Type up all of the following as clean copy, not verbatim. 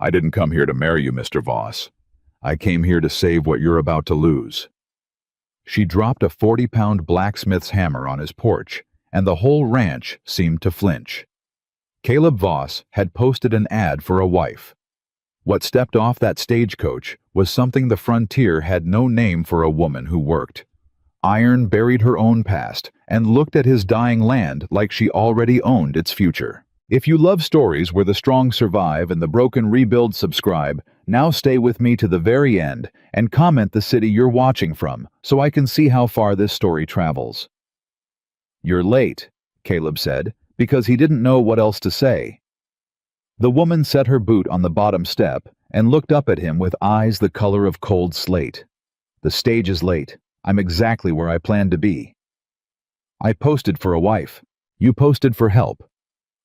I didn't come here to marry you, Mr. Voss. I came here to save what you're about to lose." She dropped a 40-pound blacksmith's hammer on his porch, and the whole ranch seemed to flinch. Caleb Voss had posted an ad for a wife. What stepped off that stagecoach was something the frontier had no name for a woman who worked. Iron buried her own past and looked at his dying land like she already owned its future. If you love stories where the strong survive and the broken rebuild, subscribe. Now stay with me to the very end and comment the city you're watching from so I can see how far this story travels. "You're late," Caleb said, because he didn't know what else to say. The woman set her boot on the bottom step and looked up at him with eyes the color of cold slate. "The stage is late. I'm exactly where I planned to be." "I posted for a wife. You posted for help.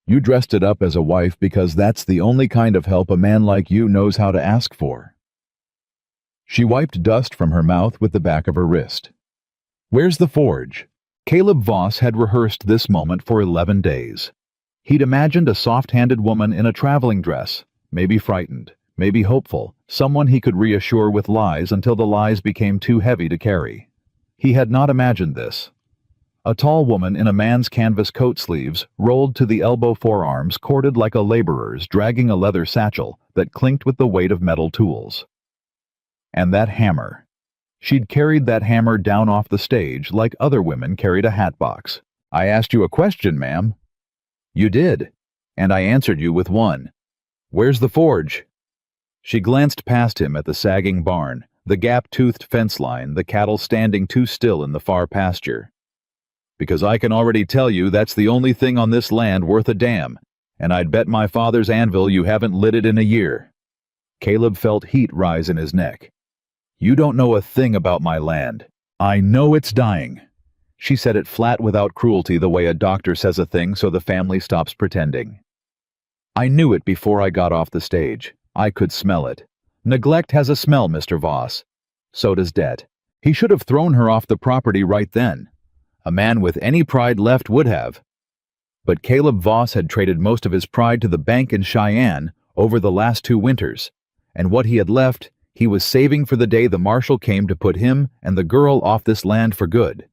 You dressed it up as a wife because that's the only kind of help a man like you knows how to ask for." She wiped dust from her mouth with the back of her wrist. "Where's the forge?" Caleb Voss had rehearsed this moment for 11 days. He'd imagined a soft-handed woman in a traveling dress, maybe frightened, maybe hopeful, someone he could reassure with lies until the lies became too heavy to carry. He had not imagined this. A tall woman in a man's canvas coat sleeves, rolled to the elbow forearms, corded like a laborer's, dragging a leather satchel that clinked with the weight of metal tools. And that hammer. She'd carried that hammer down off the stage like other women carried a hatbox. "I asked you a question, ma'am." "You did, and I answered you with one. Where's the forge?" She glanced past him at the sagging barn, the gap-toothed fence line, the cattle standing too still in the far pasture. "Because I can already tell you that's the only thing on this land worth a damn, and I'd bet my father's anvil you haven't lit it in a year." Caleb felt heat rise in his neck. "You don't know a thing about my land. I know it's dying." She said it flat without cruelty, the way a doctor says a thing so the family stops pretending. "I knew it before I got off the stage. I could smell it. Neglect has a smell, Mr. Voss. So does debt. He should have thrown her off the property right then. A man with any pride left would have." But Caleb Voss had traded most of his pride to the bank in Cheyenne over the last 2 winters, and what he had left, he was saving for the day the marshal came to put him and the girl off this land for good.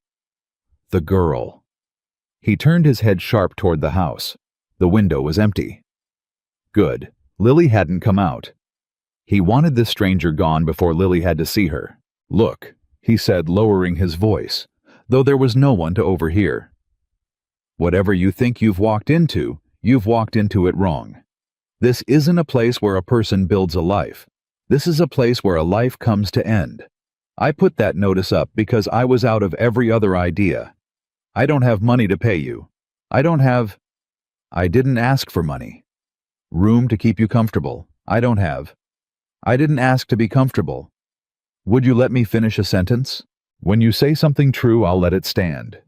The girl. He turned his head sharp toward the house. The window was empty. Good. Lily hadn't come out. He wanted this stranger gone before Lily had to see her. "Look," he said, lowering his voice, though there was no one to overhear. "Whatever you think you've walked into it wrong. This isn't a place where a person builds a life. This is a place where a life comes to end. I put that notice up because I was out of every other idea. I don't have money to pay you. I didn't ask for money. Room to keep you comfortable. I didn't ask to be comfortable. Would you let me finish a sentence? When you say something true, I'll let it stand."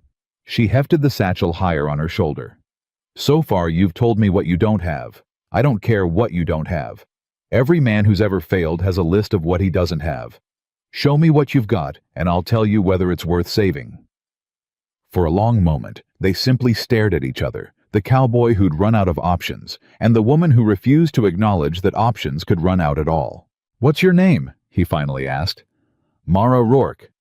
She hefted the satchel higher on her shoulder. "So far, you've told me what you don't have. I don't care what you don't have. Every man who's ever failed has a list of what he doesn't have. Show me what you've got, and I'll tell you whether it's worth saving." For a long moment, they simply stared at each other, the cowboy who'd run out of options, and the woman who refused to acknowledge that options could run out at all. "What's your name?" he finally asked. "Mara Rourke."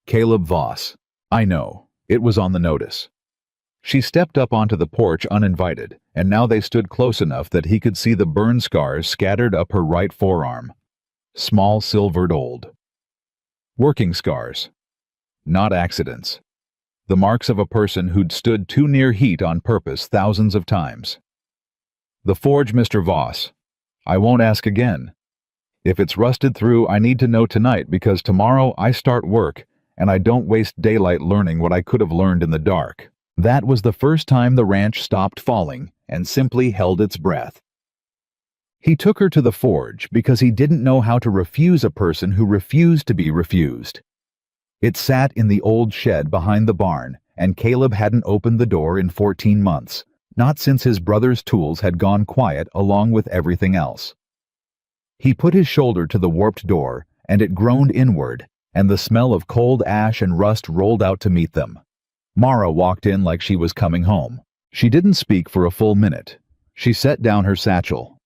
"Caleb Voss." "I know. It was on the notice." She stepped up onto the porch uninvited, and now they stood close enough that he could see the burn scars scattered up her right forearm. Small, silvered old. Working scars. Not accidents. The marks of a person who'd stood too near heat on purpose thousands of times. "The forge, Mr. Voss. I won't ask again. If it's rusted through, I need to know tonight because tomorrow I start work, and I don't waste daylight learning what I could have learned in the dark." That was the first time the ranch stopped falling and simply held its breath. He took her to the forge because he didn't know how to refuse a person who refused to be refused. It sat in the old shed behind the barn, and Caleb hadn't opened the door in 14 months, not since his brother's tools had gone quiet along with everything else. He put his shoulder to the warped door, and it groaned inward, and the smell of cold ash and rust rolled out to meet them. Mara walked in like she was coming home. She didn't speak for a full minute. She set down her satchel.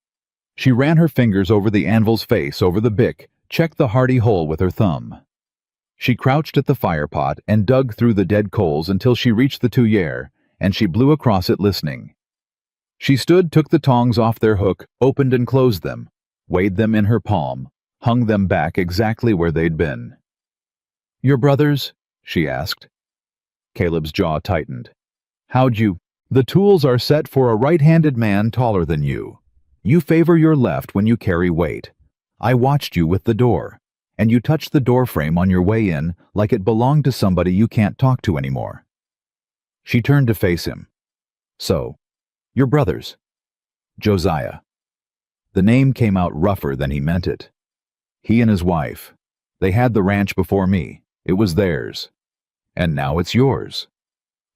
She ran her fingers over the anvil's face, over the bick, checked the hardy hole with her thumb. She crouched at the fire pot and dug through the dead coals until she reached the tuyere, and she blew across it listening. She stood, took the tongs off their hook, opened and closed them, weighed them in her palm, hung them back exactly where they'd been. "Your brothers?" she asked. Caleb's jaw tightened. "How'd you—" "The tools are set for a right-handed man taller than you. You favor your left when you carry weight. I watched you with the door, and you touched the door frame on your way in like it belonged to somebody you can't talk to anymore." She turned to face him. "So, your brothers?" "Josiah." The name came out rougher than he meant it. "He and his wife. They had the ranch before me. It was theirs. And now it's yours.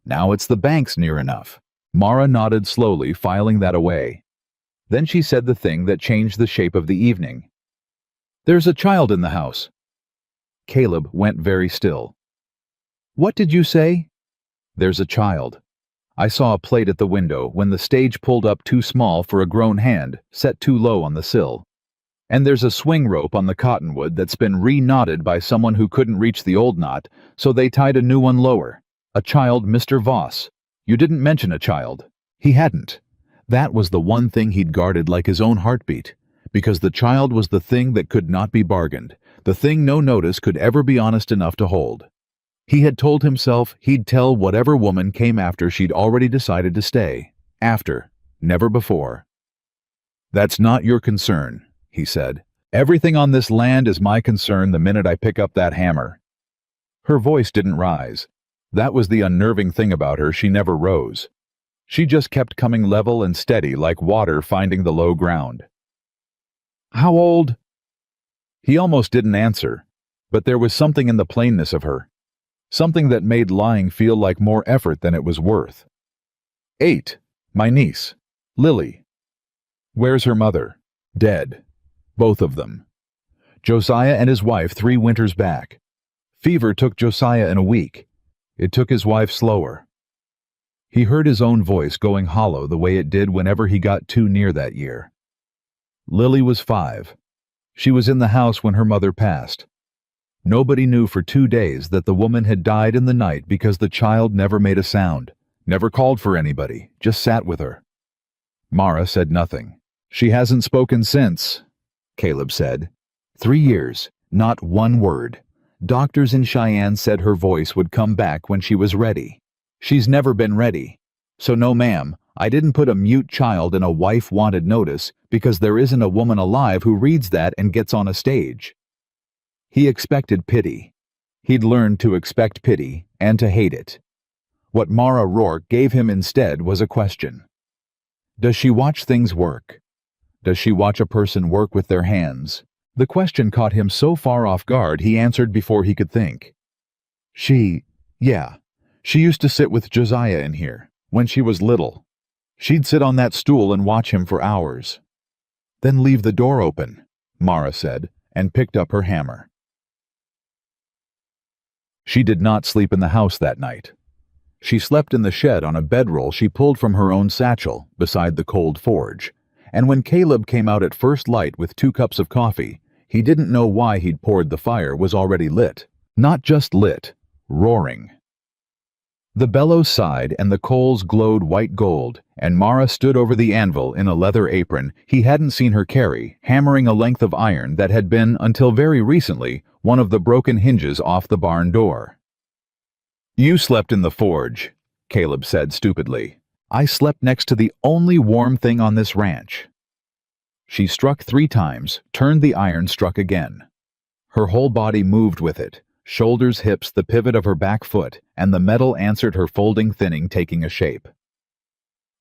Now it's the bank's near enough." Mara nodded slowly, filing that away. Then she said the thing that changed the shape of the evening. "There's a child in the house." Caleb went very still. "What did you say?" "There's a child. I saw a plate at the window when the stage pulled up too small for a grown hand, set too low on the sill. And there's a swing rope on the cottonwood that's been re-knotted by someone who couldn't reach the old knot, so they tied a new one lower. A child, Mr. Voss. You didn't mention a child." He hadn't. That was the one thing he'd guarded like his own heartbeat, because the child was the thing that could not be bargained, the thing no notice could ever be honest enough to hold. He had told himself he'd tell whatever woman came after she'd already decided to stay. After, never before. "That's not your concern," he said. "Everything on this land is my concern the minute I pick up that hammer." Her voice didn't rise. That was the unnerving thing about her, she never rose. She just kept coming level and steady like water finding the low ground. "How old?" He almost didn't answer, but there was something in the plainness of her. Something that made lying feel like more effort than it was worth. 8. My niece, Lily." "Where's her mother?" "Dead. Both of them. Josiah and his wife 3 winters back. Fever took Josiah in a week. It took his wife slower." He heard his own voice going hollow the way it did whenever he got too near that year. Lily was 5. She was in the house when her mother passed. Nobody knew for 2 days that the woman had died in the night because the child never made a sound, never called for anybody, just sat with her. Mara said nothing. "She hasn't spoken since," Caleb said. 3 years, not one word. Doctors in Cheyenne said her voice would come back when she was ready. She's never been ready. So no ma'am, I didn't put a mute child in a wife wanted notice because there isn't a woman alive who reads that and gets on a stage. He expected pity. He'd learned to expect pity and to hate it. What Mara Rourke gave him instead was a question. Does she watch things work? Does she watch a person work with their hands? The question caught him so far off guard he answered before he could think. Yeah. She used to sit with Josiah in here, when she was little. She'd sit on that stool and watch him for hours. Then leave the door open, Mara said, and picked up her hammer. She did not sleep in the house that night. She slept in the shed on a bedroll she pulled from her own satchel beside the cold forge, and when Caleb came out at first light with 2 cups of coffee, he didn't know why he'd poured the fire was already lit. Not just lit, roaring. The bellows sighed and the coals glowed white gold, and Mara stood over the anvil in a leather apron he hadn't seen her carry, hammering a length of iron that had been, until very recently, one of the broken hinges off the barn door. "You slept in the forge," Caleb said stupidly. "I slept next to the only warm thing on this ranch." She struck 3 times, turned the iron, struck again. Her whole body moved with it, shoulders, hips, the pivot of her back foot, and the metal answered her folding, thinning, taking a shape.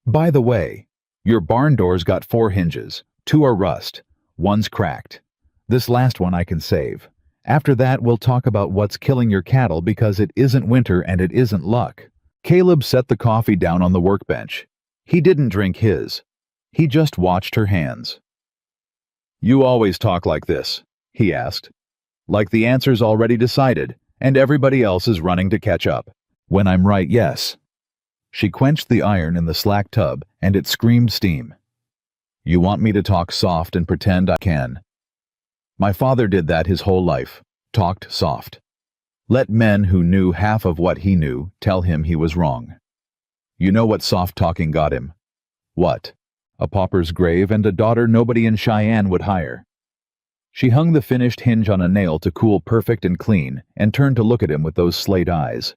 "By the way, your barn door's got 4 hinges. 2 are rust. 1's cracked. This last one I can save. After that, we'll talk about what's killing your cattle because it isn't winter and it isn't luck." Caleb set the coffee down on the workbench. He didn't drink his. He just watched her hands. "You always talk like this?" he asked. "Like the answer's already decided, and everybody else is running to catch up." "When I'm right, yes." She quenched the iron in the slack tub, and it screamed steam. You want me to talk soft and pretend I can? My father did that his whole life, talked soft. Let men who knew half of what he knew tell him he was wrong. You know what soft talking got him? What? A pauper's grave and a daughter nobody in Cheyenne would hire. She hung the finished hinge on a nail to cool perfect and clean and turned to look at him with those slate eyes.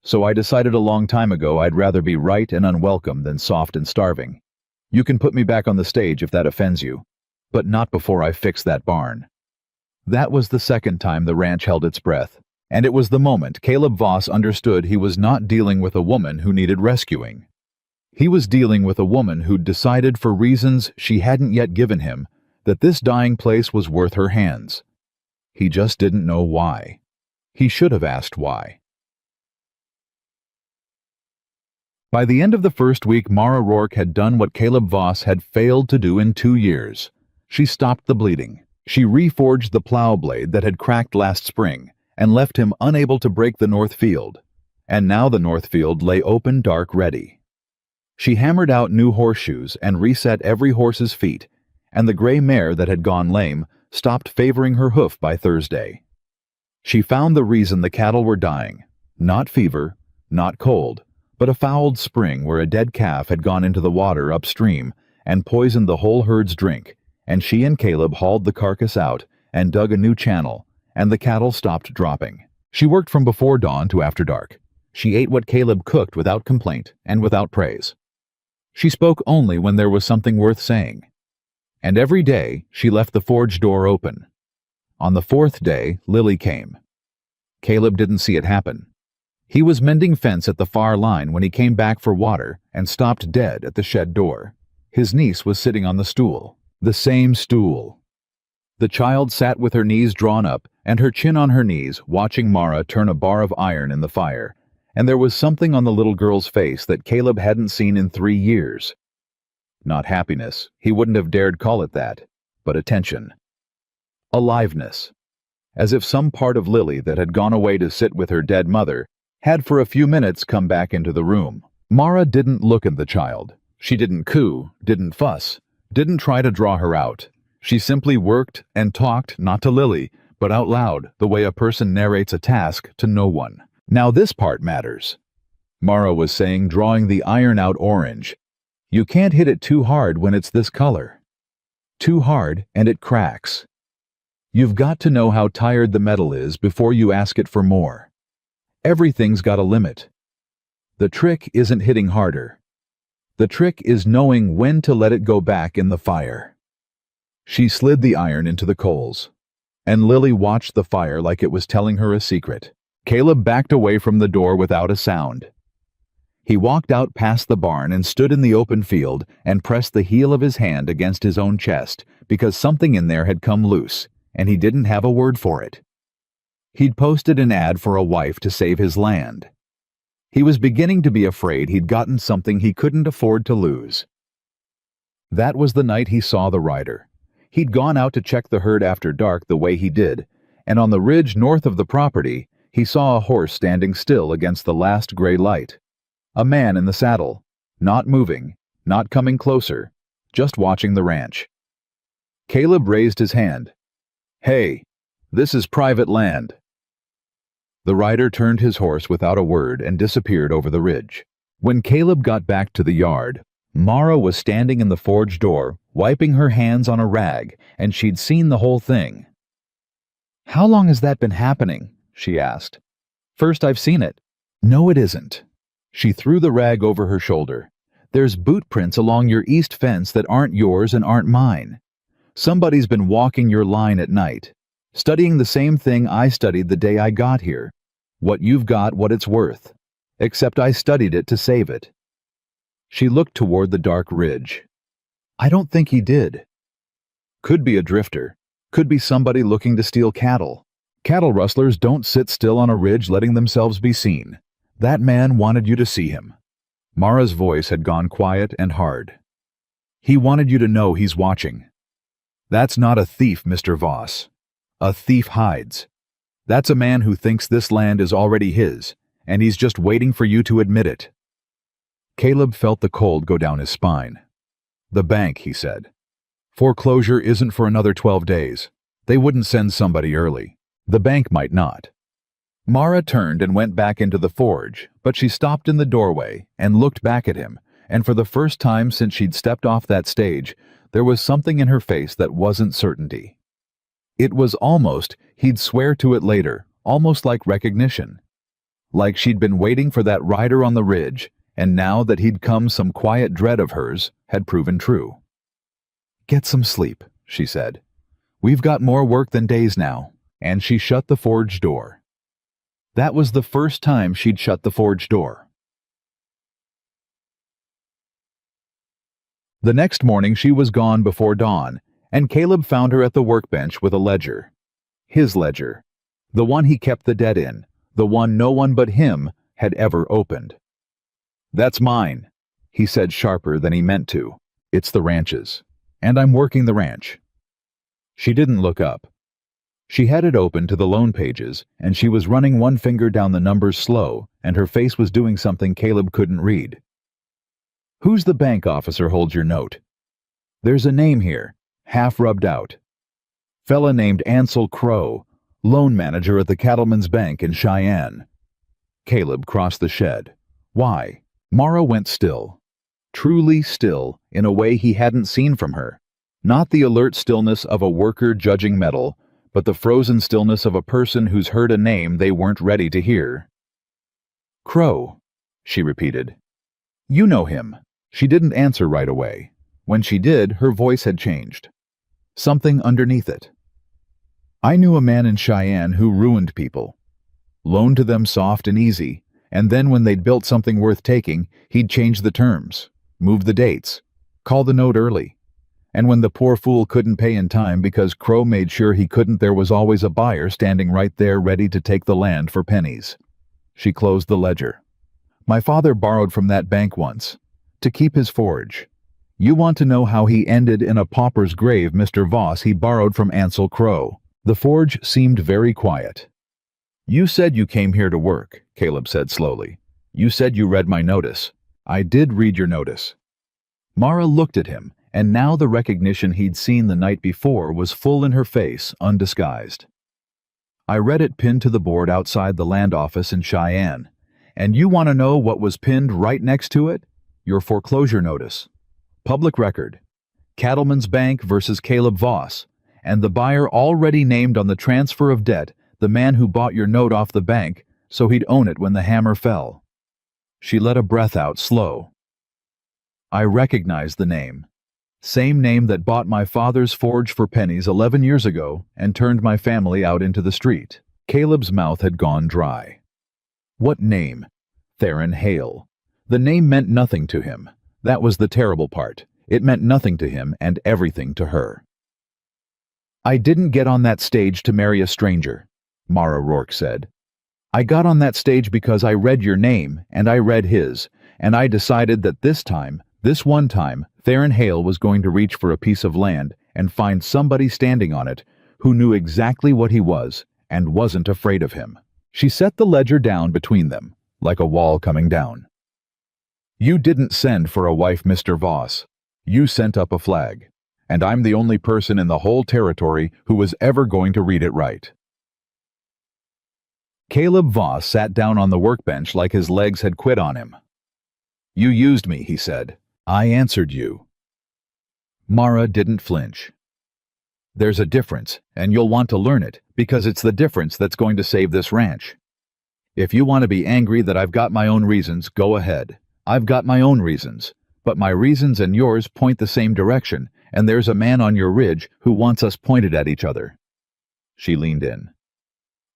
So I decided a long time ago I'd rather be right and unwelcome than soft and starving. You can put me back on the stage if that offends you, but not before I fix that barn. That was the second time the ranch held its breath, and it was the moment Caleb Voss understood he was not dealing with a woman who needed rescuing. He was dealing with a woman who'd decided for reasons she hadn't yet given him that this dying place was worth her hands. He just didn't know why. He should have asked why. By the end of the first week, Mara Rourke had done what Caleb Voss had failed to do in 2 years. She stopped the bleeding. She reforged the plow blade that had cracked last spring and left him unable to break the north field. And now the north field lay open, dark, ready. She hammered out new horseshoes and reset every horse's feet, and the gray mare that had gone lame stopped favoring her hoof by Thursday. She found the reason the cattle were dying, not fever, not cold, but a fouled spring where a dead calf had gone into the water upstream and poisoned the whole herd's drink, and she and Caleb hauled the carcass out and dug a new channel, and the cattle stopped dropping. She worked from before dawn to after dark. She ate what Caleb cooked without complaint and without praise. She spoke only when there was something worth saying. And every day she left the forge door open. On the fourth day, Lily came. Caleb didn't see it happen. He was mending fence at the far line when he came back for water and stopped dead at the shed door. His niece was sitting on the stool. The same stool. The child sat with her knees drawn up and her chin on her knees, watching Mara turn a bar of iron in the fire, and there was something on the little girl's face that Caleb hadn't seen in 3 years. Not happiness, he wouldn't have dared call it that, but attention. Aliveness. As if some part of Lily that had gone away to sit with her dead mother had for a few minutes come back into the room. Mara didn't look at the child. She didn't coo, didn't fuss, didn't try to draw her out. She simply worked and talked not to Lily, but out loud, the way a person narrates a task to no one. Now this part matters. Mara was saying, drawing the iron out orange. You can't hit it too hard when it's this color. Too hard and it cracks. You've got to know how tired the metal is before you ask it for more. Everything's got a limit. The trick isn't hitting harder. The trick is knowing when to let it go back in the fire. She slid the iron into the coals, and Lily watched the fire like it was telling her a secret. Caleb backed away from the door without a sound. He walked out past the barn and stood in the open field and pressed the heel of his hand against his own chest because something in there had come loose, and he didn't have a word for it. He'd posted an ad for a wife to save his land. He was beginning to be afraid he'd gotten something he couldn't afford to lose. That was the night he saw the rider. He'd gone out to check the herd after dark the way he did, and on the ridge north of the property, he saw a horse standing still against the last gray light. A man in the saddle, not moving, not coming closer, just watching the ranch. Caleb raised his hand. Hey, this is private land. The rider turned his horse without a word and disappeared over the ridge. When Caleb got back to the yard, Mara was standing in the forge door, wiping her hands on a rag, and she'd seen the whole thing. How long has that been happening? She asked. First I've seen it. No, it isn't. She threw the rag over her shoulder. There's boot prints along your east fence that aren't yours and aren't mine. Somebody's been walking your line at night, studying the same thing I studied the day I got here. What you've got, what it's worth. Except I studied it to save it. She looked toward the dark ridge. I don't think he did. Could be a drifter. Could be somebody looking to steal cattle. Cattle rustlers don't sit still on a ridge letting themselves be seen. That man wanted you to see him. Mara's voice had gone quiet and hard. He wanted you to know he's watching. That's not a thief, Mr. Voss. A thief hides. That's a man who thinks this land is already his, and he's just waiting for you to admit it. Caleb felt the cold go down his spine. The bank, he said. Foreclosure isn't for another 12 days. They wouldn't send somebody early. The bank might not. Mara turned and went back into the forge, but she stopped in the doorway and looked back at him, and for the first time since she'd stepped off that stage, there was something in her face that wasn't certainty. It was almost, he'd swear to it later, almost like recognition. Like she'd been waiting for that rider on the ridge, and now that he'd come some quiet dread of hers had proven true. "Get some sleep," she said. "We've got more work than days now," and she shut the forge door. That was the first time she'd shut the forge door. The next morning she was gone before dawn, and Caleb found her at the workbench with a ledger. His ledger. The one he kept the debt in, the one no one but him had ever opened. "That's mine," he said sharper than he meant to. "It's the ranch's. And I'm working the ranch." She didn't look up. She had it open to the loan pages, and she was running one finger down the numbers slow, and her face was doing something Caleb couldn't read. "Who's the bank officer holds your note?" "There's a name here, half rubbed out. Fella named Ansel Crow, loan manager at the Cattleman's Bank in Cheyenne." Caleb crossed the shed. "Why?" Mara went still. Truly still, in a way he hadn't seen from her. Not the alert stillness of a worker judging metal, but the frozen stillness of a person who's heard a name they weren't ready to hear. "Crow," she repeated. "You know him." She didn't answer right away. When she did, her voice had changed. Something underneath it. "I knew a man in Cheyenne who ruined people. Loaned to them soft and easy, and then when they'd built something worth taking, he'd change the terms, move the dates, call the note early. And when the poor fool couldn't pay in time because Crow made sure he couldn't, there was always a buyer standing right there ready to take the land for pennies." She closed the ledger. "My father borrowed from that bank once, to keep his forge. You want to know how he ended in a pauper's grave, Mr. Voss? He borrowed from Ansel Crow." The forge seemed very quiet. "You said you came here to work," Caleb said slowly. "You said you read my notice." "I did read your notice." Mara looked at him, and now the recognition he'd seen the night before was full in her face, undisguised. "I read it pinned to the board outside the land office in Cheyenne. And you want to know what was pinned right next to it? Your foreclosure notice. Public record. Cattleman's Bank versus Caleb Voss, and the buyer already named on the transfer of debt, the man who bought your note off the bank, so he'd own it when the hammer fell." She let a breath out, slow. "I recognized the name. Same name that bought my father's forge for pennies 11 years ago and turned my family out into the street." Caleb's mouth had gone dry. What name? Theron Hale. The name meant nothing to him. That was the terrible part. It meant nothing to him and everything to her. "I didn't get on that stage to marry a stranger," Mara Rourke said. "I got on that stage because I read your name and I read his, and I decided that this one time, Theron Hale was going to reach for a piece of land and find somebody standing on it who knew exactly what he was and wasn't afraid of him." She set the ledger down between them, like a wall coming down. "You didn't send for a wife, Mr. Voss. You sent up a flag, and I'm the only person in the whole territory who was ever going to read it right." Caleb Voss sat down on the workbench like his legs had quit on him. "You used me," he said. "I answered you." Mara didn't flinch. "There's a difference, and you'll want to learn it, because it's the difference that's going to save this ranch. If you want to be angry that I've got my own reasons, go ahead. I've got my own reasons, but my reasons and yours point the same direction, and there's a man on your ridge who wants us pointed at each other." She leaned in.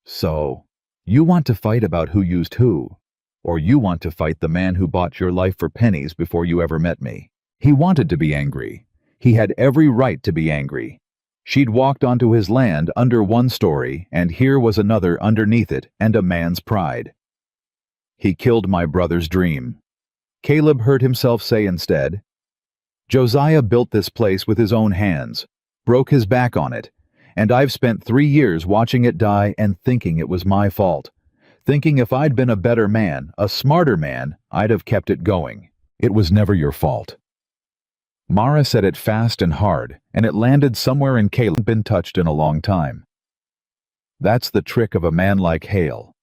"So, you want to fight about who used who, or you want to fight the man who bought your life for pennies before you ever met me?" He wanted to be angry. He had every right to be angry. She'd walked onto his land under one story, and here was another underneath it, and a man's pride. "He killed my brother's dream," Caleb heard himself say instead. "Josiah built this place with his own hands, broke his back on it, and I've spent 3 years watching it die and thinking it was my fault. Thinking if I'd been a better man, a smarter man, I'd have kept it going. It was never your fault." Mara said it fast and hard, and it landed somewhere in Caleb hadn't been touched in a long time. That's the trick of a man like Hale.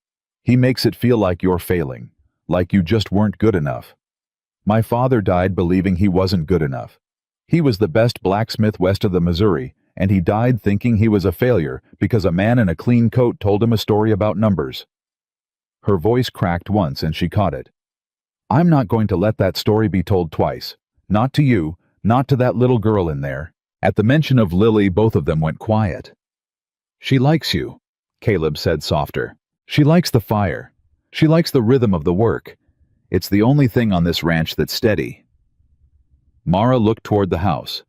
He makes it feel like you're failing, like you just weren't good enough. My father died believing he wasn't good enough. He was the best blacksmith west of the Missouri, and he died thinking he was a failure because a man in a clean coat told him a story about numbers. Her voice cracked once and she caught it. I'm not going to let that story be told twice. Not to you, not to that little girl in there. At the mention of Lily, both of them went quiet. She likes you, Caleb said softer. She likes the fire. She likes the rhythm of the work. It's the only thing on this ranch that's steady. Mara looked toward the house.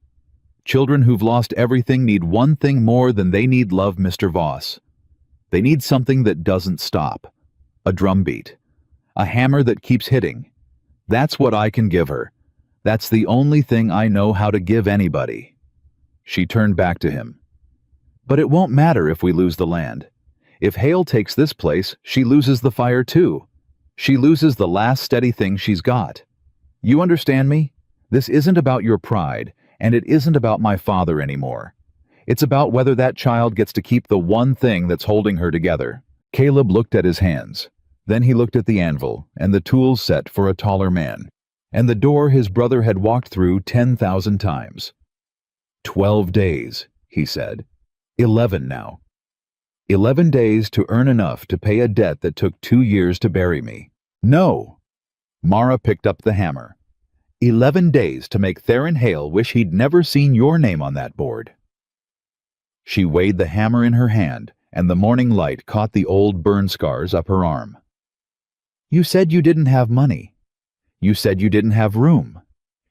Children who've lost everything need one thing more than they need love, Mr. Voss. They need something that doesn't stop. A drumbeat. A hammer that keeps hitting. That's what I can give her. That's the only thing I know how to give anybody. She turned back to him. But it won't matter if we lose the land. If Hale takes this place, she loses the fire too. She loses the last steady thing she's got. You understand me? This isn't about your pride, and it isn't about my father anymore. It's about whether that child gets to keep the one thing that's holding her together. Caleb looked at his hands. Then he looked at the anvil and the tools set for a taller man, and the door his brother had walked through 10,000 times. 12 days, he said. 11 now. 11 days to earn enough to pay a debt that took 2 years to bury me. No! Mara picked up the hammer. 11 days to make Theron Hale wish he'd never seen your name on that board. She weighed the hammer in her hand, and the morning light caught the old burn scars up her arm. You said you didn't have money. You said you didn't have room.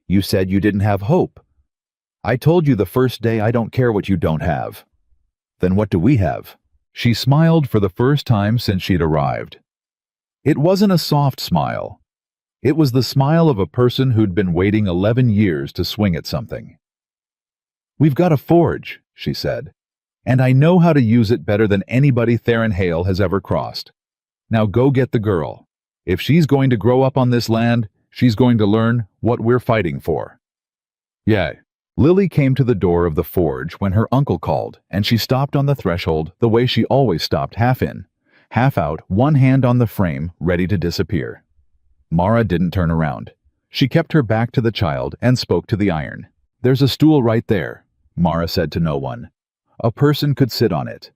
You said you didn't have hope. I told you the first day I don't care what you don't have. Then what do we have? She smiled for the first time since she'd arrived. It wasn't a soft smile. It was the smile of a person who'd been waiting 11 years to swing at something. We've got a forge, she said, and I know how to use it better than anybody Theron Hale has ever crossed. Now go get the girl. If she's going to grow up on this land, she's going to learn what we're fighting for. Yeah. Lily came to the door of the forge when her uncle called, and she stopped on the threshold the way she always stopped, half in, half out, one hand on the frame, ready to disappear. Mara didn't turn around. She kept her back to the child and spoke to the iron. There's a stool right there, Mara said to no one. A person could sit on it.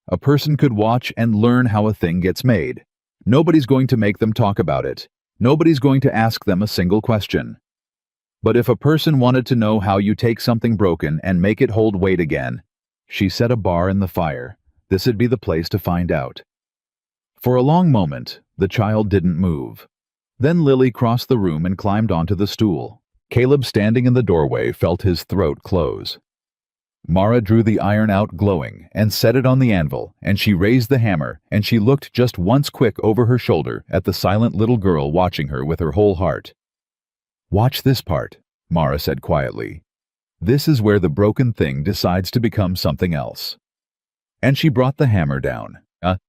A person could watch and learn how a thing gets made. Nobody's going to make them talk about it. Nobody's going to ask them a single question. But if a person wanted to know how you take something broken and make it hold weight again, she set a bar in the fire. This'd be the place to find out. For a long moment, the child didn't move. Then Lily crossed the room and climbed onto the stool. Caleb, standing in the doorway, felt his throat close. Mara drew the iron out glowing and set it on the anvil, and she raised the hammer, and she looked just once quick over her shoulder at the silent little girl watching her with her whole heart. Watch this part, Mara said quietly. This is where the broken thing decides to become something else. And she brought the hammer down.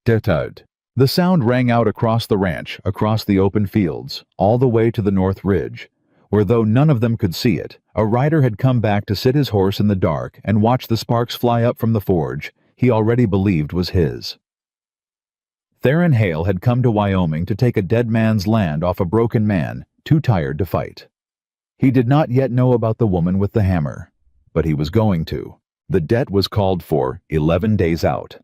Tud. The sound rang out across the ranch, across the open fields, all the way to the North Ridge, where though none of them could see it, a rider had come back to sit his horse in the dark and watch the sparks fly up from the forge he already believed was his. Theron Hale had come to Wyoming to take a dead man's land off a broken man, too tired to fight. He did not yet know about the woman with the hammer, but he was going to. The debt was called for 11 days out.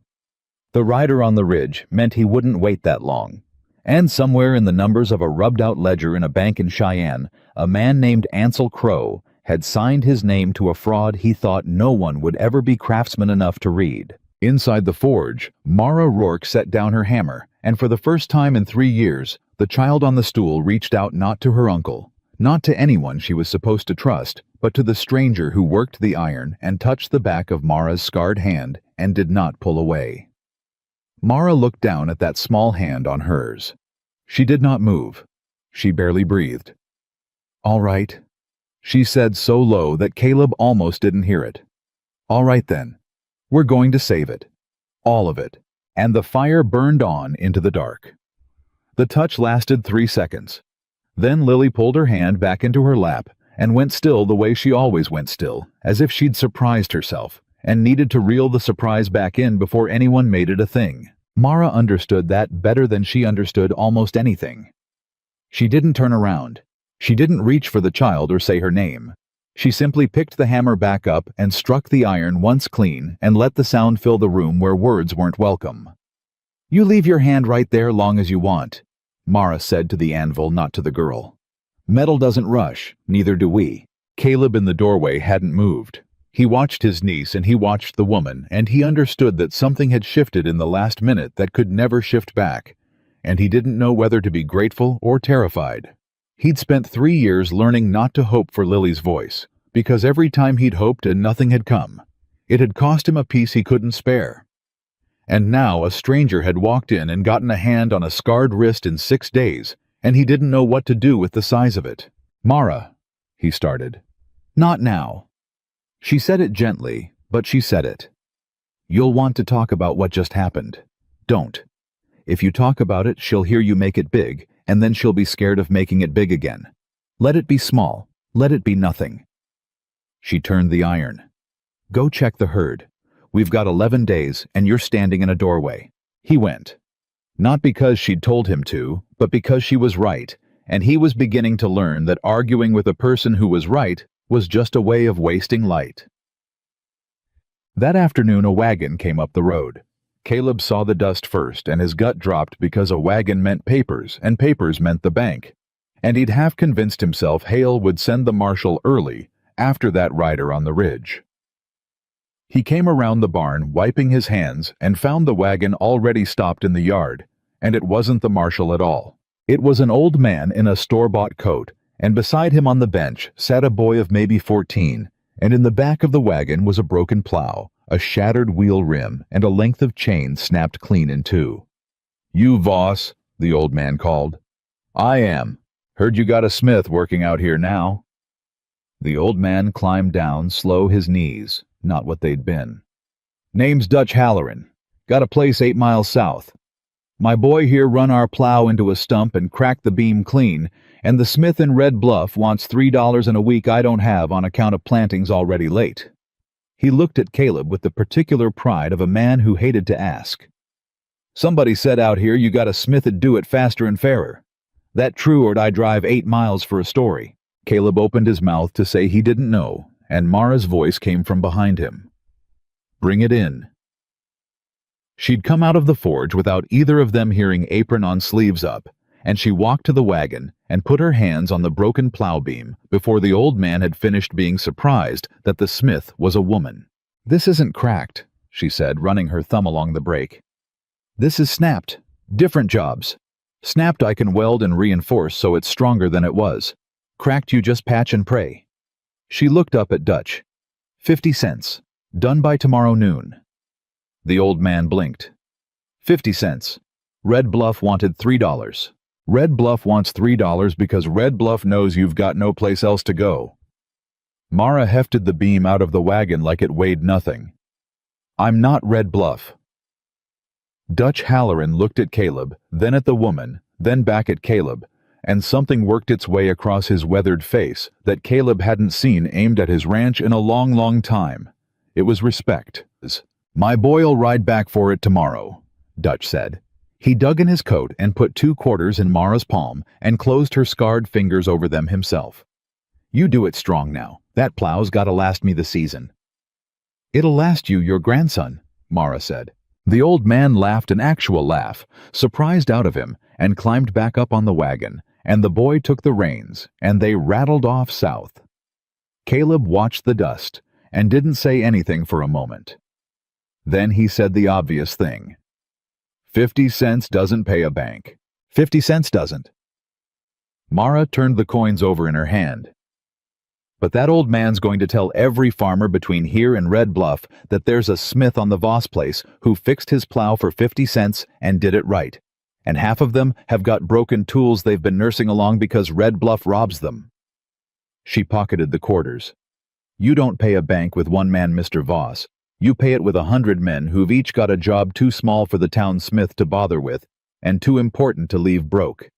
The rider on the ridge meant he wouldn't wait that long. And somewhere in the numbers of a rubbed-out ledger in a bank in Cheyenne, a man named Ansel Crow had signed his name to a fraud he thought no one would ever be craftsman enough to read. Inside the forge, Mara Rourke set down her hammer, and for the first time in 3 years, the child on the stool reached out not to her uncle, not to anyone she was supposed to trust, but to the stranger who worked the iron and touched the back of Mara's scarred hand and did not pull away. Mara looked down at that small hand on hers. She did not move. She barely breathed. All right, she said so low that Caleb almost didn't hear it. All right then. We're going to save it. All of it. And the fire burned on into the dark. The touch lasted 3 seconds. Then Lily pulled her hand back into her lap and went still the way she always went still, as if she'd surprised herself, and needed to reel the surprise back in before anyone made it a thing. Mara understood that better than she understood almost anything. She didn't turn around. She didn't reach for the child or say her name. She simply picked the hammer back up and struck the iron once clean and let the sound fill the room where words weren't welcome. "You leave your hand right there long as you want," Mara said to the anvil, not to the girl. "Metal doesn't rush, neither do we." Caleb in the doorway hadn't moved. He watched his niece and he watched the woman, and he understood that something had shifted in the last minute that could never shift back, and he didn't know whether to be grateful or terrified. He'd spent 3 years learning not to hope for Lily's voice, because every time he'd hoped and nothing had come, it had cost him a piece he couldn't spare. And now a stranger had walked in and gotten a hand on a scarred wrist in 6 days, and he didn't know what to do with the size of it. "Mara," he started. "Not now." She said it gently, but she said it. "You'll want to talk about what just happened. Don't. If you talk about it, she'll hear you make it big, and then she'll be scared of making it big again. Let it be small. Let it be nothing." She turned the iron. "Go check the herd. We've got 11 days, and you're standing in a doorway." He went. Not because she'd told him to, but because she was right, and he was beginning to learn that arguing with a person who was right was just a way of wasting light. That afternoon a wagon came up the road. Caleb saw the dust first, and his gut dropped because a wagon meant papers, and papers meant the bank. And he'd half convinced himself Hale would send the marshal early, after that rider on the ridge. He came around the barn, wiping his hands, and found the wagon already stopped in the yard, and it wasn't the marshal at all. It was an old man in a store-bought coat, and beside him on the bench sat a boy of maybe 14, and in the back of the wagon was a broken plow, a shattered wheel rim, and a length of chain snapped clean in two. "You, Voss," the old man called. "I am. Heard you got a smith working out here now." The old man climbed down, slow his knees, not what they'd been. "Name's Dutch Halloran. Got a place 8 miles south. My boy here run our plow into a stump and cracked the beam clean, and the smith in Red Bluff wants $3 in a week I don't have on account of plantings already late." He looked at Caleb with the particular pride of a man who hated to ask. "Somebody said out here you got a smith that'd do it faster and fairer. That true, or'd I drive 8 miles for a story?" Caleb opened his mouth to say he didn't know, and Mara's voice came from behind him. "Bring it in." She'd come out of the forge without either of them hearing apron on sleeves up, and she walked to the wagon and put her hands on the broken plow beam before the old man had finished being surprised that the smith was a woman. "This isn't cracked," she said, running her thumb along the brake. "This is snapped. Different jobs. Snapped I can weld and reinforce so it's stronger than it was. Cracked you just patch and pray." She looked up at Dutch. 50 cents. Done by tomorrow noon." The old man blinked. 50 cents. Red Bluff wanted $3. Red Bluff wants $3 because Red Bluff knows you've got no place else to go. Mara hefted the beam out of the wagon like it weighed nothing. "I'm not Red Bluff." Dutch Halloran looked at Caleb, then at the woman, then back at Caleb, and something worked its way across his weathered face that Caleb hadn't seen aimed at his ranch in a long, long time. It was respect. "My boy'll ride back for it tomorrow," Dutch said. He dug in his coat and put 2 quarters in Mara's palm and closed her scarred fingers over them himself. "You do it strong now. That plow's gotta last me the season." "It'll last you your grandson," Mara said. The old man laughed an actual laugh, surprised out of him, and climbed back up on the wagon, and the boy took the reins, and they rattled off south. Caleb watched the dust, and didn't say anything for a moment. Then he said the obvious thing. 50 cents doesn't pay a bank. 50 cents doesn't. Mara turned the coins over in her hand. "But that old man's going to tell every farmer between here and Red Bluff that there's a smith on the Voss place who fixed his plow for 50 cents and did it right. And half of them have got broken tools they've been nursing along because Red Bluff robs them." She pocketed the quarters. "You don't pay a bank with one man, Mr. Voss. You pay it with 100 men who've each got a job too small for the town smith to bother with, and too important to leave broke."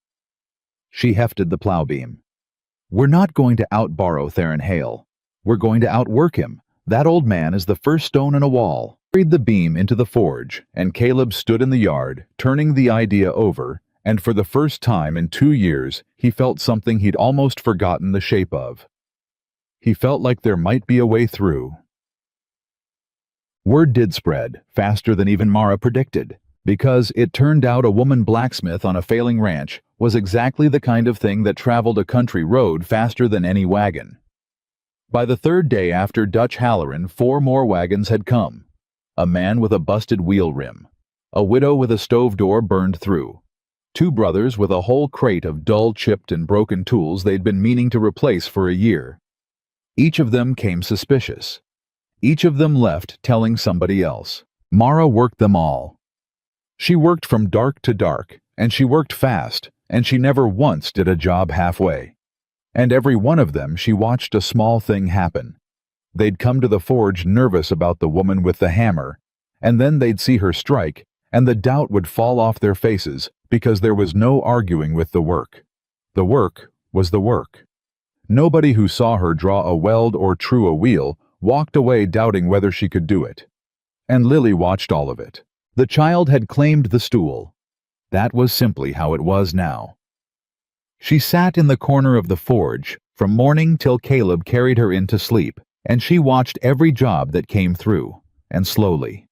She hefted the plow beam. We're not going to outborrow Theron Hale. We're going to outwork him. That old man is the first stone in a wall. Carried the beam into the forge, and Caleb stood in the yard, turning the idea over, and for the first time in 2 years, he felt something he'd almost forgotten the shape of. He felt like there might be a way through. Word did spread, faster than even Mara predicted, because it turned out a woman blacksmith on a failing ranch was exactly the kind of thing that traveled a country road faster than any wagon. By the 3rd day after Dutch Halloran, 4 more wagons had come. A man with a busted wheel rim, a widow with a stove door burned through, 2 brothers with a whole crate of dull, chipped, and broken tools they'd been meaning to replace for a year. Each of them came suspicious. Each of them left telling somebody else. Mara worked them all. She worked from dark to dark, and she worked fast, and she never once did a job halfway. And every one of them she watched a small thing happen. They'd come to the forge nervous about the woman with the hammer, and then they'd see her strike, and the doubt would fall off their faces because there was no arguing with the work. The work was the work. Nobody who saw her draw a weld or true a wheel walked away doubting whether she could do it. And Lily watched all of it. The child had claimed the stool. That was simply how it was now. She sat in the corner of the forge from morning till Caleb carried her in to sleep, and she watched every job that came through, and slowly.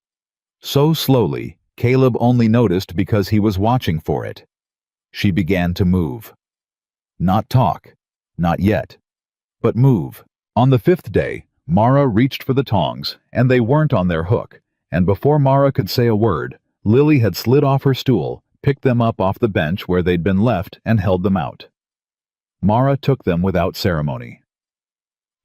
So slowly, Caleb only noticed because he was watching for it. She began to move. Not talk, not yet, but move. On the 5th day, Mara reached for the tongs, and they weren't on their hook, and before Mara could say a word, Lily had slid off her stool, picked them up off the bench where they'd been left, and held them out. Mara took them without ceremony.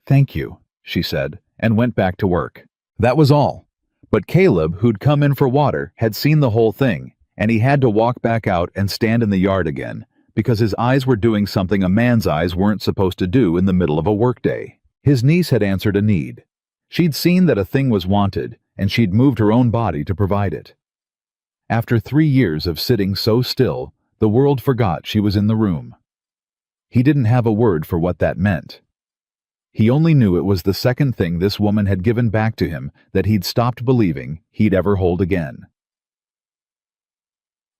"Thank you," she said, and went back to work. That was all. But Caleb, who'd come in for water, had seen the whole thing, and he had to walk back out and stand in the yard again, because his eyes were doing something a man's eyes weren't supposed to do in the middle of a workday. His niece had answered a need. She'd seen that a thing was wanted, and she'd moved her own body to provide it. After 3 years of sitting so still, the world forgot she was in the room. He didn't have a word for what that meant. He only knew it was the second thing this woman had given back to him that he'd stopped believing he'd ever hold again.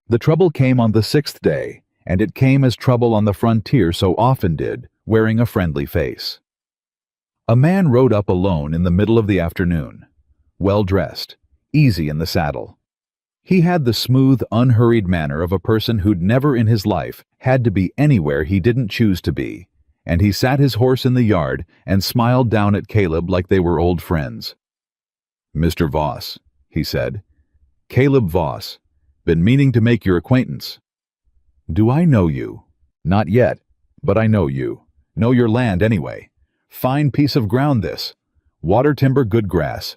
The trouble came on the 6th day, and it came as trouble on the frontier so often did, wearing a friendly face. A man rode up alone in the middle of the afternoon, well-dressed, easy in the saddle. He had the smooth, unhurried manner of a person who'd never in his life had to be anywhere he didn't choose to be, and he sat his horse in the yard and smiled down at Caleb like they were old friends. "Mr. Voss," he said. "Caleb Voss. Been meaning to make your acquaintance." "Do I know you?" "Not yet, but I know you. Know your land anyway. Fine piece of ground this. Water timber, good grass.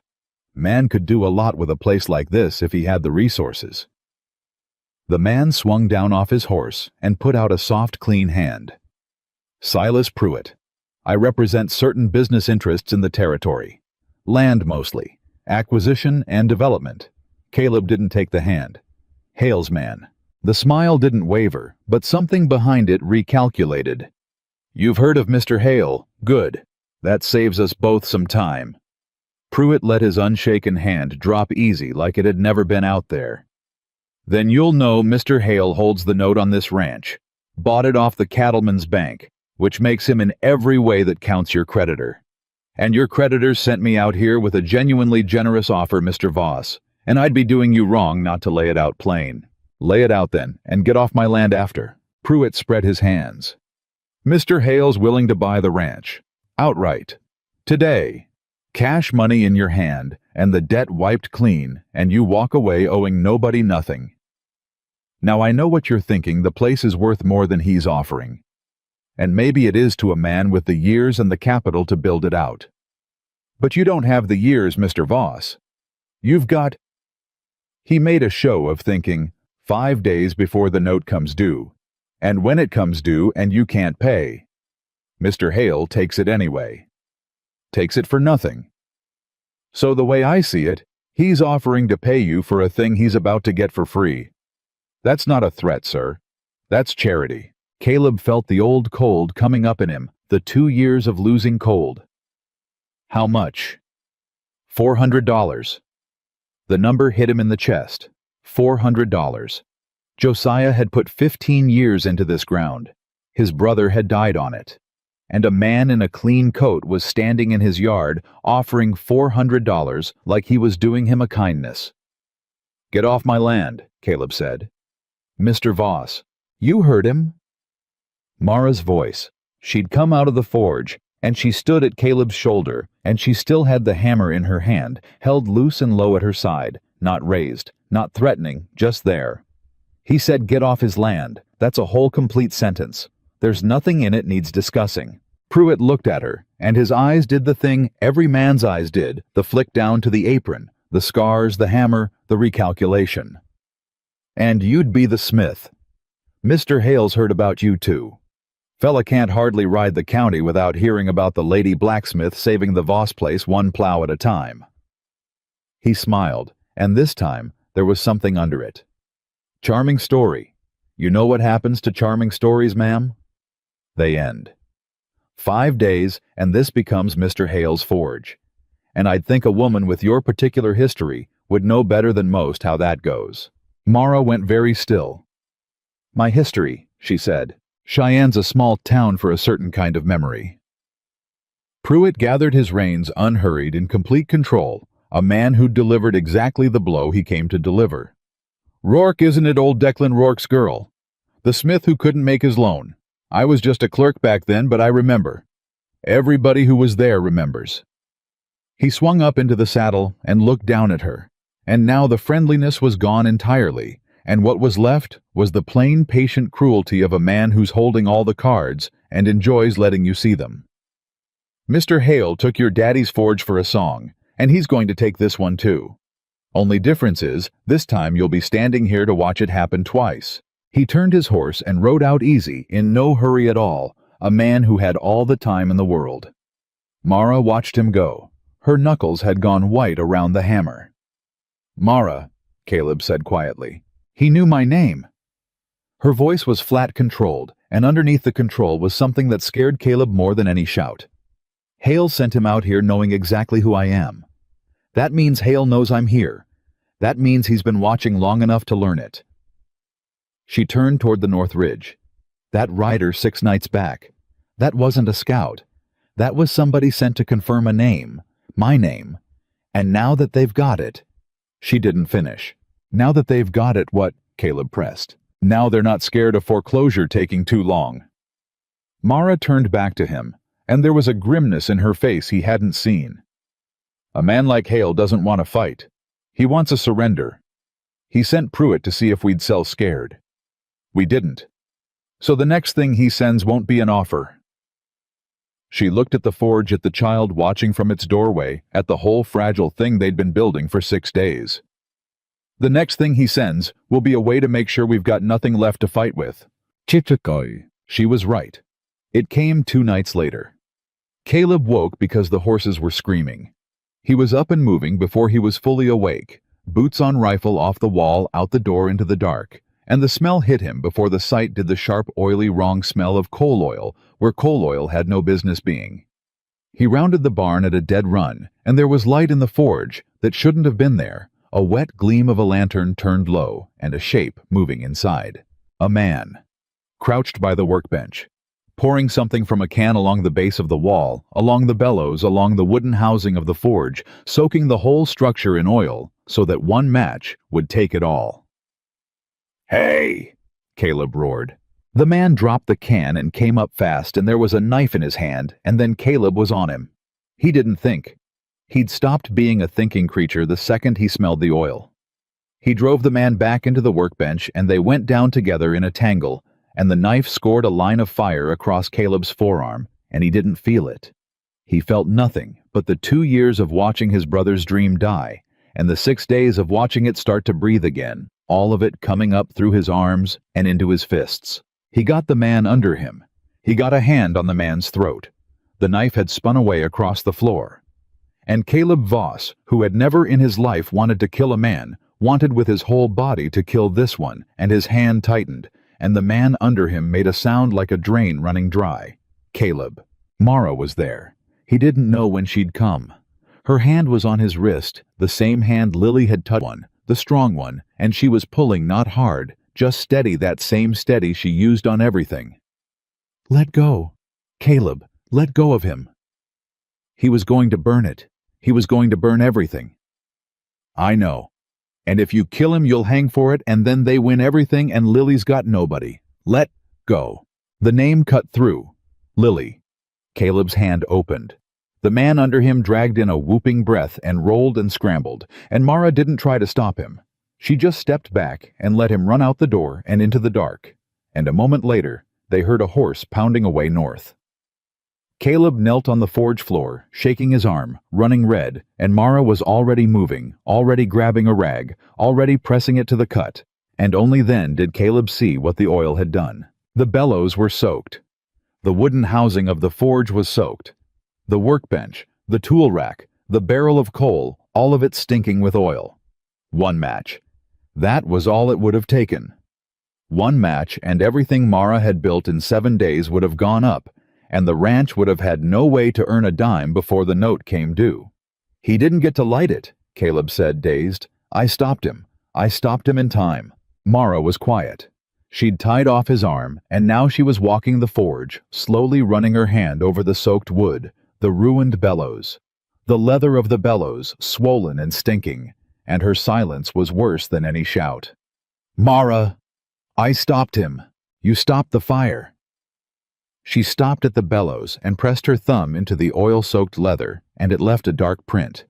Man could do a lot with a place like this if he had the resources." The man swung down off his horse and put out a soft, clean hand. "Silas Pruitt. I represent certain business interests in the territory. Land mostly. Acquisition and development." Caleb didn't take the hand. "Hale's man." The smile didn't waver, but something behind it recalculated. "You've heard of Mr. Hale. Good. That saves us both some time." Pruitt let his unshaken hand drop easy like it had never been out there. "Then you'll know Mr. Hale holds the note on this ranch. Bought it off the cattleman's bank, which makes him in every way that counts your creditor. And your creditors sent me out here with a genuinely generous offer, Mr. Voss, and I'd be doing you wrong not to lay it out plain. Lay it out then, and get off my land after." Pruitt spread his hands. "Mr. Hale's willing to buy the ranch. Outright. Today. Cash money in your hand, and the debt wiped clean, and you walk away owing nobody nothing. Now I know what you're thinking, the place is worth more than he's offering. And maybe it is to a man with the years and the capital to build it out. But you don't have the years, Mr. Voss. You've got—" He made a show of thinking, 5 days before the note comes due, and when it comes due and you can't pay. Mr. Hale takes it anyway. Takes it for nothing. So the way I see it, he's offering to pay you for a thing he's about to get for free. That's not a threat, sir. That's charity." Caleb felt the old cold coming up in him, The 2 years of losing cold. How much? $400. The number hit him in the chest. $400. Josiah had put 15 years into this ground. His brother had died on it. And a man in a clean coat was standing in his yard offering $400 like he was doing him a kindness. "Get off my land," Caleb said. "Mr. Voss, you heard him." Mara's voice. She'd come out of the forge, and she stood at Caleb's shoulder, and she still had the hammer in her hand, held loose and low at her side, not raised, not threatening, just there. He said get off his land. That's a whole complete sentence. There's nothing in it needs discussing. Pruitt looked at her, and his eyes did the thing every man's eyes did, the flick down to the apron, the scars, the hammer, the recalculation. "And you'd be the smith. Mr. Hale's heard about you too. Fella can't hardly ride the county without hearing about the lady blacksmith saving the Voss place one plow at a time." He smiled, and this time there was something under it. "Charming story. You know what happens to charming stories, ma'am? They end. 5 days, and this becomes Mr. Hale's forge. And I'd think a woman with your particular history would know better than most how that goes." Mara went very still. "My history," she said. "Cheyenne's a small town for a certain kind of memory." Pruitt gathered his reins unhurried, in complete control, a man who'd delivered exactly the blow he came to deliver. "Rourke, isn't it old Declan Rourke's girl? The smith who couldn't make his loan. I was just a clerk back then, but I remember. Everybody who was there remembers." He swung up into the saddle and looked down at her, and now the friendliness was gone entirely, and what was left was the plain, patient cruelty of a man who's holding all the cards and enjoys letting you see them. "Mr. Hale took your daddy's forge for a song, and he's going to take this one too. Only difference is, this time you'll be standing here to watch it happen twice." He turned his horse and rode out easy, in no hurry at all, a man who had all the time in the world. Mara watched him go. Her knuckles had gone white around the hammer. "Mara," Caleb said quietly. "He knew my name." Her voice was flat controlled, and underneath the control was something that scared Caleb more than any shout. "Hale sent him out here knowing exactly who I am. That means Hale knows I'm here. That means he's been watching long enough to learn it." She turned toward the North Ridge. That rider 6 nights back. That wasn't a scout. That was somebody sent to confirm a name, my name. And now that they've got it. She didn't finish. "Now that they've got it, what?" Caleb pressed. "Now they're not scared of foreclosure taking too long." Mara turned back to him, and there was a grimness in her face he hadn't seen. "A man like Hale doesn't want to fight. He wants a surrender. He sent Pruitt to see if we'd sell scared. We didn't. So the next thing he sends won't be an offer." She looked at the forge, at the child watching from its doorway, at the whole fragile thing they'd been building for 6 days. "The next thing he sends will be a way to make sure we've got nothing left to fight with." Chichikoi. She was right. It came 2 nights later. Caleb woke because the horses were screaming. He was up and moving before he was fully awake, boots on rifle off the wall out the door into the dark, and the smell hit him before the sight did the sharp, oily, wrong smell of coal oil, where coal oil had no business being. He rounded the barn at a dead run, and there was light in the forge that shouldn't have been there, a wet gleam of a lantern turned low, and a shape moving inside. A man, crouched by the workbench, pouring something from a can along the base of the wall, along the bellows, along the wooden housing of the forge, soaking the whole structure in oil so that one match would take it all. "Hey!" Caleb roared. The man dropped the can and came up fast, and there was a knife in his hand, and then Caleb was on him. He didn't think. He'd stopped being a thinking creature the second he smelled the oil. He drove the man back into the workbench, and they went down together in a tangle, and the knife scored a line of fire across Caleb's forearm, and he didn't feel it. He felt nothing but the 2 years of watching his brother's dream die, and the 6 days of watching it start to breathe again, all of it coming up through his arms and into his fists. He got the man under him. He got a hand on the man's throat. The knife had spun away across the floor. And Caleb Voss, who had never in his life wanted to kill a man, wanted with his whole body to kill this one, and his hand tightened, and the man under him made a sound like a drain running dry. Caleb. Mara was there. He didn't know when she'd come. Her hand was on his wrist, the same hand Lily had touched one, the strong one, and she was pulling not hard, just steady, that same steady she used on everything. Let go. Caleb, let go of him. He was going to burn it. He was going to burn everything. I know. And if you kill him, you'll hang for it, and then they win everything, and Lily's got nobody. Let go. The name cut through. Lily. Caleb's hand opened. The man under him dragged in a whooping breath and rolled and scrambled, and Mara didn't try to stop him. She just stepped back and let him run out the door and into the dark, and a moment later, they heard a horse pounding away north. Caleb knelt on the forge floor, shaking his arm, running red, and Mara was already moving, already grabbing a rag, already pressing it to the cut, and only then did Caleb see what the oil had done. The bellows were soaked. The wooden housing of the forge was soaked. The workbench, the tool rack, the barrel of coal, all of it stinking with oil. One match. That was all it would have taken. One match and everything Mara had built in 7 days would have gone up, and the ranch would have had no way to earn a dime before the note came due. He didn't get to light it, Caleb said, dazed. I stopped him. I stopped him in time. Mara was quiet. She'd tied off his arm, and now she was walking the forge, slowly running her hand over the soaked wood, the ruined bellows. The leather of the bellows, swollen and stinking, and her silence was worse than any shout. Mara! I stopped him. You stopped the fire. She stopped at the bellows and pressed her thumb into the oil-soaked leather, and it left a dark print.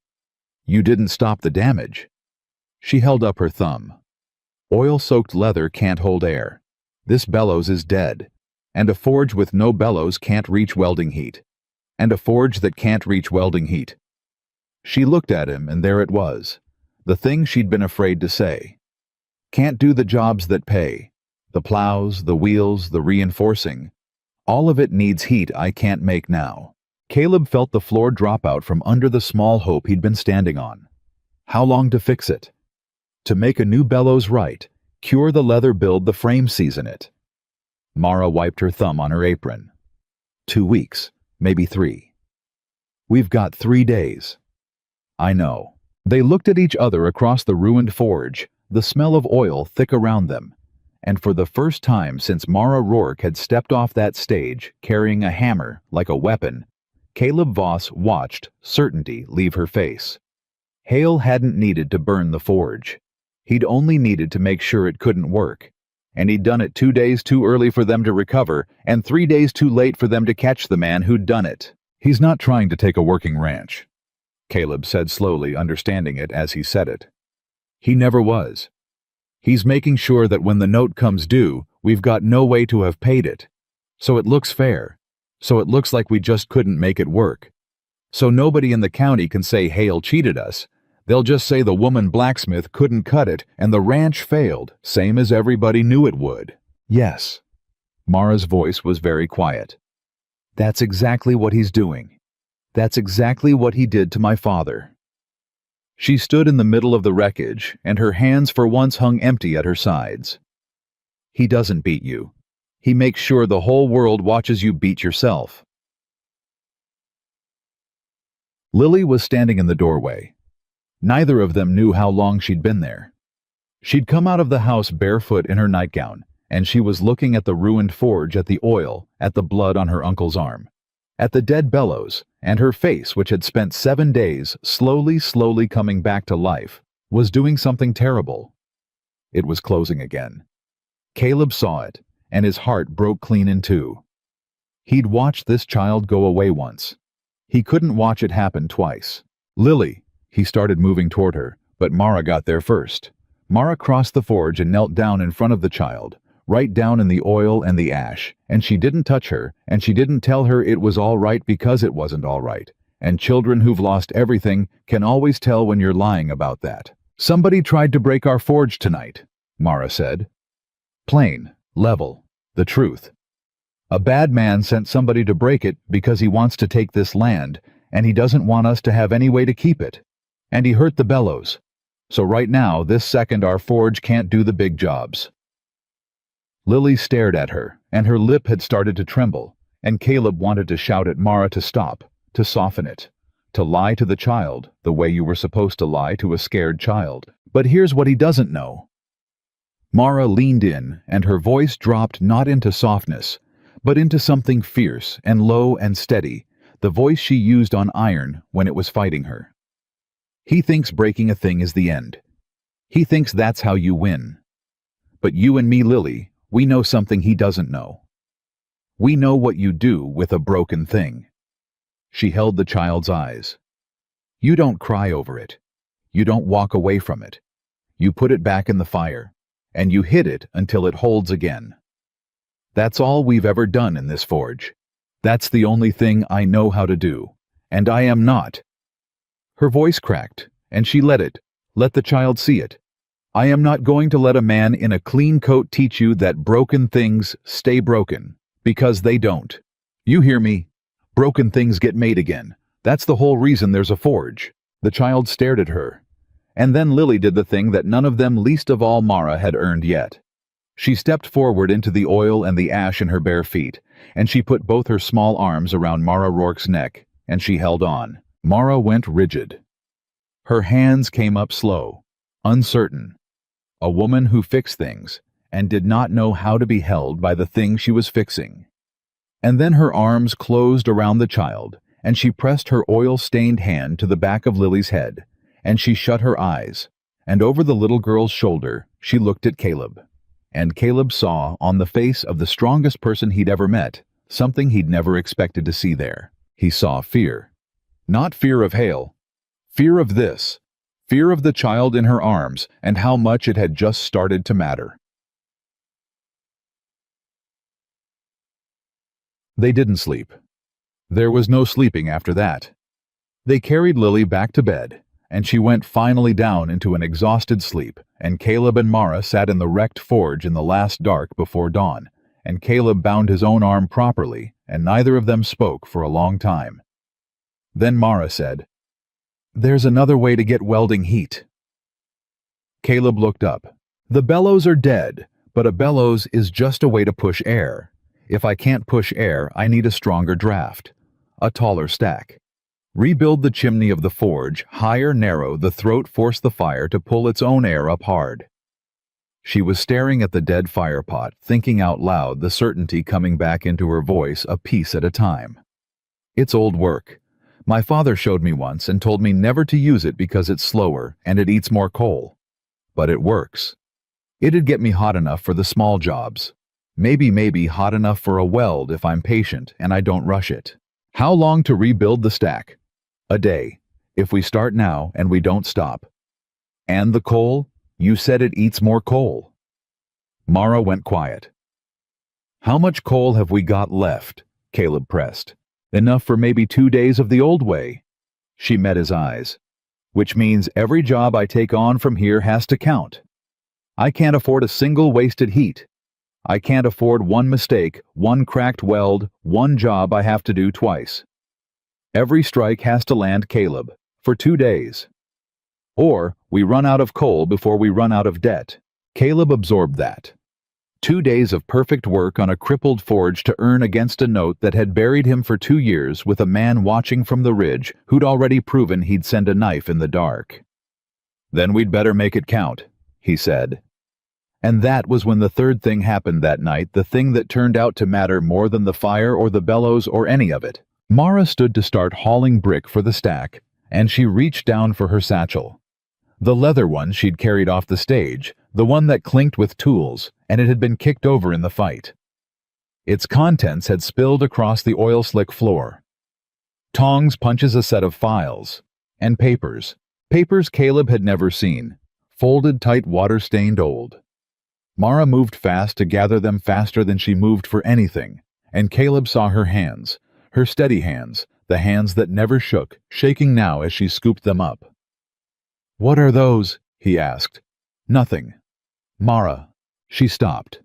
You didn't stop the damage. She held up her thumb. Oil-soaked leather can't hold air. This bellows is dead, and a forge with no bellows can't reach welding heat, and a forge that can't reach welding heat. She looked at him, and there it was, the thing she'd been afraid to say. Can't do the jobs that pay, the plows, the wheels, the reinforcing. All of it needs heat I can't make now. Caleb felt the floor drop out from under the small hope he'd been standing on. How long to fix it? To make a new bellows right, cure the leather, build the frame, season it. Mara wiped her thumb on her apron. 2 weeks, maybe 3. We've got 3 days. I know. They looked at each other across the ruined forge, the smell of oil thick around them, and for the first time since Mara Rourke had stepped off that stage, carrying a hammer like a weapon, Caleb Voss watched certainty leave her face. Hale hadn't needed to burn the forge. He'd only needed to make sure it couldn't work, and he'd done it 2 days too early for them to recover, and 3 days too late for them to catch the man who'd done it. He's not trying to take a working ranch, Caleb said slowly, understanding it as he said it. He never was. He's making sure that when the note comes due, we've got no way to have paid it. So it looks fair. So it looks like we just couldn't make it work. So nobody in the county can say Hale cheated us. They'll just say the woman Blacksmith couldn't cut it and the ranch failed, same as everybody knew it would. Yes. Mara's voice was very quiet. That's exactly what he's doing. That's exactly what he did to my father. She stood in the middle of the wreckage, and her hands for once hung empty at her sides. He doesn't beat you. He makes sure the whole world watches you beat yourself. Lily was standing in the doorway. Neither of them knew how long she'd been there. She'd come out of the house barefoot in her nightgown, and she was looking at the ruined forge, at the oil, at the blood on her uncle's arm, at the dead bellows, and her face, which had spent 7 days slowly coming back to life, was doing something terrible. It was closing again. Caleb saw it, and his heart broke clean in two. He'd watched this child go away once. He couldn't watch it happen twice. Lily, he started moving toward her, but Mara got there first. Mara crossed the forge and knelt down in front of the child, right down in the oil and the ash, and she didn't touch her, and she didn't tell her it was all right because it wasn't all right, and children who've lost everything can always tell when you're lying about that. Somebody tried to break our forge tonight, Mara said. Plain, level, the truth. A bad man sent somebody to break it because he wants to take this land, and he doesn't want us to have any way to keep it. And he hurt the bellows. So right now, this second, our forge can't do the big jobs. Lily stared at her, and her lip had started to tremble, And Caleb wanted to shout at Mara to stop, to soften it, to lie to the child the way you were supposed to lie to a scared child. But here's what he doesn't know. Mara leaned in, and her voice dropped not into softness, but into something fierce and low and steady, the voice she used on iron when it was fighting her. He thinks breaking a thing is the end. He thinks that's how you win. But you and me, Lily, we know something he doesn't know. We know what you do with a broken thing. She held the child's eyes. You don't cry over it. You don't walk away from it. You put it back in the fire, and you hit it until it holds again. That's all we've ever done in this forge. That's the only thing I know how to do, and I am not. Her voice cracked, and she let the child see it. I am not going to let a man in a clean coat teach you that broken things stay broken, because they don't. You hear me? Broken things get made again. That's the whole reason there's a forge. The child stared at her. And then Lily did the thing that none of them, least of all Mara, had earned yet. She stepped forward into the oil and the ash in her bare feet, and she put both her small arms around Mara Rourke's neck, and she held on. Mara went rigid. Her hands came up slow, uncertain. A woman who fixed things, and did not know how to be held by the thing she was fixing. And then her arms closed around the child, and she pressed her oil-stained hand to the back of Lily's head, and she shut her eyes, and over the little girl's shoulder she looked at Caleb. And Caleb saw, on the face of the strongest person he'd ever met, something he'd never expected to see there. He saw fear. Not fear of Hale. Fear of this. Fear of the child in her arms, and how much it had just started to matter. They didn't sleep. There was no sleeping after that. They carried Lily back to bed, and she went finally down into an exhausted sleep, and Caleb and Mara sat in the wrecked forge in the last dark before dawn, and Caleb bound his own arm properly, and neither of them spoke for a long time. Then Mara said, "There's another way to get welding heat." Caleb looked up. "The bellows are dead, but a bellows is just a way to push air. If I can't push air, I need a stronger draft, a taller stack. Rebuild the chimney of the forge, higher, narrow, the throat force the fire to pull its own air up hard." She was staring at the dead firepot, thinking out loud, the certainty coming back into her voice a piece at a time. "It's old work. My father showed me once and told me never to use it because it's slower and it eats more coal. But it works. It'd get me hot enough for the small jobs. Maybe hot enough for a weld if I'm patient and I don't rush it. How long to rebuild the stack? A day, if we start now and we don't stop. And the coal? You said it eats more coal." Mara went quiet. "How much coal have we got left?" Caleb pressed. "Enough for maybe 2 days of the old way." She met his eyes. "Which means every job I take on from here has to count. I can't afford a single wasted heat. I can't afford one mistake, one cracked weld, one job I have to do twice. Every strike has to land, Caleb, for 2 days. Or we run out of coal before we run out of debt." Caleb absorbed that. 2 days of perfect work on a crippled forge to earn against a note that had buried him for 2 years, with a man watching from the ridge who'd already proven he'd send a knife in the dark. "Then we'd better make it count," he said. And that was when the third thing happened that night, the thing that turned out to matter more than the fire or the bellows or any of it. Mara stood to start hauling brick for the stack, and she reached down for her satchel. The leather one she'd carried off the stage, the one that clinked with tools, and it had been kicked over in the fight. Its contents had spilled across the oil-slick floor. Tongs punches a set of files, and papers. Papers Caleb had never seen, folded tight, water-stained old. Mara moved fast to gather them, faster than she moved for anything, and Caleb saw her hands, her steady hands, the hands that never shook, shaking now as she scooped them up. "What are those?" he asked. "Nothing." "Mara." She stopped.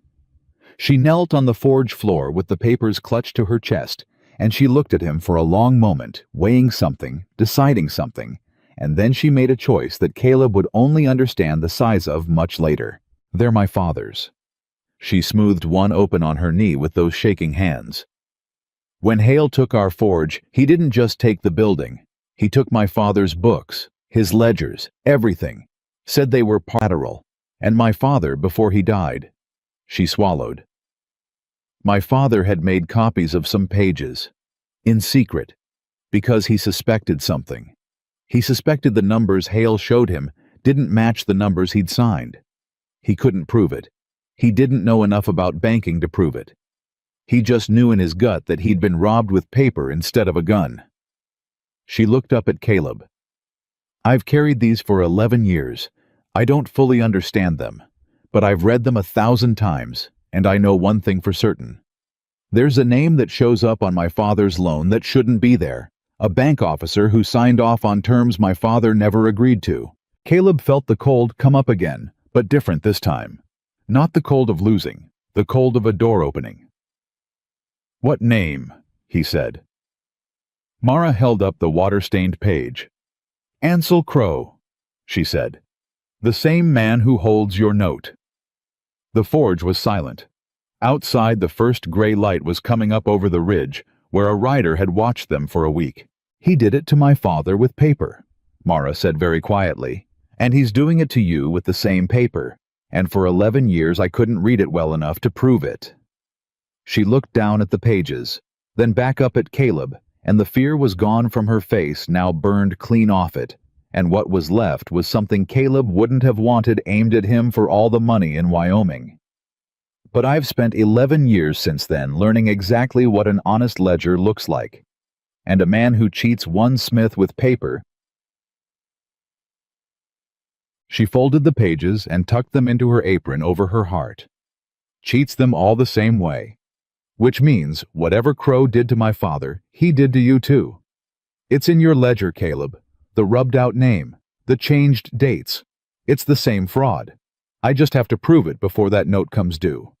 She knelt on the forge floor with the papers clutched to her chest, and she looked at him for a long moment, weighing something, deciding something, and then she made a choice that Caleb would only understand the size of much later. "They're my father's." She smoothed one open on her knee with those shaking hands. When Hale took our forge, he didn't just take the building. He took my father's books, his ledgers, everything. Said they were collateral. And my father, before he died." She swallowed. "My father had made copies of some pages. In secret. Because he suspected something. He suspected the numbers Hale showed him didn't match the numbers he'd signed. He couldn't prove it. He didn't know enough about banking to prove it. He just knew in his gut that he'd been robbed with paper instead of a gun." She looked up at Caleb. "I've carried these for 11 years. I don't fully understand them, but I've read them 1,000 times, and I know one thing for certain. There's a name that shows up on my father's loan that shouldn't be there. A bank officer who signed off on terms my father never agreed to." Caleb felt the cold come up again, but different this time. Not the cold of losing, the cold of a door opening. "What name?" he said. Mara held up the water-stained page. "Ansel Crow," she said. "The same man who holds your note." The forge was silent. Outside, the first gray light was coming up over the ridge, where a rider had watched them for a week. "He did it to my father with paper," Mara said very quietly, "and he's doing it to you with the same paper, and for 11 years I couldn't read it well enough to prove it." She looked down at the pages, then back up at Caleb, and the fear was gone from her face, now burned clean off it, and what was left was something Caleb wouldn't have wanted aimed at him for all the money in Wyoming. "But I've spent 11 years since then learning exactly what an honest ledger looks like. And a man who cheats one smith with paper—" She folded the pages and tucked them into her apron over her heart. "Cheats them all the same way. Which means, whatever Crow did to my father, he did to you too. It's in your ledger, Caleb. The rubbed-out name, the changed dates. It's the same fraud. I just have to prove it before that note comes due."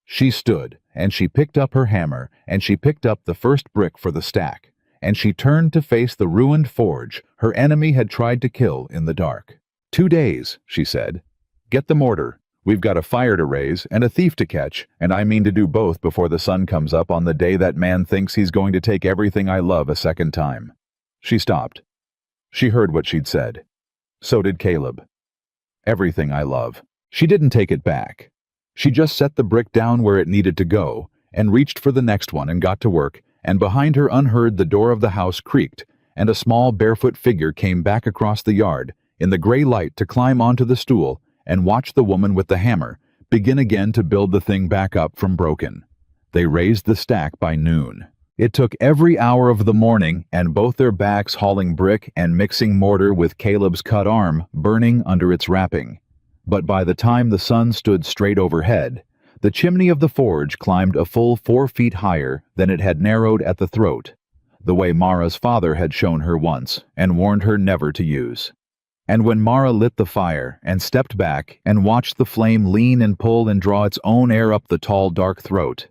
She stood, and she picked up her hammer, and she picked up the first brick for the stack, and she turned to face the ruined forge her enemy had tried to kill in the dark. "2 days," she said. "Get the mortar. We've got a fire to raise and a thief to catch, and I mean to do both before the sun comes up on the day that man thinks he's going to take everything I love a second time." She stopped. She heard what she'd said. So did Caleb. Everything I love. She didn't take it back. She just set the brick down where it needed to go, and reached for the next one and got to work, and behind her unheard the door of the house creaked, and a small barefoot figure came back across the yard, in the gray light, to climb onto the stool, and watch the woman with the hammer begin again to build the thing back up from broken. They raised the stack by noon. It took every hour of the morning, and both their backs hauling brick and mixing mortar with Caleb's cut arm burning under its wrapping. But by the time the sun stood straight overhead, the chimney of the forge climbed a full 4 feet higher than it had narrowed at the throat, the way Mara's father had shown her once and warned her never to use. And when Mara lit the fire and stepped back and watched the flame lean and pull and draw its own air up the tall, dark throat,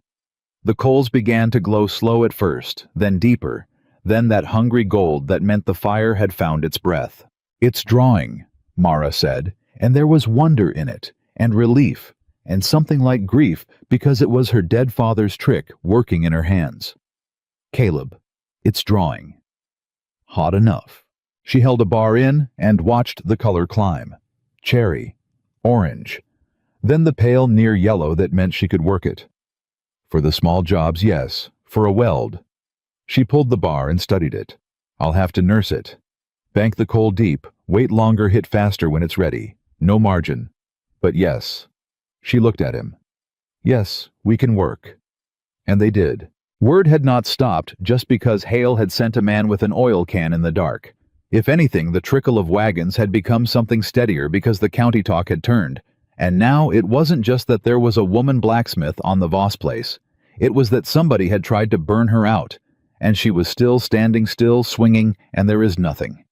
the coals began to glow slow at first, then deeper, then that hungry gold that meant the fire had found its breath. "It's drawing," Mara said, and there was wonder in it, and relief, and something like grief because it was her dead father's trick working in her hands. "Caleb, it's drawing." Hot enough. She held a bar in and watched the color climb. Cherry, orange, then the pale near yellow that meant she could work it. For the small jobs, yes. For a weld. She pulled the bar and studied it. "I'll have to nurse it. Bank the coal deep, wait longer, hit faster when it's ready. No margin. But yes." She looked at him. "Yes, we can work." And they did. Word had not stopped just because Hale had sent a man with an oil can in the dark. If anything, the trickle of wagons had become something steadier because the county talk had turned. And now it wasn't just that there was a woman blacksmith on the Voss place. It was that somebody had tried to burn her out, and she was still standing still, swinging, and there is nothing.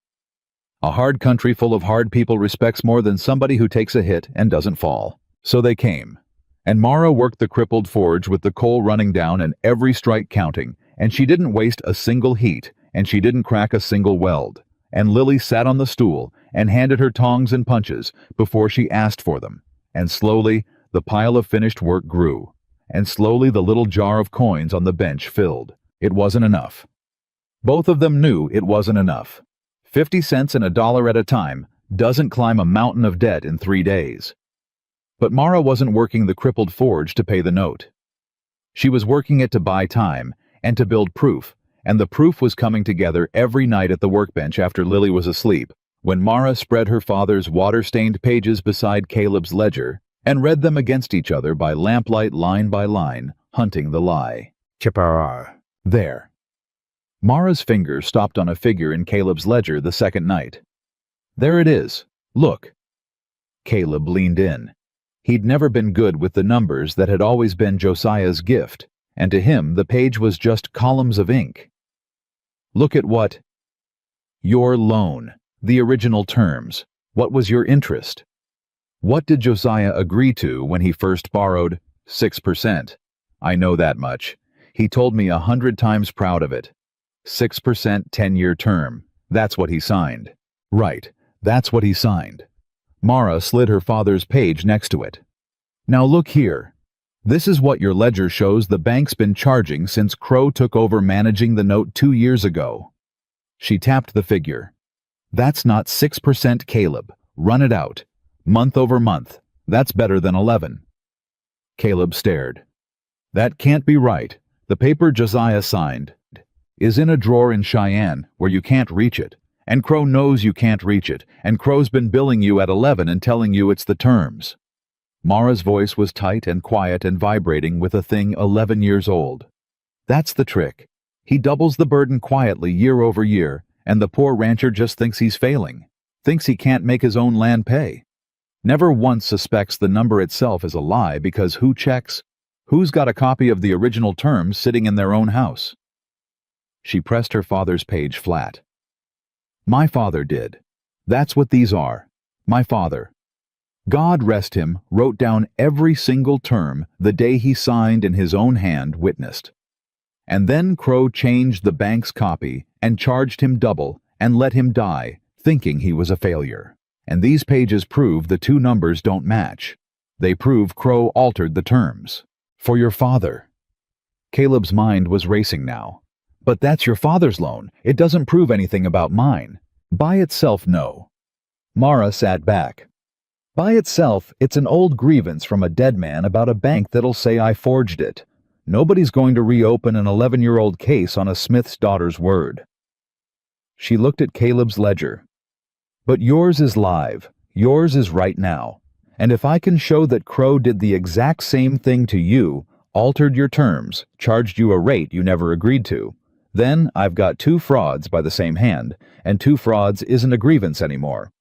A hard country full of hard people respects more than somebody who takes a hit and doesn't fall. So they came. And Mara worked the crippled forge with the coal running down and every strike counting, and she didn't waste a single heat, and she didn't crack a single weld. And Lily sat on the stool and handed her tongs and punches before she asked for them, and slowly the pile of finished work grew, and slowly the little jar of coins on the bench filled. It wasn't enough. Both of them knew it wasn't enough. 50 cents and $1 at a time doesn't climb a mountain of debt in 3 days. But Mara wasn't working the crippled forge to pay the note. She was working it to buy time and to build proof, and the proof was coming together every night at the workbench after Lily was asleep, when Mara spread her father's water-stained pages beside Caleb's ledger and read them against each other by lamplight line by line, hunting the lie. Kipparar. There. Mara's finger stopped on a figure in Caleb's ledger the second night. There it is. Look. Caleb leaned in. He'd never been good with the numbers that had always been Josiah's gift, and to him the page was just columns of ink. Look at what? Your loan, the original terms. What was your interest? What did Josiah agree to when he first borrowed? 6%. I know that much. He told me 100 times proud of it. 6% 10-year term. That's what he signed. Right, that's what he signed. Mara slid her father's page next to it. Now look here. This is what your ledger shows the bank's been charging since Crow took over managing the note 2 years ago. She tapped the figure. That's not 6%, Caleb. Run it out. Month over month. That's better than 11. Caleb stared. That can't be right. The paper Josiah signed is in a drawer in Cheyenne where you can't reach it, and Crow knows you can't reach it, and Crow's been billing you at 11 and telling you it's the terms. Mara's voice was tight and quiet and vibrating with a thing 11 years old. That's the trick. He doubles the burden quietly year over year, and the poor rancher just thinks he's failing, thinks he can't make his own land pay. Never once suspects the number itself is a lie because who checks? Who's got a copy of the original terms sitting in their own house? She pressed her father's page flat. My father did. That's what these are. My father. God rest him, wrote down every single term the day he signed in his own hand witnessed. And then Crow changed the bank's copy and charged him double and let him die, thinking he was a failure. And these pages prove the two numbers don't match. They prove Crow altered the terms. For your father. Caleb's mind was racing now. But that's your father's loan. It doesn't prove anything about mine. By itself, no. Mara sat back. By itself, it's an old grievance from a dead man about a bank that'll say I forged it. Nobody's going to reopen an 11-year-old case on a Smith's daughter's word. She looked at Caleb's ledger. But yours is live. Yours is right now. And if I can show that Crow did the exact same thing to you, altered your terms, charged you a rate you never agreed to, then I've got 2 frauds by the same hand, and 2 frauds isn't a grievance anymore.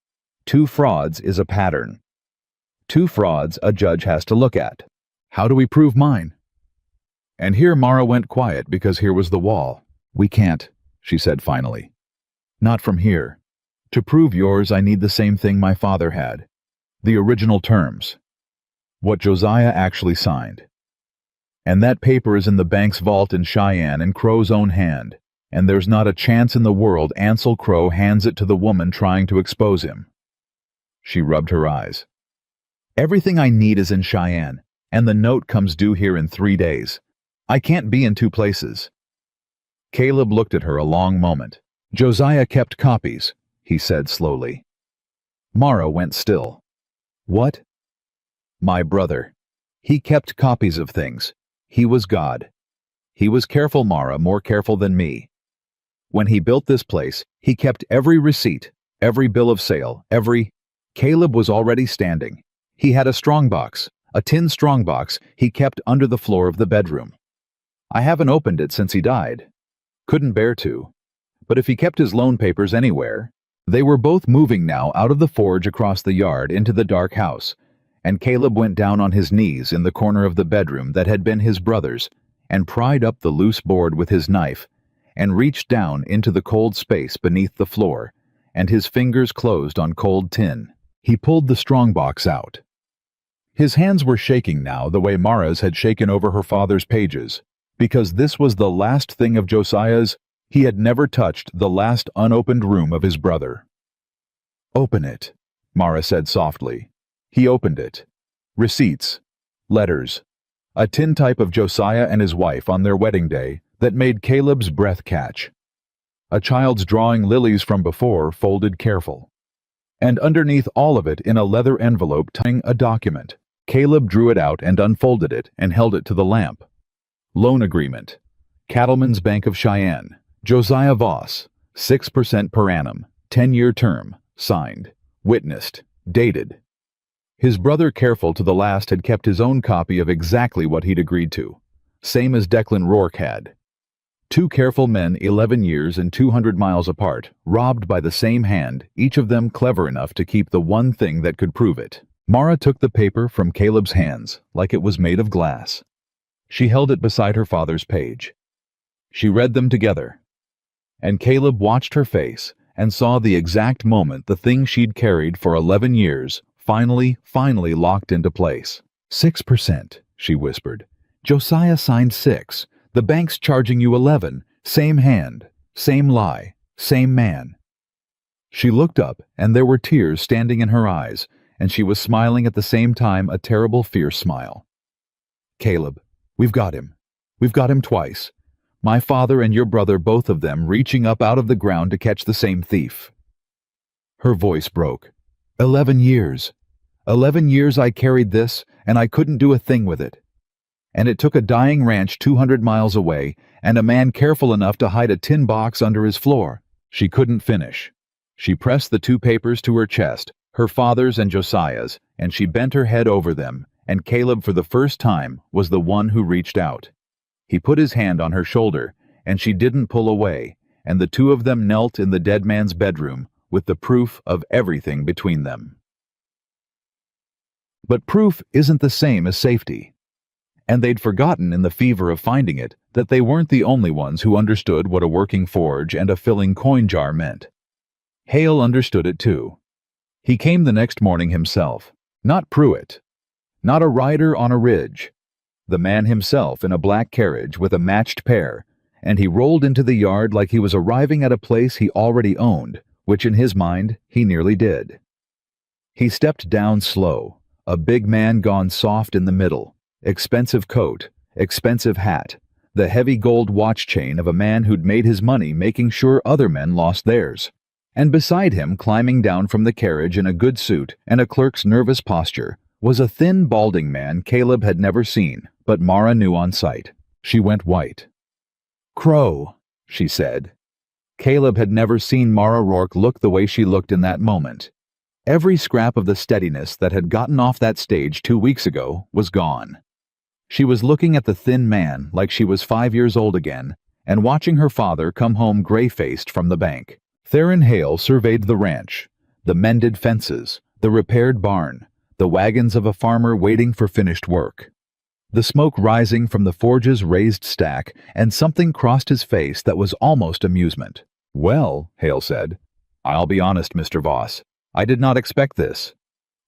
2 frauds is a pattern. 2 frauds a judge has to look at. How do we prove mine? And here Mara went quiet because here was the wall. We can't, she said finally. Not from here. To prove yours, I need the same thing my father had. The original terms. What Josiah actually signed. And that paper is in the bank's vault in Cheyenne in Crow's own hand, and there's not a chance in the world Ansel Crow hands it to the woman trying to expose him. She rubbed her eyes. Everything I need is in Cheyenne, and the note comes due here in 3 days. I can't be in 2 places. Caleb looked at her a long moment. Josiah kept copies, he said slowly. Mara went still. What? My brother. He kept copies of things. He was God. He was careful, Mara, more careful than me. When he built this place, he kept every receipt, every bill of sale, every... Caleb was already standing. He had a strongbox, a tin strongbox he kept under the floor of the bedroom. I haven't opened it since he died. Couldn't bear to. But if he kept his loan papers anywhere... They were both moving now out of the forge across the yard into the dark house, and Caleb went down on his knees in the corner of the bedroom that had been his brother's, and pried up the loose board with his knife, and reached down into the cold space beneath the floor, and his fingers closed on cold tin. He pulled the strongbox out. His hands were shaking now the way Mara's had shaken over her father's pages, because this was the last thing of Josiah's. He had never touched the last unopened room of his brother. Open it, Mara said softly. He opened it. Receipts. Letters. A tintype of Josiah and his wife on their wedding day, that made Caleb's breath catch. A child's drawing lilies from before, folded careful. And underneath all of it, in a leather envelope, tying a document. Caleb drew it out and unfolded it and held it to the lamp. Loan agreement. Cattlemen's Bank of Cheyenne. Josiah Voss. 6% per annum. 10-year term. Signed. Witnessed. Dated. His brother, careful to the last, had kept his own copy of exactly what he'd agreed to. Same as Declan Rourke had. Two careful men, 11 years and 200 miles apart, robbed by the same hand, each of them clever enough to keep the one thing that could prove it. Mara took the paper from Caleb's hands, like it was made of glass. She held it beside her father's page. She read them together. And Caleb watched her face and saw the exact moment the thing she'd carried for 11 years finally locked into place. 6%, she whispered. Josiah signed 6. The bank's charging you 11. Same hand, same lie, same man. She looked up, and there were tears standing in her eyes, and she was smiling at the same time, a terrible, fierce smile. Caleb, we've got him. We've got him twice. My father and your brother, both of them, reaching up out of the ground to catch the same thief. Her voice broke. 11 years. 11 years I carried this, and I couldn't do a thing with it. And it took a dying ranch 200 miles away, and a man careful enough to hide a tin box under his floor. She couldn't finish. She pressed the 2 papers to her chest, her father's and Josiah's, and she bent her head over them, and Caleb, for the first time, was the one who reached out. He put his hand on her shoulder, and she didn't pull away, and the 2 of them knelt in the dead man's bedroom, with the proof of everything between them. But proof isn't the same as safety. And they'd forgotten, in the fever of finding it, that they weren't the only ones who understood what a working forge and a filling coin jar meant. Hale understood it too. He came the next morning himself, not Pruitt, not a rider on a ridge, the man himself in a black carriage with a matched pair, and he rolled into the yard like he was arriving at a place he already owned, which in his mind he nearly did. He stepped down slow, a big man gone soft in the middle, expensive coat, expensive hat, the heavy gold watch chain of a man who'd made his money making sure other men lost theirs. And beside him, climbing down from the carriage in a good suit and a clerk's nervous posture, was a thin, balding man Caleb had never seen, but Mara knew on sight. She went white. "Crow," she said. Caleb had never seen Mara Rourke look the way she looked in that moment. Every scrap of the steadiness that had gotten off that stage 2 weeks ago was gone. She was looking at the thin man like she was 5 years old again, and watching her father come home gray-faced from the bank. Theron Hale surveyed the ranch, the mended fences, the repaired barn, the wagons of a farmer waiting for finished work. The smoke rising from the forge's raised stack, and something crossed his face that was almost amusement. "Well," Hale said, "I'll be honest, Mr. Voss. I did not expect this.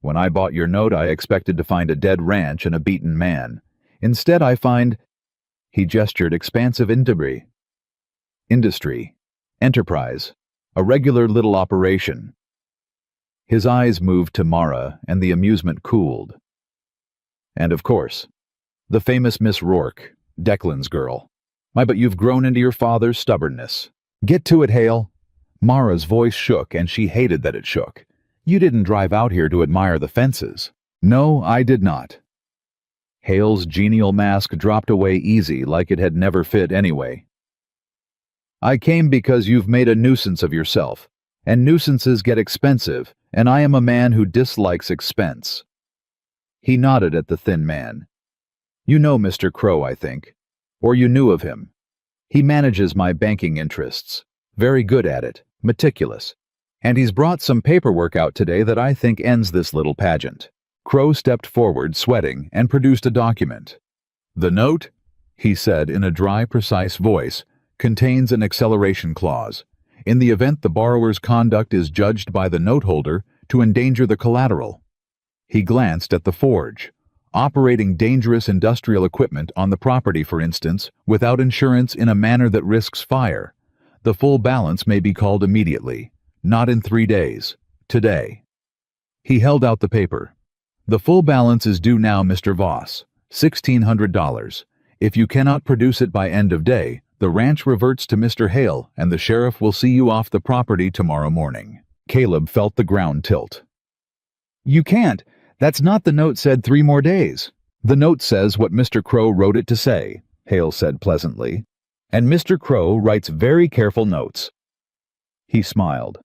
When I bought your note, I expected to find a dead ranch and a beaten man. Instead, I find—" He gestured expansive industry, enterprise, a regular little operation. His eyes moved to Mara, and the amusement cooled. "And of course, the famous Miss Rourke, Declan's girl. But you've grown into your father's stubbornness. Get to it, Hale." Mara's voice shook, and she hated that it shook. "You didn't drive out here to admire the fences." "No, I did not." Hale's genial mask dropped away easy, like it had never fit anyway. "I came because you've made a nuisance of yourself, and nuisances get expensive, and I am a man who dislikes expense." He nodded at the thin man. "You know Mr. Crow, I think. Or you knew of him. He manages my banking interests. Very good at it, meticulous. And he's brought some paperwork out today that I think ends this little pageant." Crow stepped forward, sweating, and produced a document. "The note," he said in a dry, precise voice, "contains an acceleration clause. In the event the borrower's conduct is judged by the note holder to endanger the collateral." He glanced at the forge. "Operating dangerous industrial equipment on the property, for instance, without insurance in a manner that risks fire. The full balance may be called immediately, not in 3 days. Today." He held out the paper. "The full balance is due now, Mr. Voss, $1,600. If you cannot produce it by end of day, The ranch reverts to Mr. Hale, and the sheriff will see you off the property tomorrow morning." Caleb felt the ground tilt. "You can't. That's not the note said 3 more days." "The note says what Mr. Crow wrote it to say," Hale said pleasantly. "And Mr. Crow writes very careful notes." He smiled.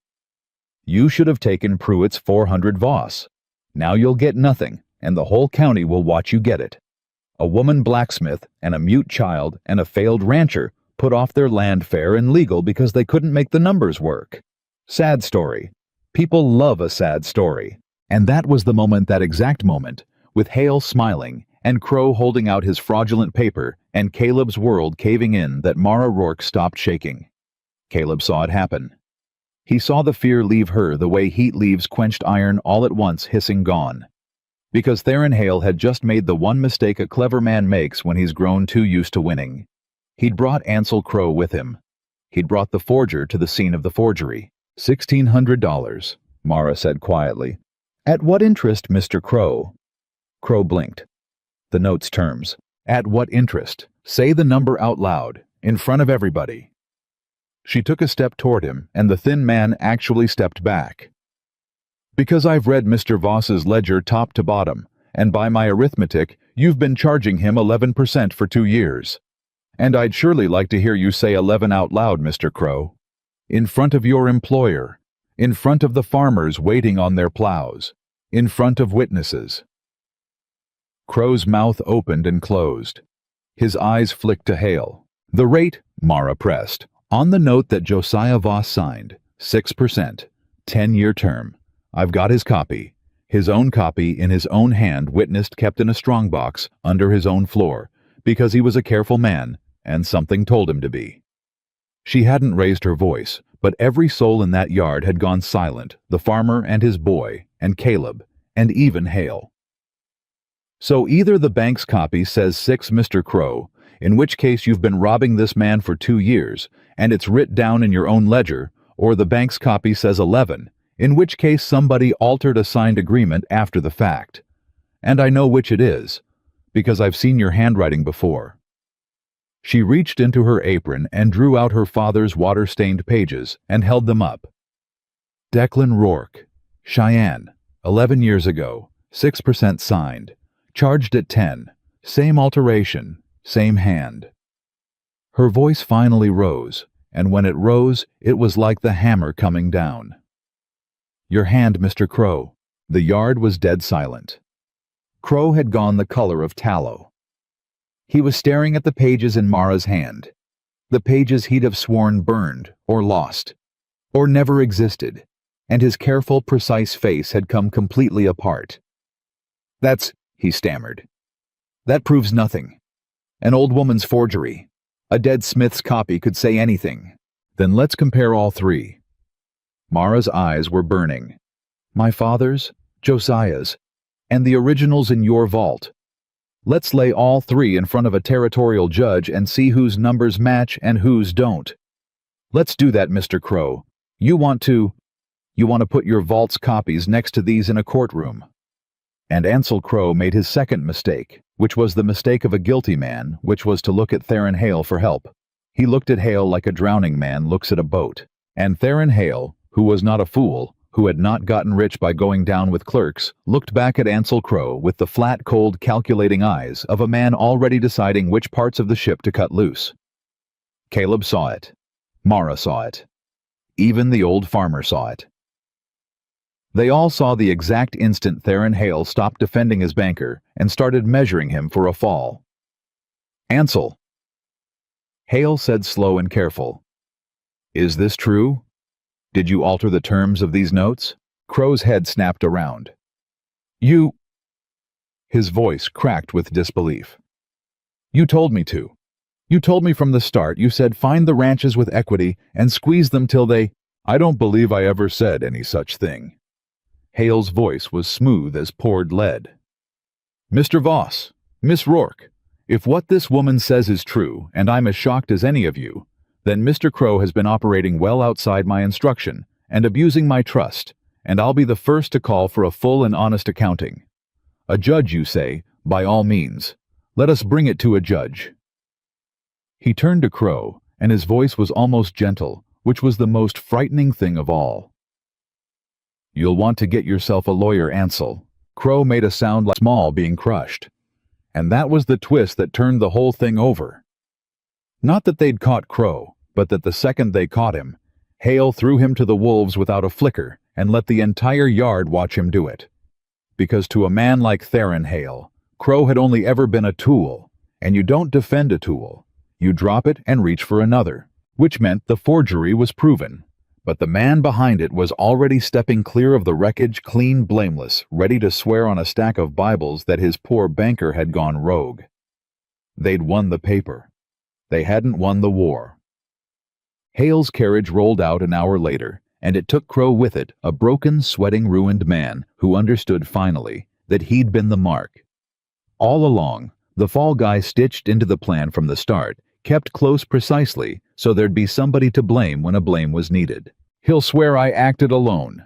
"You should have taken Pruitt's 400 Voss. Now you'll get nothing, and the whole county will watch you get it. A woman blacksmith and a mute child and a failed rancher put off their land fair and legal because they couldn't make the numbers work. Sad story. People love a sad story." And that was the moment, that exact moment, with Hale smiling and Crow holding out his fraudulent paper and Caleb's world caving in, that Mara Rourke stopped shaking. Caleb saw it happen. He saw the fear leave her the way heat leaves quenched iron, all at once hissing gone. Because Theron Hale had just made the one mistake a clever man makes when he's grown too used to winning. He'd brought Ansel Crow with him. He'd brought the forger to the scene of the forgery. $1,600, Mara said quietly. "At what interest, Mr. Crow?" Crow blinked. "The note's terms." "At what interest? Say the number out loud, in front of everybody." She took a step toward him, and the thin man actually stepped back. "Because I've read Mr. Voss's ledger top to bottom, and by my arithmetic, you've been charging him 11% for 2 years. And I'd surely like to hear you say 11 out loud, Mr. Crow. In front of your employer, in front of the farmers waiting on their plows, in front of witnesses." Crow's mouth opened and closed. His eyes flicked to Hale. "The rate," Mara pressed, "on the note that Josiah Voss signed, 6%, 10-year term. I've got his copy. His own copy in his own hand, witnessed, kept in a strongbox under his own floor, because he was a careful man, and something told him to be." She hadn't raised her voice, but every soul in that yard had gone silent, the farmer and his boy, and Caleb, and even Hale. "So either the bank's copy says 6, Mr. Crow, in which case you've been robbing this man for 2 years, and it's writ down in your own ledger, or the bank's copy says 11, in which case somebody altered a signed agreement after the fact. And I know which it is, because I've seen your handwriting before." She reached into her apron and drew out her father's water-stained pages and held them up. "Declan Rourke, Cheyenne, 11 years ago, 6% signed, charged at 10, same alteration, same hand." Her voice finally rose, and when it rose, it was like the hammer coming down. "Your hand, Mr. Crow." The yard was dead silent. Crow had gone the color of tallow. He was staring at the pages in Mara's hand, the pages he'd have sworn burned, or lost, or never existed, and his careful, precise face had come completely apart. "That's," he stammered. "That proves nothing. An old woman's forgery. A dead Smith's copy could say anything." "Then let's compare all 3. Mara's eyes were burning. "My father's, Josiah's, and the originals in your vault. Let's lay all 3 in front of a territorial judge and see whose numbers match and whose don't. Let's do that, Mr. Crow. You want to put your vault's copies next to these in a courtroom." And Ansel Crow made his second mistake, which was the mistake of a guilty man, which was to look at Theron Hale for help. He looked at Hale like a drowning man looks at a boat. And Theron Hale, who was not a fool, who had not gotten rich by going down with clerks, looked back at Ansel Crow with the flat, cold, calculating eyes of a man already deciding which parts of the ship to cut loose. Caleb saw it. Mara saw it. Even the old farmer saw it. They all saw the exact instant Theron Hale stopped defending his banker and started measuring him for a fall. "Ansel," Hale said, slow and careful. "Is this true? Did you alter the terms of these notes?" Crow's head snapped around. "You—" His voice cracked with disbelief. "You told me to. You told me from the start. You said find the ranches with equity and squeeze them till they—" "I don't believe I ever said any such thing." Hale's voice was smooth as poured lead. "Mr. Voss, Miss Rourke, if what this woman says is true, and I'm as shocked as any of you, then Mr. Crow has been operating well outside my instruction and abusing my trust, and I'll be the first to call for a full and honest accounting. A judge, you say? By all means. Let us bring it to a judge." He turned to Crow, and his voice was almost gentle, which was the most frightening thing of all. "You'll want to get yourself a lawyer, Ansel." Crow made a sound like small being crushed. And that was the twist that turned the whole thing over. Not that they'd caught Crow, but that the second they caught him, Hale threw him to the wolves without a flicker and let the entire yard watch him do it. Because to a man like Theron Hale, Crow had only ever been a tool, and you don't defend a tool. You drop it and reach for another, which meant the forgery was proven. But the man behind it was already stepping clear of the wreckage, clean, blameless, ready to swear on a stack of Bibles that his poor banker had gone rogue. They'd won the paper. They hadn't won the war. Hale's carriage rolled out an hour later, and it took Crow with it, a broken, sweating, ruined man who understood finally that he'd been the mark. All along, the fall guy stitched into the plan from the start, kept close precisely so there'd be somebody to blame when a blame was needed. "He'll swear I acted alone,"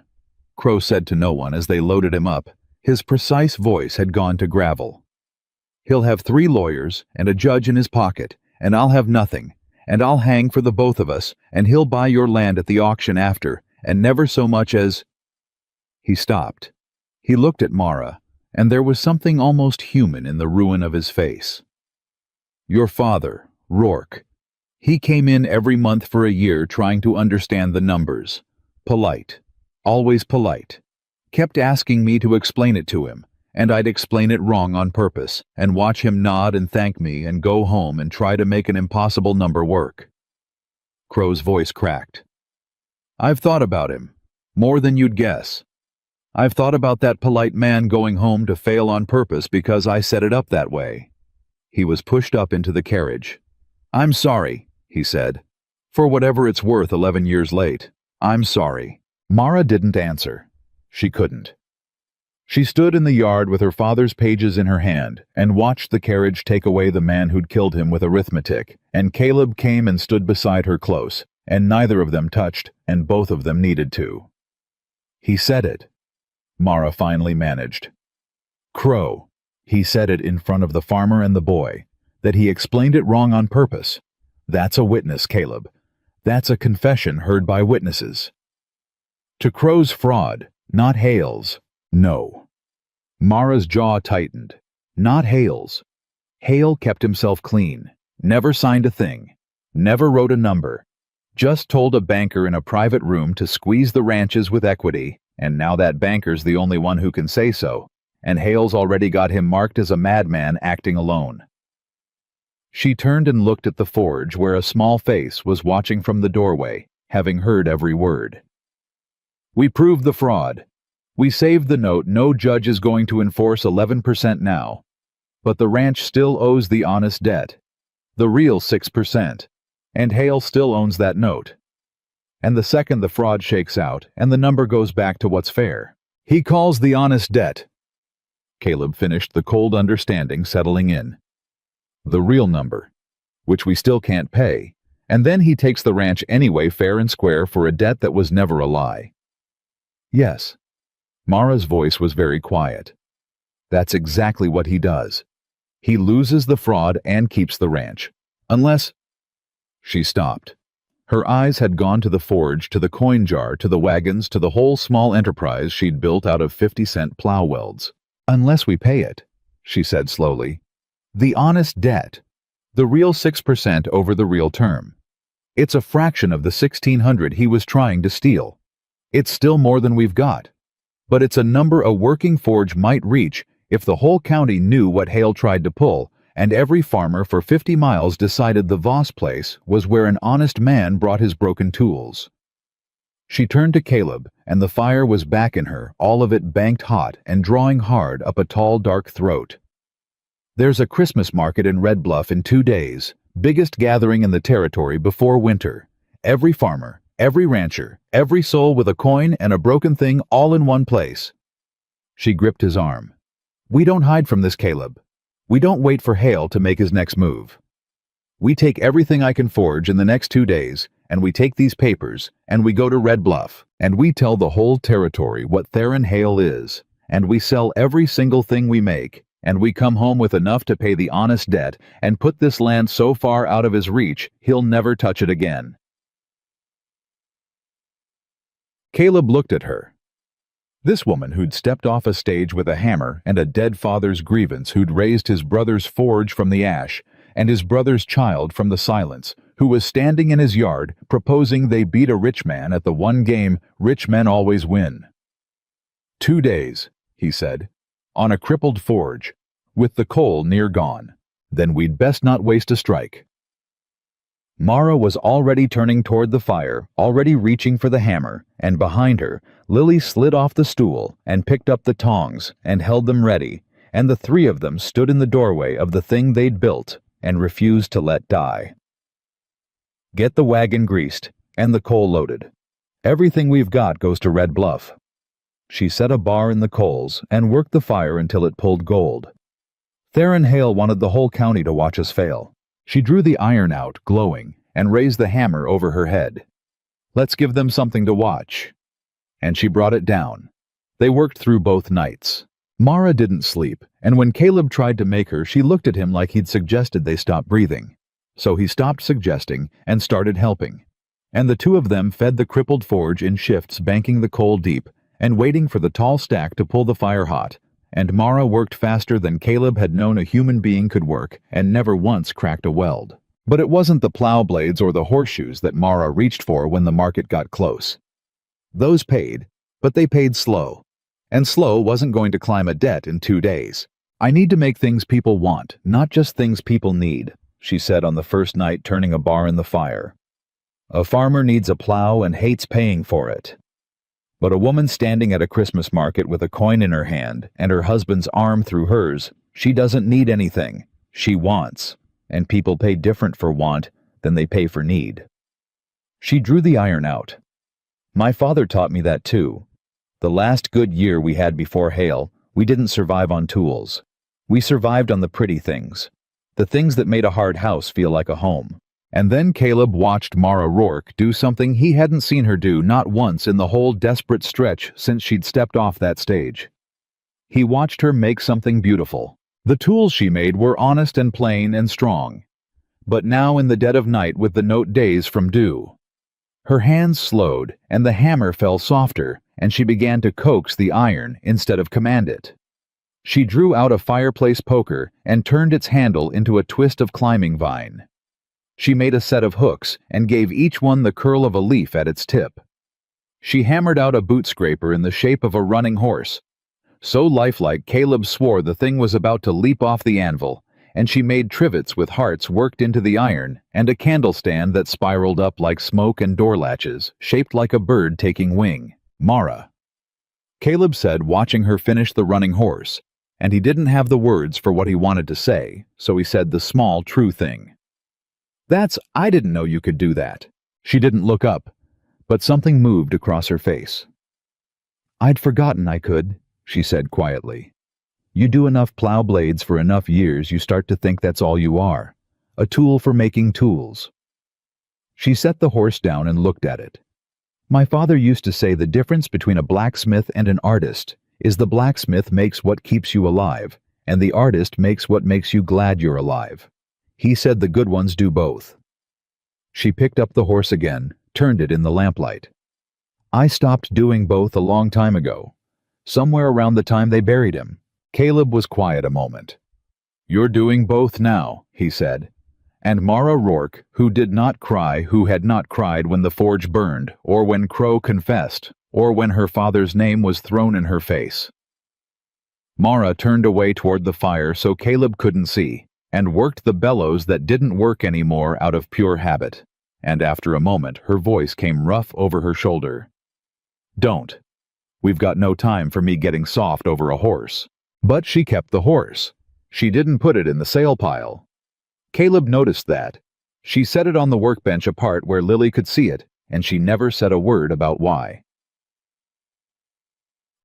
Crow said to no one as they loaded him up. His precise voice had gone to gravel. "He'll have 3 lawyers and a judge in his pocket, and I'll have nothing, and I'll hang for the both of us, and he'll buy your land at the auction after, and never so much as—" He stopped. He looked at Mara, and there was something almost human in the ruin of his face. "Your father, Rourke. He came in every month for a year trying to understand the numbers. Polite. Always polite. Kept asking me to explain it to him, and I'd explain it wrong on purpose, and watch him nod and thank me and go home and try to make an impossible number work." Crow's voice cracked. "I've thought about him. More than you'd guess. I've thought about that polite man going home to fail on purpose because I set it up that way." He was pushed up into the carriage. "I'm sorry," he said. "For whatever it's worth 11 years late. I'm sorry." Mara didn't answer. She couldn't. She stood in the yard with her father's pages in her hand and watched the carriage take away the man who'd killed him with arithmetic, and Caleb came and stood beside her close, and neither of them touched, and both of them needed to. "He said it," Mara finally managed. "Crow, he said it in front of the farmer and the boy. That he explained it wrong on purpose. That's a witness, Caleb. That's a confession heard by witnesses." To Crow's fraud, not Hale's. No. Mara's jaw tightened. Not Hale's. Hale kept himself clean. Never signed a thing. Never wrote a number. Just told a banker in a private room to squeeze the ranches with equity, and now that banker's the only one who can say so, and Hale's already got him marked as a madman acting alone. She turned and looked at the forge where a small face was watching from the doorway, having heard every word. "We proved the fraud. We saved the note no judge is going to enforce 11% now. But the ranch still owes the honest debt. The real 6%. And Hale still owns that note. And the second the fraud shakes out and the number goes back to what's fair, he calls the honest debt." Caleb finished, the cold understanding settling in. "The real number, which we still can't pay, and then he takes the ranch anyway fair and square for a debt that was never a lie." "Yes." Mara's voice was very quiet. "That's exactly what he does. He loses the fraud and keeps the ranch. Unless—" She stopped. Her eyes had gone to the forge, to the coin jar, to the wagons, to the whole small enterprise she'd built out of 50-cent plow welds. "Unless we pay it," she said slowly. "The honest debt. The real 6% over the real term. It's a fraction of the 1,600 he was trying to steal. It's still more than we've got. But it's a number a working forge might reach if the whole county knew what Hale tried to pull, and every farmer for 50 miles decided the Voss place was where an honest man brought his broken tools." She turned to Caleb, and the fire was back in her, all of it banked hot and drawing hard up a tall, dark throat. "There's a Christmas market in Red Bluff in 2 days, biggest gathering in the territory before winter. Every farmer, every rancher, every soul with a coin and a broken thing all in one place." She gripped his arm. "We don't hide from this, Caleb. We don't wait for Hale to make his next move. We take everything I can forge in the next 2 days, and we take these papers, and we go to Red Bluff, and we tell the whole territory what Theron Hale is, and we sell every single thing we make, and we come home with enough to pay the honest debt and put this land so far out of his reach he'll never touch it again." Caleb looked at her. This woman who'd stepped off a stage with a hammer and a dead father's grievance, who'd raised his brother's forge from the ash and his brother's child from the silence, who was standing in his yard proposing they beat a rich man at the one game rich men always win. "2 days," he said, "on a crippled forge, with the coal near gone. Then we'd best not waste a strike." Mara was already turning toward the fire, already reaching for the hammer, and behind her, Lily slid off the stool and picked up the tongs and held them ready, and the three of them stood in the doorway of the thing they'd built and refused to let die. "Get the wagon greased and the coal loaded. Everything we've got goes to Red Bluff." She set a bar in the coals and worked the fire until it pulled gold. Theron Hale wanted the whole county to watch us fail. She drew the iron out, glowing, and raised the hammer over her head. "Let's give them something to watch." And she brought it down. They worked through both nights. Mara didn't sleep, and when Caleb tried to make her, she looked at him like he'd suggested they stop breathing. So he stopped suggesting and started helping. And the two of them fed the crippled forge in shifts, banking the coal deep and waiting for the tall stack to pull the fire hot. And Mara worked faster than Caleb had known a human being could work, and never once cracked a weld. But it wasn't the plow blades or the horseshoes that Mara reached for when the market got close. Those paid, but they paid slow. And slow wasn't going to climb a debt in 2 days. "I need to make things people want, not just things people need," she said on the first night, turning a bar in the fire. "A farmer needs a plow and hates paying for it. But a woman standing at a Christmas market with a coin in her hand and her husband's arm through hers, she doesn't need anything. She wants, and people pay different for want than they pay for need." She drew the iron out. "My father taught me that too. The last good year we had before Hale, we didn't survive on tools. We survived on the pretty things, the things that made a hard house feel like a home." And then Caleb watched Mara Rourke do something he hadn't seen her do not once in the whole desperate stretch since she'd stepped off that stage. He watched her make something beautiful. The tools she made were honest and plain and strong. But now in the dead of night with the note days from due, her hands slowed and the hammer fell softer, and she began to coax the iron instead of command it. She drew out a fireplace poker and turned its handle into a twist of climbing vine. She made a set of hooks and gave each one the curl of a leaf at its tip. She hammered out a boot scraper in the shape of a running horse. So lifelike, Caleb swore the thing was about to leap off the anvil, and she made trivets with hearts worked into the iron and a candle stand that spiraled up like smoke and door latches, shaped like a bird taking wing. "Mara," Caleb said, watching her finish the running horse, and he didn't have the words for what he wanted to say, so he said the small, true thing. I didn't know you could do that." She didn't look up, but something moved across her face. "I'd forgotten I could," she said quietly. "You do enough plow blades for enough years, you start to think that's all you are. A tool for making tools." She set the horse down and looked at it. "My father used to say the difference between a blacksmith and an artist is the blacksmith makes what keeps you alive, and the artist makes what makes you glad you're alive. He said the good ones do both." She picked up the horse again, turned it in the lamplight. "I stopped doing both a long time ago. Somewhere around the time they buried him." Caleb was quiet a moment. "You're doing both now," he said. And Mara Rourke, who did not cry, who had not cried when the forge burned, or when Crow confessed, or when her father's name was thrown in her face. Mara turned away toward the fire so Caleb couldn't see, and worked the bellows that didn't work anymore out of pure habit. And after a moment, her voice came rough over her shoulder. "Don't. We've got no time for me getting soft over a horse." But she kept the horse. She didn't put it in the sale pile. Caleb noticed that. She set it on the workbench apart where Lily could see it, and she never said a word about why.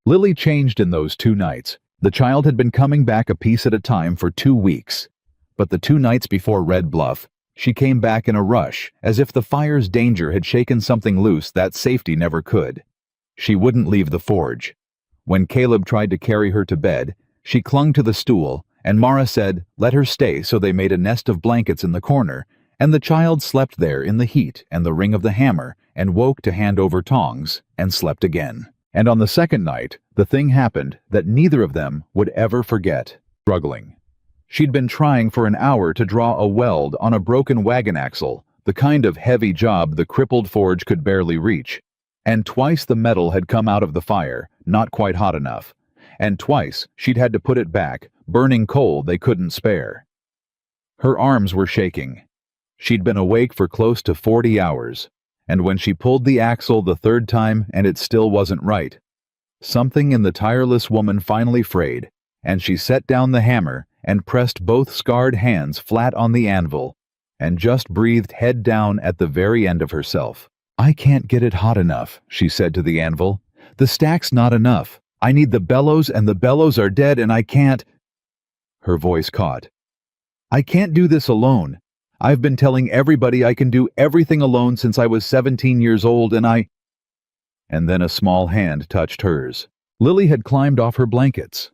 Lily changed in those 2 nights. The child had been coming back a piece at a time for 2 weeks. But the 2 nights before Red Bluff, she came back in a rush, as if the fire's danger had shaken something loose that safety never could. She wouldn't leave the forge. When Caleb tried to carry her to bed, she clung to the stool and Mara said, let her stay, so they made a nest of blankets in the corner, and the child slept there in the heat and the ring of the hammer, and woke to hand over tongs, and slept again. And on the second night, the thing happened that neither of them would ever forget. Struggling. She'd been trying for an hour to draw a weld on a broken wagon axle, the kind of heavy job the crippled forge could barely reach. And twice the metal had come out of the fire, not quite hot enough. And twice she'd had to put it back, burning coal they couldn't spare. Her arms were shaking. She'd been awake for close to 40 hours, and when she pulled the axle the third time and it still wasn't right, something in the tireless woman finally frayed, and she set down the hammer and pressed both scarred hands flat on the anvil, and just breathed head down at the very end of herself. I can't get it hot enough, she said to the anvil. The stack's not enough. I need the bellows, and the bellows are dead, and I can't. Her voice caught. I can't do this alone. I've been telling everybody I can do everything alone since I was 17 years old, and then a small hand touched hers. Lily had climbed off her blankets.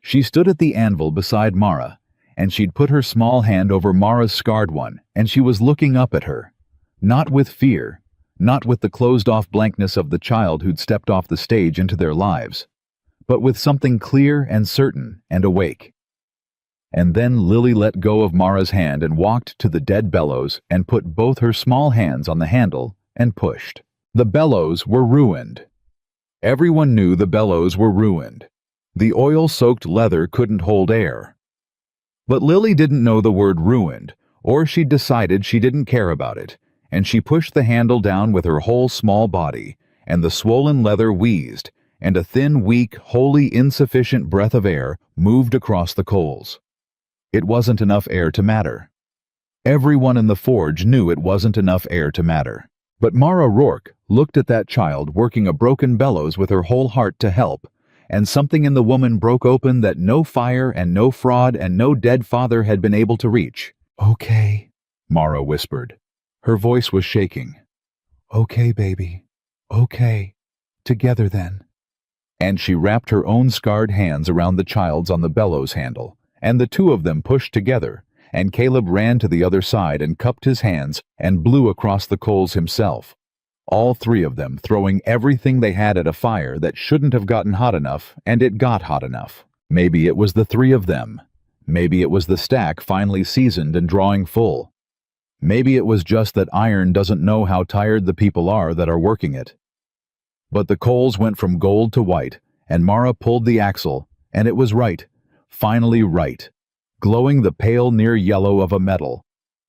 She stood at the anvil beside Mara, and she'd put her small hand over Mara's scarred one, and she was looking up at her. Not with fear, not with the closed-off blankness of the child who'd stepped off the stage into their lives, but with something clear and certain and awake. And then Lily let go of Mara's hand and walked to the dead bellows and put both her small hands on the handle and pushed. The bellows were ruined. Everyone knew the bellows were ruined. The oil-soaked leather couldn't hold air. But Lily didn't know the word ruined, or she'd decided she didn't care about it, and she pushed the handle down with her whole small body, and the swollen leather wheezed, and a thin, weak, wholly insufficient breath of air moved across the coals. It wasn't enough air to matter. Everyone in the forge knew it wasn't enough air to matter. But Mara Rourke looked at that child working a broken bellows with her whole heart to help, and something in the woman broke open that no fire and no fraud and no dead father had been able to reach. Okay, Mara whispered. Her voice was shaking. Okay, baby. Okay. Together then. And she wrapped her own scarred hands around the child's on the bellows handle, and the two of them pushed together, and Caleb ran to the other side and cupped his hands and blew across the coals himself. All three of them throwing everything they had at a fire that shouldn't have gotten hot enough, and it got hot enough. Maybe it was the three of them. Maybe it was the stack finally seasoned and drawing full. Maybe it was just that iron doesn't know how tired the people are that are working it. But the coals went from gold to white, and Mara pulled the axle, and it was right, finally right, glowing the pale near yellow of a metal,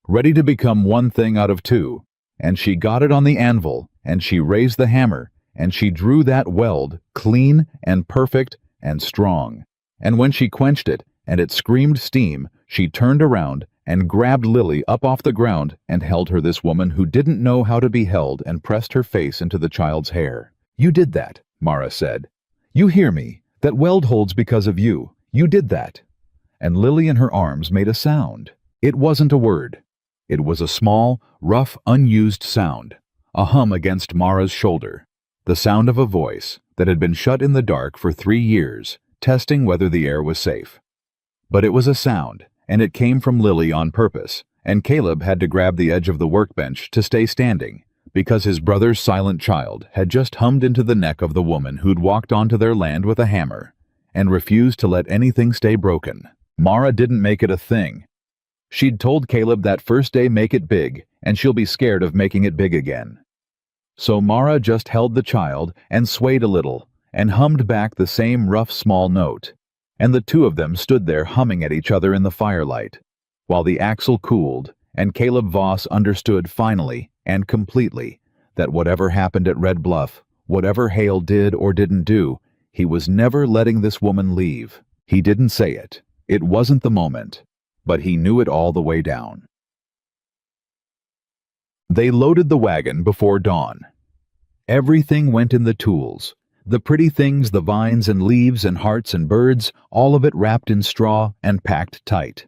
ready to become one thing out of two, and she got it on the anvil, and she raised the hammer, and she drew that weld, clean and perfect and strong. And when she quenched it, and it screamed steam, she turned around and grabbed Lily up off the ground and held her, this woman who didn't know how to be held, and pressed her face into the child's hair. You did that, Mara said. You hear me? That weld holds because of you. You did that. And Lily in her arms made a sound. It wasn't a word. It was a small, rough, unused sound, a hum against Mara's shoulder, the sound of a voice that had been shut in the dark for 3 years, testing whether the air was safe. But it was a sound, and it came from Lily on purpose, and Caleb had to grab the edge of the workbench to stay standing, because his brother's silent child had just hummed into the neck of the woman who'd walked onto their land with a hammer, and refused to let anything stay broken. Mara didn't make it a thing. She'd told Caleb that first day, make it big, and she'll be scared of making it big again. So Mara just held the child and swayed a little, and hummed back the same rough small note, and the two of them stood there humming at each other in the firelight, while the axle cooled, and Caleb Voss understood finally and completely that whatever happened at Red Bluff, whatever Hale did or didn't do, he was never letting this woman leave. He didn't say it. It wasn't the moment. But he knew it all the way down. They loaded the wagon before dawn. Everything went in the tools. The pretty things, the vines and leaves and hearts and birds, all of it wrapped in straw and packed tight.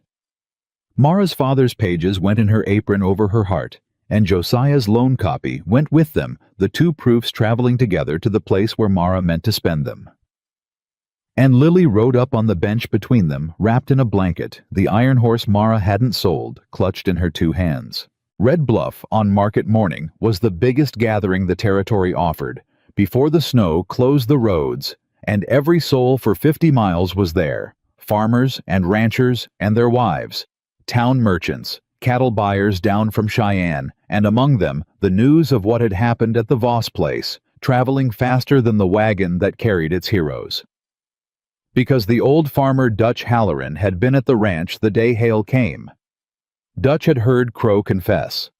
Mara's father's pages went in her apron over her heart, and Josiah's loan copy went with them, the two proofs traveling together to the place where Mara meant to spend them. And Lily rode up on the bench between them, wrapped in a blanket, the iron horse Mara hadn't sold, clutched in her two hands. Red Bluff, on market morning, was the biggest gathering the territory offered, before the snow closed the roads, and every soul for 50 miles was there. Farmers and ranchers and their wives, town merchants, cattle buyers down from Cheyenne, and among them, the news of what had happened at the Voss place, traveling faster than the wagon that carried its heroes. Because the old farmer Dutch Halloran had been at the ranch the day Hale came. Dutch had heard Crow confess.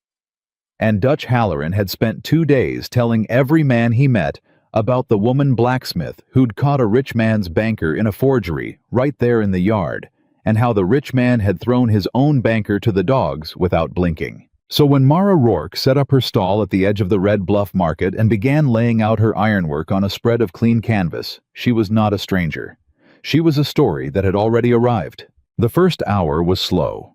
And Dutch Halloran had spent 2 days telling every man he met about the woman Blacksmith who'd caught a rich man's banker in a forgery right there in the yard, and how the rich man had thrown his own banker to the dogs without blinking. So when Mara Rourke set up her stall at the edge of the Red Bluff market and began laying out her ironwork on a spread of clean canvas, she was not a stranger. She was a story that had already arrived. The first hour was slow.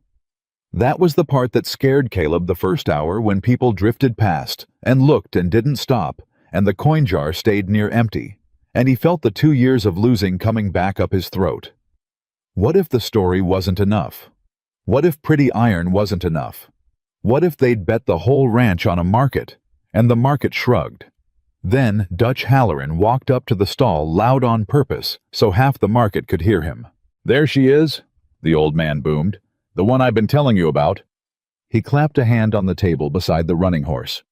That was the part that scared Caleb, the first hour when people drifted past and looked and didn't stop, and the coin jar stayed near empty, and he felt the 2 years of losing coming back up his throat. What if the story wasn't enough? What if pretty iron wasn't enough? What if they'd bet the whole ranch on a market, and the market shrugged? Then Dutch Halloran walked up to the stall loud on purpose so half the market could hear him. "There she is," the old man boomed. "The one I've been telling you about." He clapped a hand on the table beside the running horse.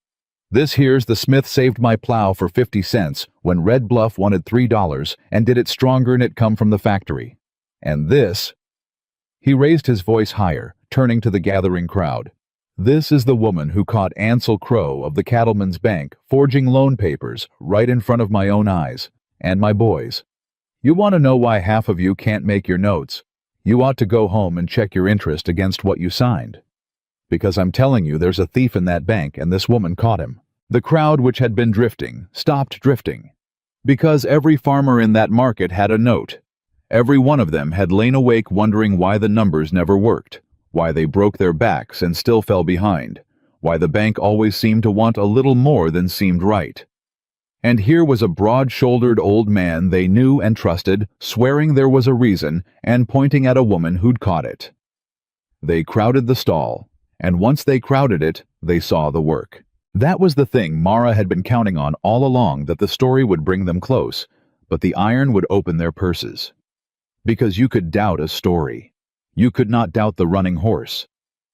"This here's the Smith saved my plow for 50 cents when Red Bluff wanted $3 and did it stronger 'n it come from the factory. And this—" He raised his voice higher, turning to the gathering crowd. "This is the woman who caught Ansel Crow of the Cattleman's Bank forging loan papers right in front of my own eyes, and my boys. You want to know why half of you can't make your notes? You ought to go home and check your interest against what you signed. Because I'm telling you there's a thief in that bank and this woman caught him." The crowd, which had been drifting, stopped drifting. Because every farmer in that market had a note. Every one of them had lain awake wondering why the numbers never worked, why they broke their backs and still fell behind, why the bank always seemed to want a little more than seemed right. And here was a broad-shouldered old man they knew and trusted, swearing there was a reason and pointing at a woman who'd caught it. They crowded the stall, and once they crowded it, they saw the work. That was the thing Mara had been counting on all along, that the story would bring them close, but the iron would open their purses. Because you could doubt a story. You could not doubt the running horse.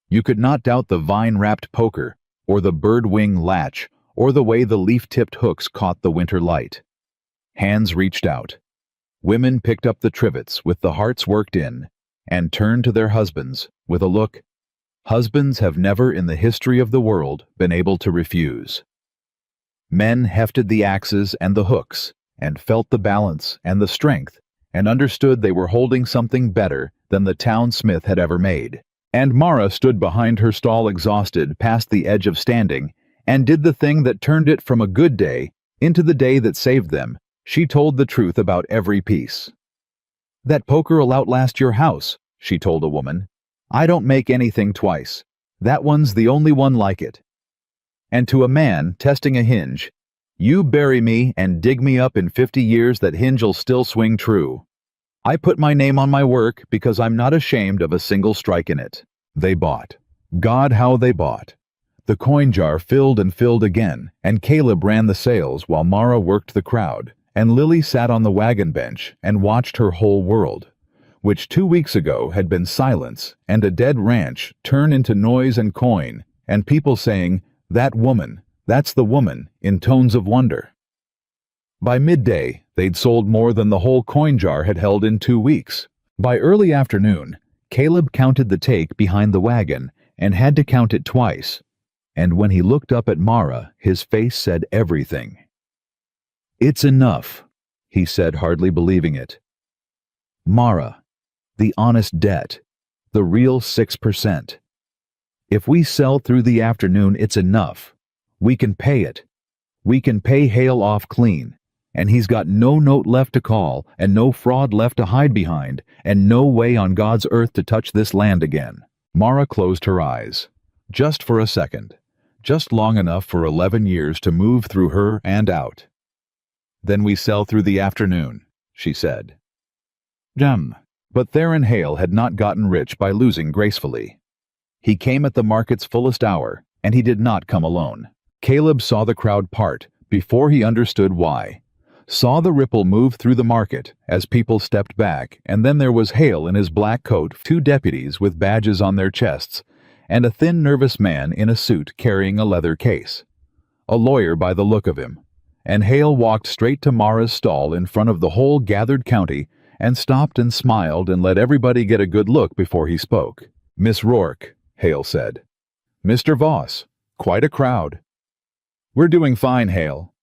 You could not doubt the vine-wrapped poker, or the bird-wing latch, or the way the leaf-tipped hooks caught the winter light. Hands reached out. Women picked up the trivets with the hearts worked in, and turned to their husbands with a look husbands have never in the history of the world been able to refuse. Men hefted the axes and the hooks, and felt the balance and the strength, and understood they were holding something better than the town smith had ever made. And Mara stood behind her stall exhausted past the edge of standing, and did the thing that turned it from a good day into the day that saved them. She told the truth about every piece. "That poker'll outlast your house," she told a woman. "I don't make anything twice. That one's the only one like it." And to a man testing a hinge, "You bury me and dig me up in 50 years, that hinge'll still swing true. I put my name on my work because I'm not ashamed of a single strike in it." They bought. God, how they bought. The coin jar filled and filled again, and Caleb ran the sales while Mara worked the crowd, and Lily sat on the wagon bench and watched her whole world, which 2 weeks ago had been silence and a dead ranch, turn into noise and coin, and people saying, "That woman, that's the woman," in tones of wonder. By midday, they'd sold more than the whole coin jar had held in 2 weeks. By early afternoon, Caleb counted the take behind the wagon and had to count it twice. And when he looked up at Mara, his face said everything. "It's enough," he said, hardly believing it. "Mara, the honest debt, the real 6%. If we sell through the afternoon, it's enough. We can pay it. We can pay Hale off clean, and he's got no note left to call, and no fraud left to hide behind, and no way on God's earth to touch this land again." Mara closed her eyes. Just for a second. Just long enough for 11 years to move through her and out. "Then we sell through the afternoon," she said. Gem. But Theron Hale had not gotten rich by losing gracefully. He came at the market's fullest hour, and he did not come alone. Caleb saw the crowd part before he understood why. Saw the ripple move through the market as people stepped back, and then there was Hale in his black coat, 2 deputies with badges on their chests, and a thin, nervous man in a suit carrying a leather case. A lawyer by the look of him. And Hale walked straight to Mara's stall in front of the whole gathered county and stopped and smiled and let everybody get a good look before he spoke. "Miss Rourke," Hale said. "Mr. Voss, quite a crowd." "We're doing fine, Hale."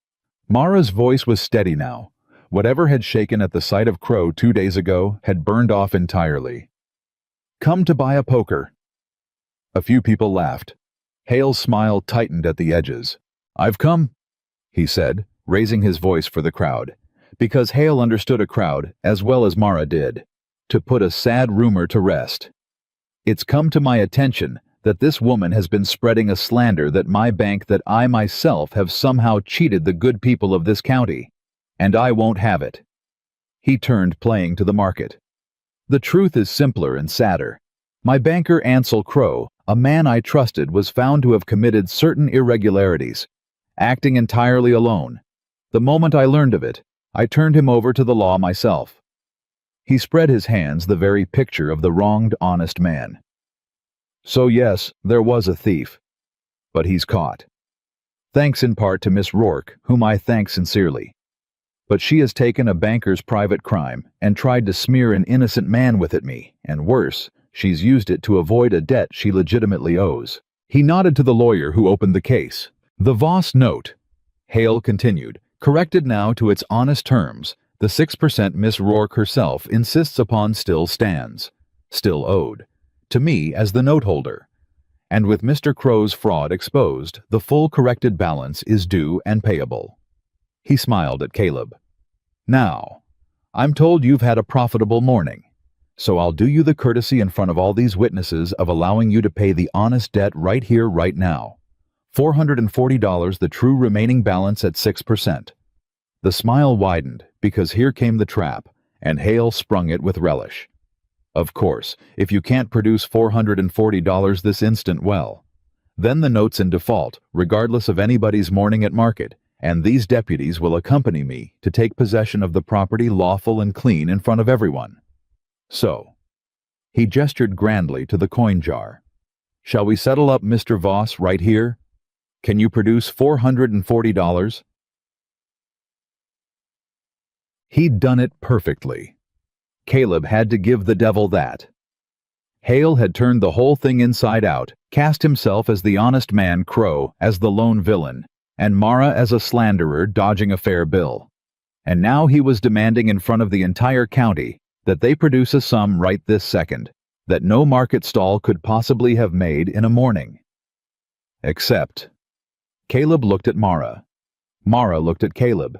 Mara's voice was steady now. Whatever had shaken at the sight of Crow 2 days ago had burned off entirely. "Come to buy a poker." A few people laughed. Hale's smile tightened at the edges. "I've come," he said, raising his voice for the crowd, because Hale understood a crowd as well as Mara did, to put a sad rumor to rest. "It's come to my attention that this woman has been spreading a slander that my bank, that I myself have somehow cheated the good people of this county, and I won't have it." He turned, playing to the market. "The truth is simpler and sadder. My banker Ansel Crow, a man I trusted, was found to have committed certain irregularities, acting entirely alone. The moment I learned of it, I turned him over to the law myself." He spread his hands, the very picture of the wronged, honest man. "So yes, there was a thief. But he's caught. Thanks in part to Miss Rourke, whom I thank sincerely. But she has taken a banker's private crime and tried to smear an innocent man with it me, and worse, she's used it to avoid a debt she legitimately owes." He nodded to the lawyer who opened the case. "The Voss note," Hale continued, "corrected now to its honest terms, the 6% Miss Rourke herself insists upon still stands, still owed, to me as the note holder. And with Mr. Crow's fraud exposed, the full corrected balance is due and payable." He smiled at Caleb. "Now, I'm told you've had a profitable morning, so I'll do you the courtesy in front of all these witnesses of allowing you to pay the honest debt right here, right now. $440, the true remaining balance at 6%. The smile widened, because here came the trap, and Hale sprung it with relish. "Of course, if you can't produce $440 this instant, well, then the note's in default, regardless of anybody's morning at market, and these deputies will accompany me to take possession of the property lawful and clean in front of everyone. So," he gestured grandly to the coin jar, "shall we settle up Mr. Voss right here? Can you produce $440? He'd done it perfectly. Caleb had to give the devil that. Hale had turned the whole thing inside out, cast himself as the honest man, Crow as the lone villain, and Mara as a slanderer dodging a fair bill. And now he was demanding in front of the entire county that they produce a sum right this second, that no market stall could possibly have made in a morning. Except, Caleb looked at Mara. Mara looked at Caleb,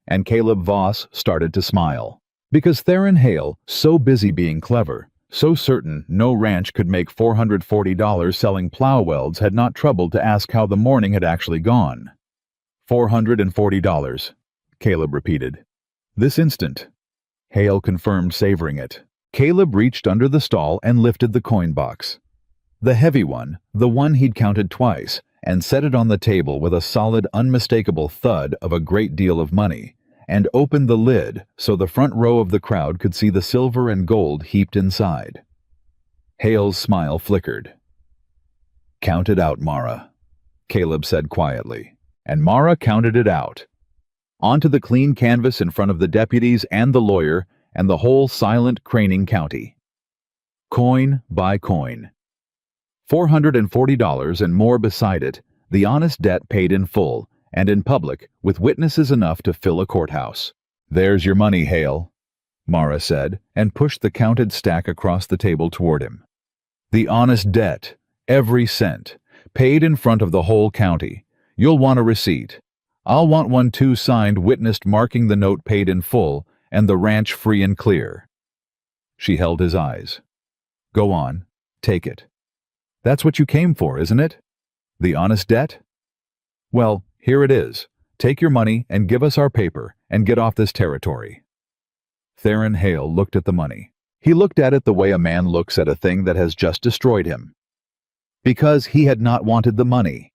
and Caleb Voss started to smile. Because Theron Hale, so busy being clever, so certain no ranch could make $440 selling plow welds, had not troubled to ask how the morning had actually gone. $440, Caleb repeated. "This instant," Hale confirmed, savoring it. Caleb reached under the stall and lifted the coin box. The heavy one, the one he'd counted twice, and set it on the table with a solid, unmistakable thud of a great deal of money, and opened the lid so the front row of the crowd could see the silver and gold heaped inside. Hale's smile flickered. "Count it out, Mara," Caleb said quietly, and Mara counted it out. Onto the clean canvas in front of the deputies and the lawyer and the whole silent, craning county. Coin by coin. $440 and more beside it, the honest debt paid in full, and in public, with witnesses enough to fill a courthouse. "There's your money, Hale," Mara said, and pushed the counted stack across the table toward him. "The honest debt, every cent, paid in front of the whole county. You'll want a receipt. I'll want one too, signed, witnessed, marking the note paid in full, and the ranch free and clear." She held his eyes. "Go on, take it. That's what you came for, isn't it? The honest debt? Well, here it is. Take your money and give us our paper and get off this territory." Theron Hale looked at the money. He looked at it the way a man looks at a thing that has just destroyed him. Because he had not wanted the money.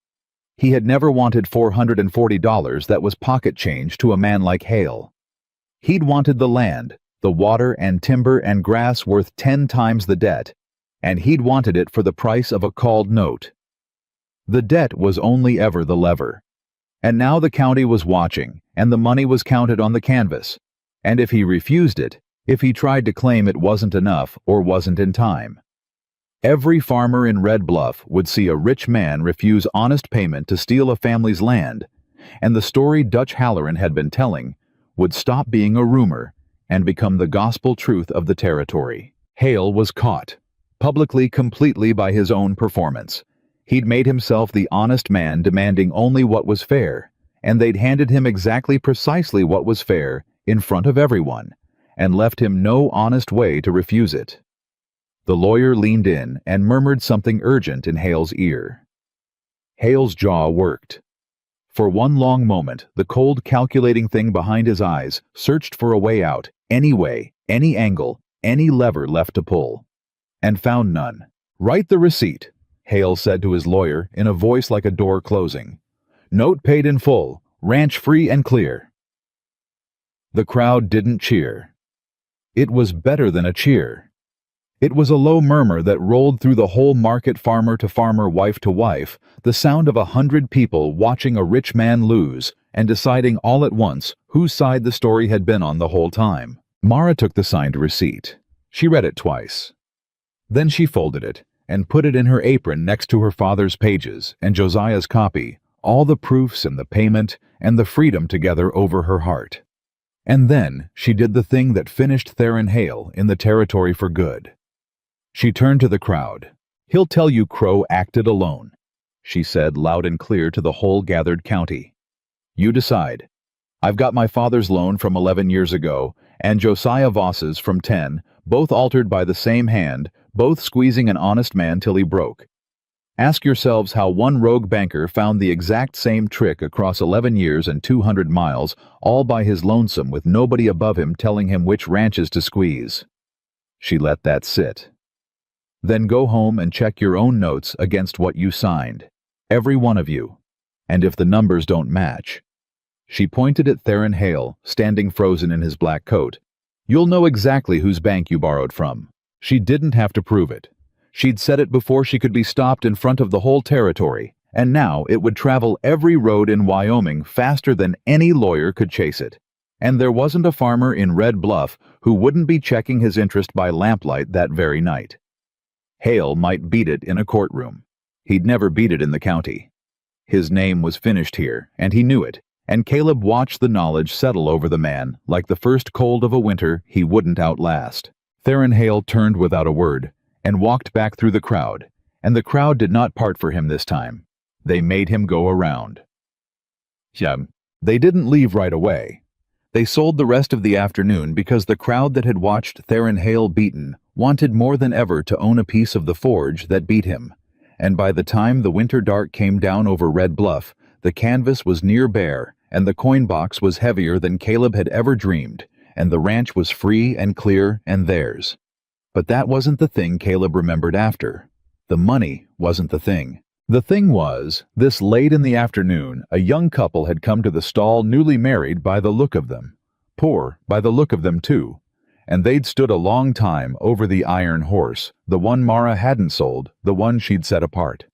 He had never wanted $440 that was pocket change to a man like Hale. He'd wanted the land, the water and timber and grass worth 10 times the debt, and he'd wanted it for the price of a called note. The debt was only ever the lever. And now the county was watching, and the money was counted on the canvas. And if he refused it, if he tried to claim it wasn't enough or wasn't in time, every farmer in Red Bluff would see a rich man refuse honest payment to steal a family's land, and the story Dutch Halloran had been telling would stop being a rumor and become the gospel truth of the territory. Hale was caught, publicly completely by his own performance. He'd made himself the honest man demanding only what was fair, and they'd handed him exactly precisely what was fair in front of everyone, and left him no honest way to refuse it. The lawyer leaned in and murmured something urgent in Hale's ear. Hale's jaw worked. For one long moment, the cold, calculating thing behind his eyes searched for a way out, any way, any angle, any lever left to pull, and found none. "Write the receipt," Hale said to his lawyer in a voice like a door closing. "Note paid in full, ranch free and clear." The crowd didn't cheer. It was better than a cheer. It was a low murmur that rolled through the whole market, farmer to farmer, wife to wife, the sound of 100 people watching a rich man lose and deciding all at once whose side the story had been on the whole time. Mara took the signed receipt. She read it twice. Then she folded it and put it in her apron next to her father's pages and Josiah's copy, all the proofs and the payment and the freedom together over her heart. And then she did the thing that finished Theron Hale in the territory for good. She turned to the crowd. "He'll tell you Crow acted alone," she said loud and clear to the whole gathered county. "You decide. I've got my father's loan from 11 years ago, and Josiah Voss's from 10, both altered by the same hand, both squeezing an honest man till he broke. Ask yourselves how one rogue banker found the exact same trick across 11 years and 200 miles, all by his lonesome with nobody above him telling him which ranches to squeeze." She let that sit. "Then go home and check your own notes against what you signed, every one of you. And if the numbers don't match," she pointed at Theron Hale, standing frozen in his black coat, "you'll know exactly whose bank you borrowed from." She didn't have to prove it. She'd said it before she could be stopped in front of the whole territory, and now it would travel every road in Wyoming faster than any lawyer could chase it. And there wasn't a farmer in Red Bluff who wouldn't be checking his interest by lamplight that very night. Hale might beat it in a courtroom. He'd never beat it in the county. His name was finished here, and he knew it, and Caleb watched the knowledge settle over the man like the first cold of a winter he wouldn't outlast. Theron Hale turned without a word and walked back through the crowd, and the crowd did not part for him this time. They made him go around. They didn't leave right away. They sold the rest of the afternoon because the crowd that had watched Theron Hale beaten wanted more than ever to own a piece of the forge that beat him, and by the time the winter dark came down over Red Bluff, the canvas was near bare, and the coin box was heavier than Caleb had ever dreamed, and the ranch was free and clear and theirs. But that wasn't the thing Caleb remembered after. The money wasn't the thing. The thing was, this late in the afternoon, a young couple had come to the stall newly married by the look of them. Poor by the look of them, too. And they'd stood a long time over the iron horse, the one Mara hadn't sold, the one she'd set apart.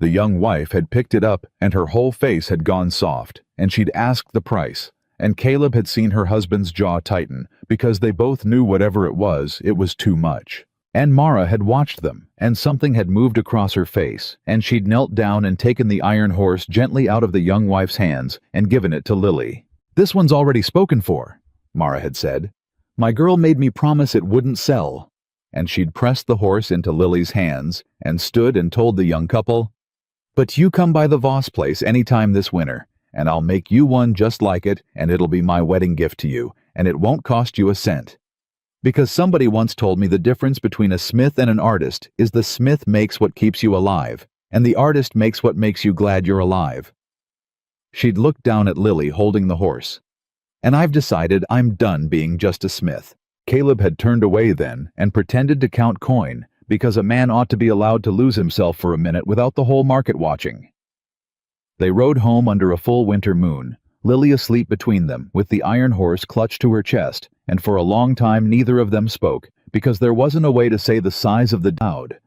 The young wife had picked it up, and her whole face had gone soft, and she'd asked the price, and Caleb had seen her husband's jaw tighten, because they both knew whatever it was too much. And Mara had watched them, and something had moved across her face, and she'd knelt down and taken the iron horse gently out of the young wife's hands and given it to Lily. "This one's already spoken for," Mara had said. "My girl made me promise it wouldn't sell." And she'd pressed the horse into Lily's hands and stood and told the young couple, "But you come by the Voss place any time this winter, and I'll make you one just like it, and it'll be my wedding gift to you, and it won't cost you a cent. Because somebody once told me the difference between a smith and an artist is the smith makes what keeps you alive, and the artist makes what makes you glad you're alive." She'd looked down at Lily holding the horse. and I've decided I'm done being just a smith." Caleb had turned away then and pretended to count coin, because a man ought to be allowed to lose himself for a minute without the whole market watching. They rode home under a full winter moon, Lily asleep between them, with the iron horse clutched to her chest, and for a long time neither of them spoke, because there wasn't a way to say the size of the cloud.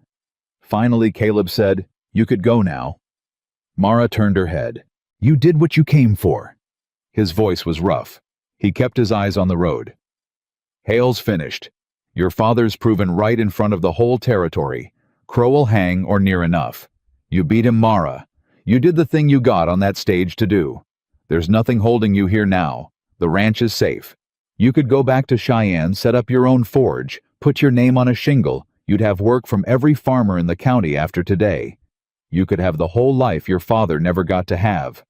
Finally Caleb said, "You could go now." Mara turned her head. "You did what you came for." His voice was rough. He kept his eyes on the road. "Hale's finished. Your father's proven right in front of the whole territory. Crow'll hang or near enough. You beat him, Mara. You did the thing you got on that stage to do. There's nothing holding you here now. The ranch is safe. You could go back to Cheyenne, set up your own forge, put your name on a shingle. You'd have work from every farmer in the county after today. You could have the whole life your father never got to have."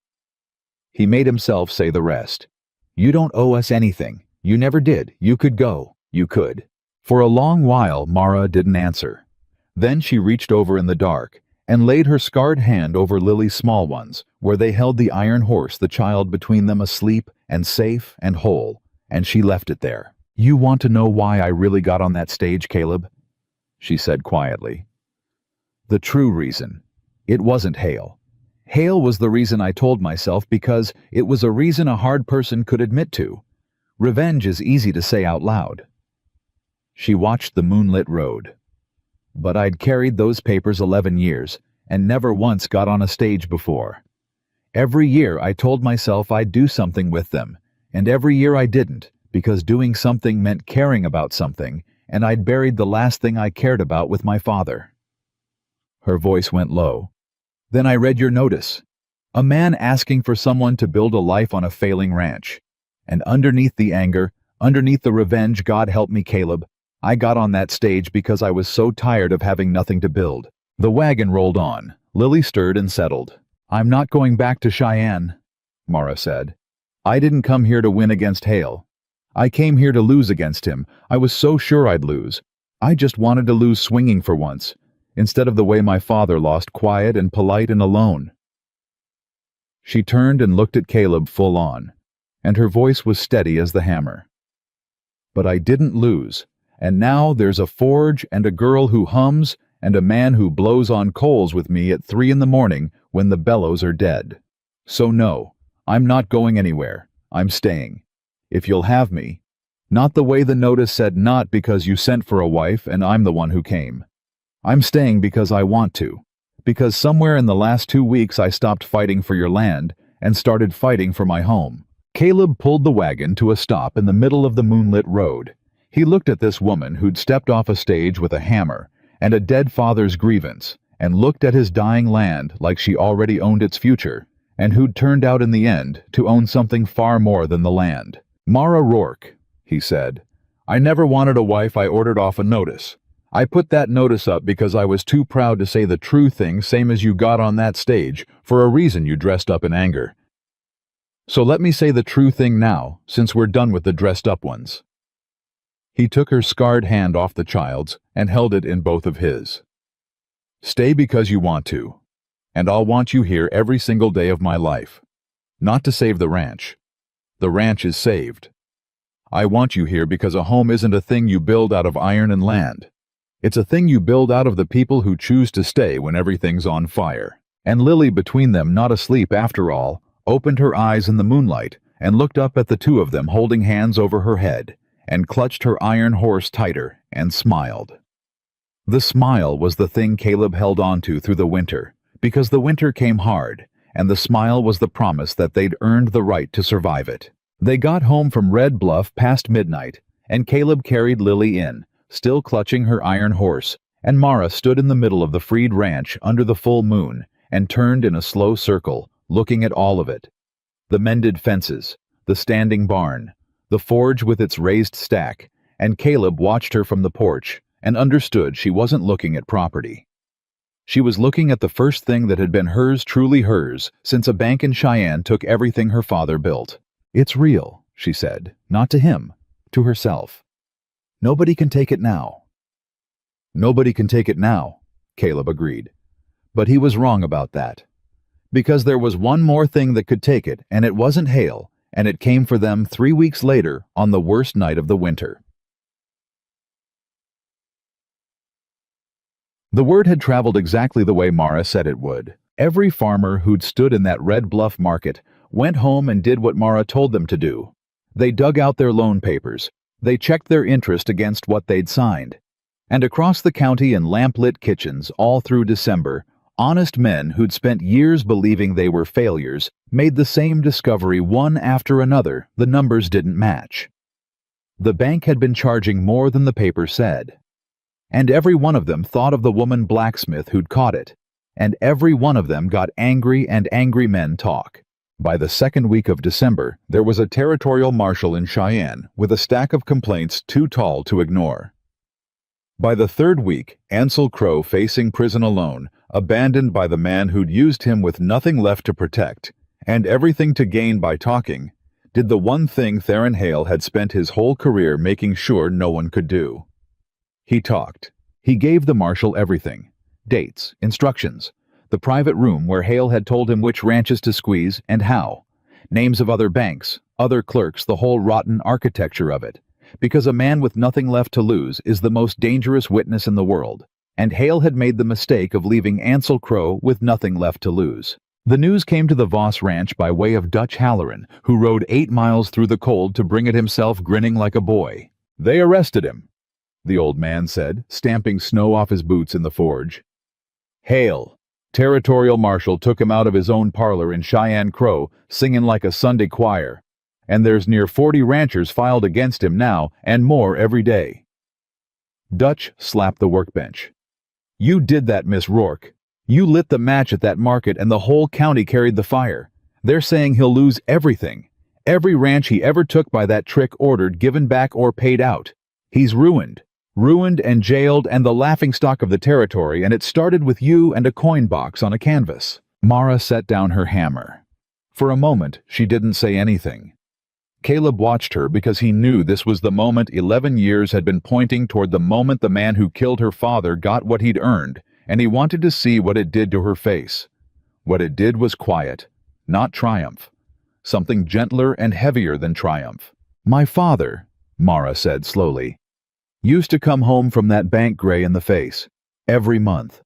He made himself say the rest. "You don't owe us anything. You never did. You could go. You could." For a long while Mara didn't answer. Then she reached over in the dark and laid her scarred hand over Lily's small ones, where they held the iron horse, the child between them, asleep and safe and whole, and she left it there. "You want to know why I really got on that stage, Caleb?" she said quietly. "The true reason. It wasn't Hale. Hale was the reason I told myself, because it was a reason a hard person could admit to. Revenge is easy to say out loud." She watched the moonlit road. "But I'd carried those papers 11 years and never once got on a stage before. Every year I told myself I'd do something with them, and every year I didn't, because doing something meant caring about something, and I'd buried the last thing I cared about with my father." Her voice went low. "Then I read your notice. A man asking for someone to build a life on a failing ranch. And underneath the anger, underneath the revenge, God help me, Caleb, I got on that stage because I was so tired of having nothing to build." The wagon rolled on. Lily stirred and settled. "I'm not going back to Cheyenne," Mara said. "I didn't come here to win against Hale. I came here to lose against him. I was so sure I'd lose. I just wanted to lose swinging for once, instead of the way my father lost, quiet and polite and alone." She turned and looked at Caleb full on, and her voice was steady as the hammer. "But I didn't lose. And now there's a forge and a girl who hums and a man who blows on coals with me at 3 a.m. when the bellows are dead. So no, I'm not going anywhere. I'm staying. If you'll have me. Not the way the notice said, not because you sent for a wife and I'm the one who came. I'm staying because I want to. Because somewhere in the last 2 weeks I stopped fighting for your land and started fighting for my home." Caleb pulled the wagon to a stop in the middle of the moonlit road. He looked at this woman who'd stepped off a stage with a hammer and a dead father's grievance, and looked at his dying land like she already owned its future, and who'd turned out in the end to own something far more than the land. "Mara Rourke," he said, "I never wanted a wife. I ordered off a notice. I put that notice up because I was too proud to say the true thing, same as you got on that stage, for a reason you dressed up in anger. So let me say the true thing now, since we're done with the dressed up ones." He took her scarred hand off the child's and held it in both of his. "Stay because you want to, and I'll want you here every single day of my life. Not to save the ranch. The ranch is saved. I want you here because a home isn't a thing you build out of iron and land. It's a thing you build out of the people who choose to stay when everything's on fire." And Lily, between them, not asleep after all, opened her eyes in the moonlight and looked up at the two of them holding hands over her head, and clutched her iron horse tighter and smiled. The smile was the thing Caleb held on to through the winter, because the winter came hard, and the smile was the promise that they'd earned the right to survive it. They got home from Red Bluff past midnight, and Caleb carried Lily in, still clutching her iron horse, and Mara stood in the middle of the freed ranch under the full moon and turned in a slow circle, looking at all of it. The mended fences, the standing barn, the forge with its raised stack, and Caleb watched her from the porch and understood she wasn't looking at property. She was looking at the first thing that had been hers, truly hers, since a bank in Cheyenne took everything her father built. "It's real," she said, not to him, to herself. "Nobody can take it now." "Nobody can take it now," Caleb agreed. But he was wrong about that. Because there was one more thing that could take it, and it wasn't Hale, and it came for them 3 weeks later on the worst night of the winter. The word had traveled exactly the way Mara said it would. Every farmer who'd stood in that Red Bluff market went home and did what Mara told them to do. They dug out their loan papers. They checked their interest against what they'd signed. And across the county in lamp-lit kitchens all through December, honest men who'd spent years believing they were failures made the same discovery one after another: the numbers didn't match. The bank had been charging more than the paper said. And every one of them thought of the woman Blacksmith who'd caught it. And every one of them got angry, and angry men talk. By the second week of December, there was a territorial marshal in Cheyenne with a stack of complaints too tall to ignore. By the third week, Ansel Crow, facing prison alone, abandoned by the man who'd used him with nothing left to protect, and everything to gain by talking, did the one thing Theron Hale had spent his whole career making sure no one could do. He talked. He gave the marshal everything: dates, instructions, the private room where Hale had told him which ranches to squeeze and how, names of other banks, other clerks, the whole rotten architecture of it, because a man with nothing left to lose is the most dangerous witness in the world, and Hale had made the mistake of leaving Ansel Crow with nothing left to lose. The news came to the Voss Ranch by way of Dutch Halloran, who rode 8 miles through the cold to bring it himself, grinning like a boy. "They arrested him," the old man said, stamping snow off his boots in the forge. "Hale, territorial marshal, took him out of his own parlor in Cheyenne Crow, singing like a Sunday choir. And there's near 40 ranchers filed against him now, and more every day." Dutch slapped the workbench. "You did that, Miss Rourke. You lit the match at that market, and the whole county carried the fire. They're saying he'll lose everything. Every ranch he ever took by that trick ordered, given back, or paid out. He's ruined and jailed, and the laughingstock of the territory, and it started with you and a coin box on a canvas." Mara set down her hammer. For a moment, she didn't say anything. Caleb watched her because he knew this was the moment 11 years had been pointing toward, the moment the man who killed her father got what he'd earned, and he wanted to see what it did to her face. What it did was quiet, not triumph. Something gentler and heavier than triumph. "My father," Mara said slowly, "used to come home from that bank gray in the face, every month.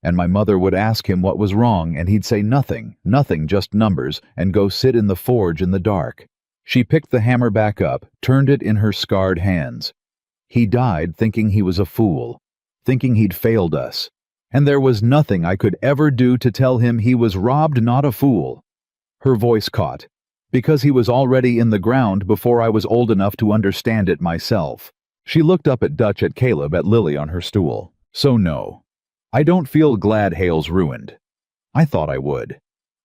And my mother would ask him what was wrong, and he'd say nothing, just numbers, and go sit in the forge in the dark." She picked the hammer back up, turned it in her scarred hands. "He died thinking he was a fool, thinking he'd failed us. And there was nothing I could ever do to tell him he was robbed, not a fool." Her voice caught. "Because he was already in the ground before I was old enough to understand it myself." She looked up at Dutch, at Caleb, at Lily on her stool. "So no, I don't feel glad Hale's ruined. I thought I would.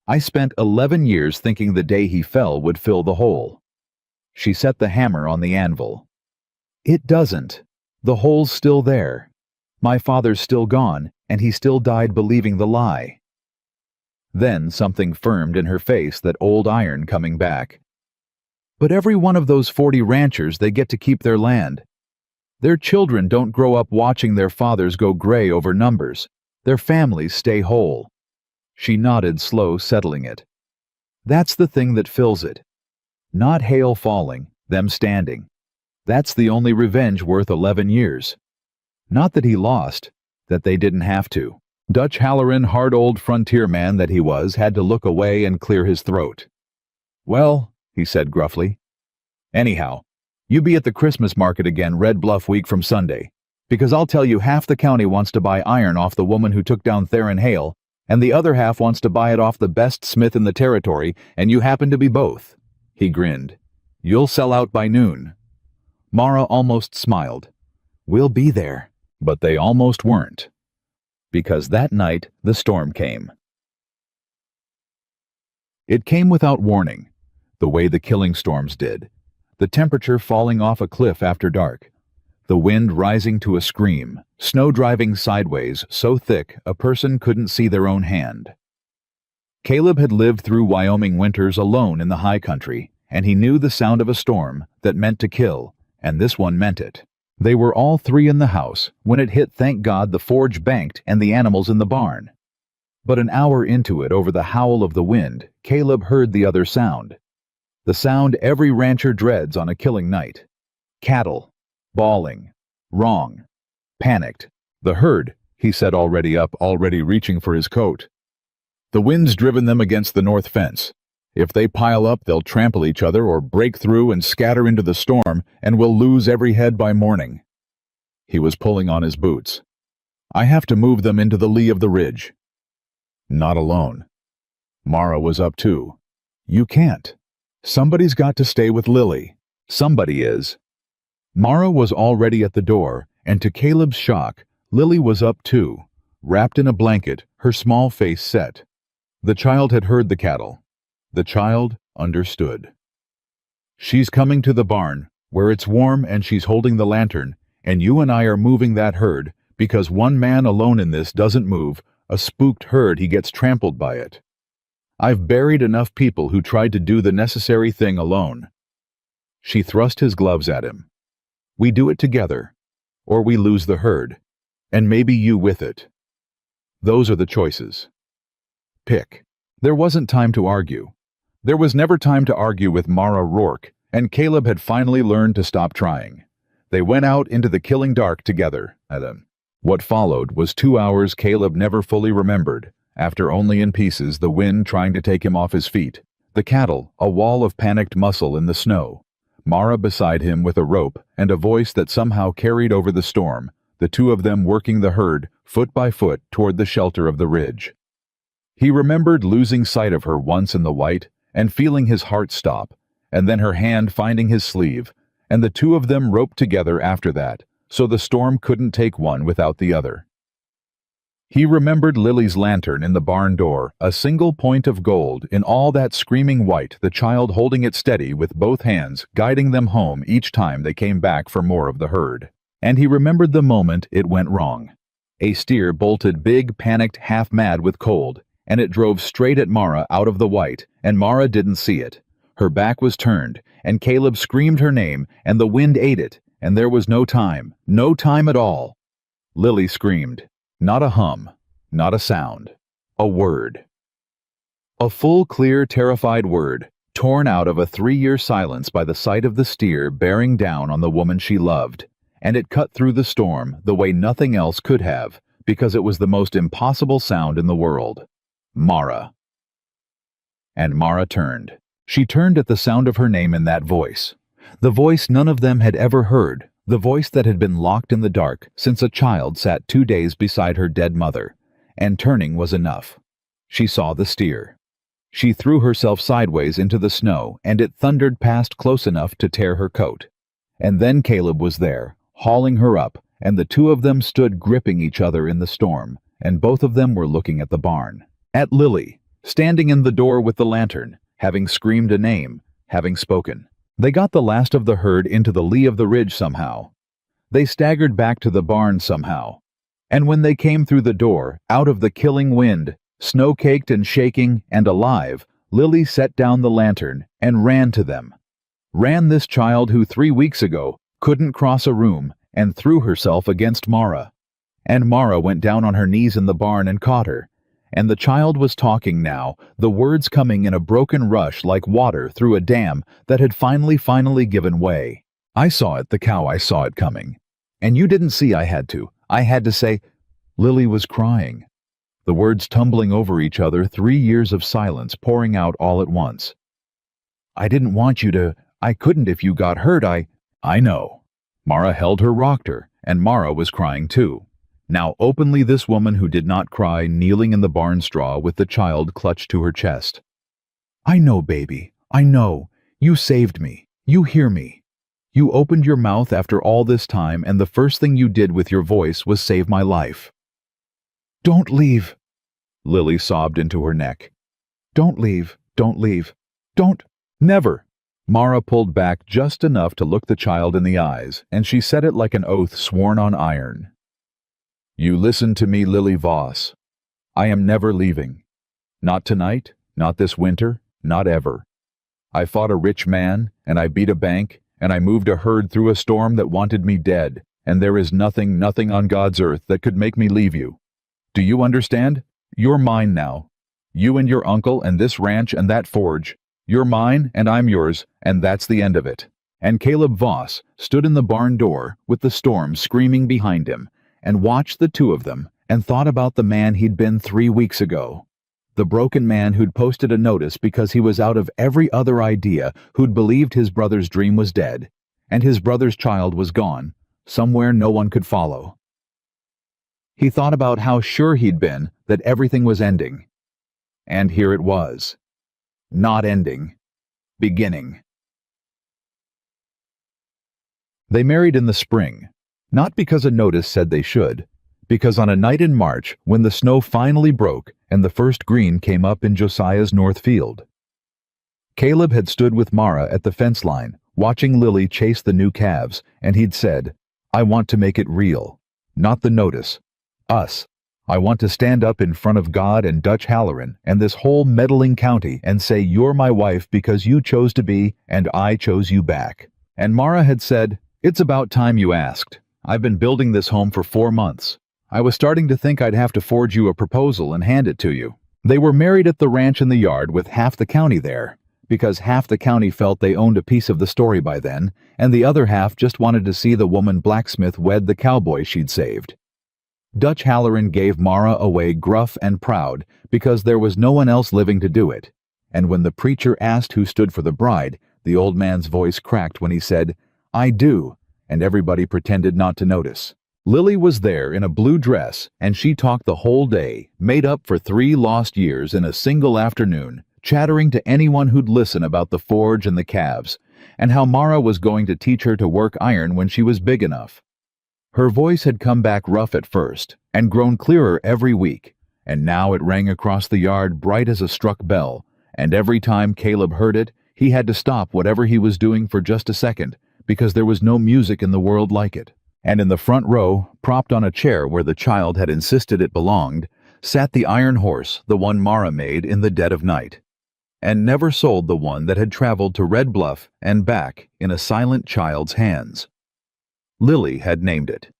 I spent 11 years thinking the day he fell would fill the hole." She set the hammer on the anvil. "It doesn't. The hole's still there. My father's still gone, and he still died believing the lie." Then something firmed in her face, that old iron coming back. "But every one of those 40 ranchers, they get to keep their land. Their children don't grow up watching their fathers go gray over numbers. Their families stay whole." She nodded, slow, settling it. "That's the thing that fills it. Not Hale falling, them standing. That's the only revenge worth 11 years. Not that he lost, that they didn't have to." Dutch Halloran, hard old frontier man that he was, had to look away and clear his throat. "Well," he said gruffly, "anyhow, you be at the Christmas market again Red Bluff week from Sunday, because I'll tell you, half the county wants to buy iron off the woman who took down Theron Hale, and the other half wants to buy it off the best smith in the territory, and you happen to be both." He grinned. "You'll sell out by noon." Mara almost smiled. "We'll be there." But they almost weren't. Because that night the storm came. It came without warning, the way the killing storms did. The temperature falling off a cliff after dark. The wind rising to a scream, snow driving sideways so thick a person couldn't see their own hand. Caleb had lived through Wyoming winters alone in the high country, and he knew the sound of a storm that meant to kill, and this one meant it. They were all three in the house. When it hit, thank God, the forge banked and the animals in the barn. But an hour into it, over the howl of the wind, Caleb heard the other sound. The sound every rancher dreads on a killing night. Cattle. Bawling. Wrong. Panicked. The herd, he said, already up, already reaching for his coat. The wind's driven them against the north fence. If they pile up, they'll trample each other or break through and scatter into the storm, and we'll lose every head by morning. He was pulling on his boots. I have to move them into the lee of the ridge. Not alone. Mara was up too. You can't. Somebody's got to stay with Lily. Somebody is. Mara was already at the door, and to Caleb's shock, Lily was up too, wrapped in a blanket, her small face set. The child had heard the cattle. The child understood. She's coming to the barn, where it's warm, and she's holding the lantern, and you and I are moving that herd, because one man alone in this doesn't move. A spooked herd, he gets trampled by it. I've buried enough people who tried to do the necessary thing alone. She thrust his gloves at him. We do it together, or we lose the herd, and maybe you with it. Those are the choices. Pick. There wasn't time to argue. There was never time to argue with Mara Rourke, and Caleb had finally learned to stop trying. They went out into the killing dark together. What followed was 2 hours Caleb never fully remembered, after only in pieces, the wind trying to take him off his feet, the cattle, a wall of panicked muscle in the snow, Mara beside him with a rope and a voice that somehow carried over the storm, the two of them working the herd, foot by foot, toward the shelter of the ridge. He remembered losing sight of her once in the white and feeling his heart stop, and then her hand finding his sleeve, and the two of them roped together after that, so the storm couldn't take one without the other. He remembered Lily's lantern in the barn door, a single point of gold in all that screaming white, the child holding it steady with both hands, guiding them home each time they came back for more of the herd. And he remembered the moment it went wrong. A steer bolted big, panicked, half-mad with cold, and it drove straight at Mara out of the white, and Mara didn't see it. Her back was turned, and Caleb screamed her name, and the wind ate it, and there was no time at all. Lily screamed. Not a hum, not a sound, a word. A full, clear, terrified word, torn out of a 3-year silence by the sight of the steer bearing down on the woman she loved, and it cut through the storm the way nothing else could have, because it was the most impossible sound in the world. Mara. And Mara turned. She turned at the sound of her name in that voice. The voice none of them had ever heard, the voice that had been locked in the dark since a child sat 2 days beside her dead mother, and turning was enough. She saw the steer. She threw herself sideways into the snow, and it thundered past close enough to tear her coat. And then Caleb was there, hauling her up, and the two of them stood gripping each other in the storm, and both of them were looking at the barn. At Lily, standing in the door with the lantern, having screamed a name, having spoken. They got the last of the herd into the lee of the ridge somehow. They staggered back to the barn somehow. And when they came through the door, out of the killing wind, snow-caked and shaking and alive, Lily set down the lantern and ran to them. Ran this child who 3 weeks ago couldn't cross a room, and threw herself against Mara. And Mara went down on her knees in the barn and caught her. And the child was talking now, the words coming in a broken rush like water through a dam that had finally given way. I saw it, the cow, I saw it coming. And you didn't see I had to. I had to say, Lily was crying. The words tumbling over each other, 3 years of silence pouring out all at once. I didn't want you to, I couldn't if you got hurt, I know. Mara held her, rocked her, and Mara was crying too. Now openly this woman who did not cry, kneeling in the barn straw with the child clutched to her chest. I know, baby, I know. You saved me. You hear me. You opened your mouth after all this time, and the first thing you did with your voice was save my life. Don't leave. Lily sobbed into her neck. Don't leave, don't leave. Don't, never. Mara pulled back just enough to look the child in the eyes, and she said it like an oath sworn on iron. You listen to me, Lily Voss. I am never leaving. Not tonight, not this winter, not ever. I fought a rich man, and I beat a bank, and I moved a herd through a storm that wanted me dead, and there is nothing on God's earth that could make me leave you. Do you understand? You're mine now. You and your uncle and this ranch and that forge. You're mine and I'm yours, and that's the end of it. And Caleb Voss stood in the barn door with the storm screaming behind him and watched the two of them and thought about the man he'd been 3 weeks ago. The broken man who'd posted a notice because he was out of every other idea, who'd believed his brother's dream was dead, and his brother's child was gone, somewhere no one could follow. He thought about how sure he'd been that everything was ending. And here it was. Not ending. Beginning. They married in the spring, not because a notice said they should, because on a night in March when the snow finally broke and the first green came up in Josiah's north field. Caleb had stood with Mara at the fence line, watching Lily chase the new calves, and he'd said, "I want to make it real. Not the notice. Us. I want to stand up in front of God and Dutch Halloran and this whole meddling county and say you're my wife because you chose to be and I chose you back." And Mara had said, "It's about time you asked. I've been building this home for 4 months. I was starting to think I'd have to forge you a proposal and hand it to you." They were married at the ranch in the yard with half the county there, because half the county felt they owned a piece of the story by then, and the other half just wanted to see the woman Blacksmith wed the cowboy she'd saved. Dutch Halloran gave Mara away gruff and proud because there was no one else living to do it, and when the preacher asked who stood for the bride, the old man's voice cracked when he said, "I do," and everybody pretended not to notice. Lily was there in a blue dress, and she talked the whole day, made up for 3 lost years in a single afternoon, chattering to anyone who'd listen about the forge and the calves, and how Mara was going to teach her to work iron when she was big enough. Her voice had come back rough at first, and grown clearer every week, and now it rang across the yard bright as a struck bell, and every time Caleb heard it, he had to stop whatever he was doing for just a second, because there was no music in the world like it. And in the front row, propped on a chair where the child had insisted it belonged, sat the iron horse, the one Mara made in the dead of night, and never sold the one that had traveled to Red Bluff and back in a silent child's hands. Lily had named it.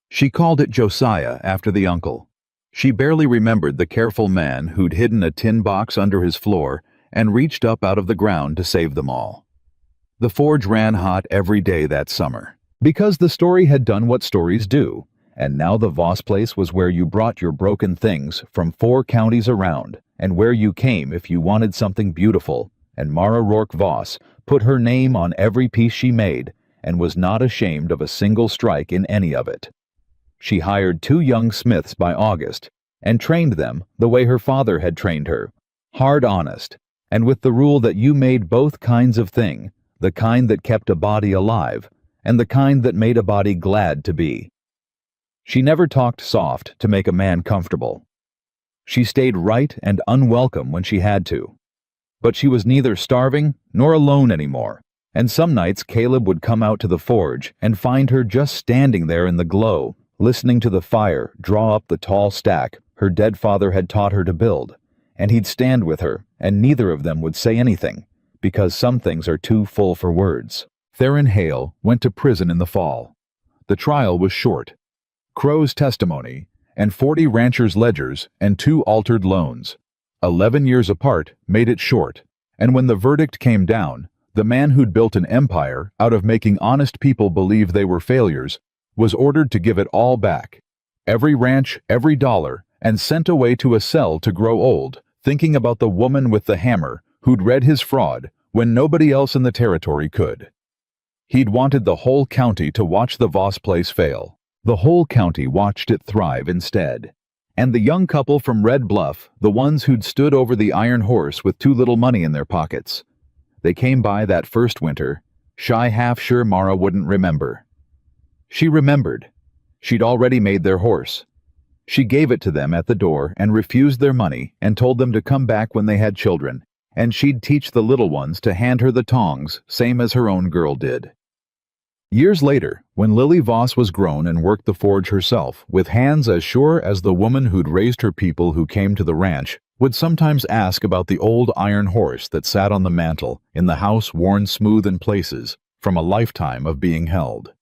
She called it Josiah after the uncle. She barely remembered the careful man who'd hidden a tin box under his floor and reached up out of the ground to save them all. The forge ran hot every day that summer, because the story had done what stories do, and now the Voss place was where you brought your broken things from 4 counties around, and where you came if you wanted something beautiful, and Mara Rourke Voss put her name on every piece she made, and was not ashamed of a single strike in any of it. She hired 2 young smiths by August, and trained them the way her father had trained her, hard honest, and with the rule that you made both kinds of thing, the kind that kept a body alive, and the kind that made a body glad to be. She never talked soft to make a man comfortable. She stayed right and unwelcome when she had to. But she was neither starving nor alone anymore, and some nights Caleb would come out to the forge and find her just standing there in the glow, listening to the fire draw up the tall stack her dead father had taught her to build, and he'd stand with her, and neither of them would say anything, because some things are too full for words. Theron Hale went to prison in the fall. The trial was short. Crow's testimony, and 40 ranchers' ledgers, and 2 altered loans, 11 years apart, made it short, and when the verdict came down, the man who'd built an empire out of making honest people believe they were failures was ordered to give it all back, every ranch, every dollar, and sent away to a cell to grow old, thinking about the woman with the hammer who'd read his fraud when nobody else in the territory could. He'd wanted the whole county to watch the Voss place fail. The whole county watched it thrive instead. And the young couple from Red Bluff, the ones who'd stood over the iron horse with too little money in their pockets. They came by that first winter, shy half sure Mara wouldn't remember. She remembered. She'd already made their horse. She gave it to them at the door and refused their money and told them to come back when they had children, and she'd teach the little ones to hand her the tongs, same as her own girl did. Years later, when Lily Voss was grown and worked the forge herself, with hands as sure as the woman who'd raised her people who came to the ranch, would sometimes ask about the old iron horse that sat on the mantel in the house worn smooth in places from a lifetime of being held.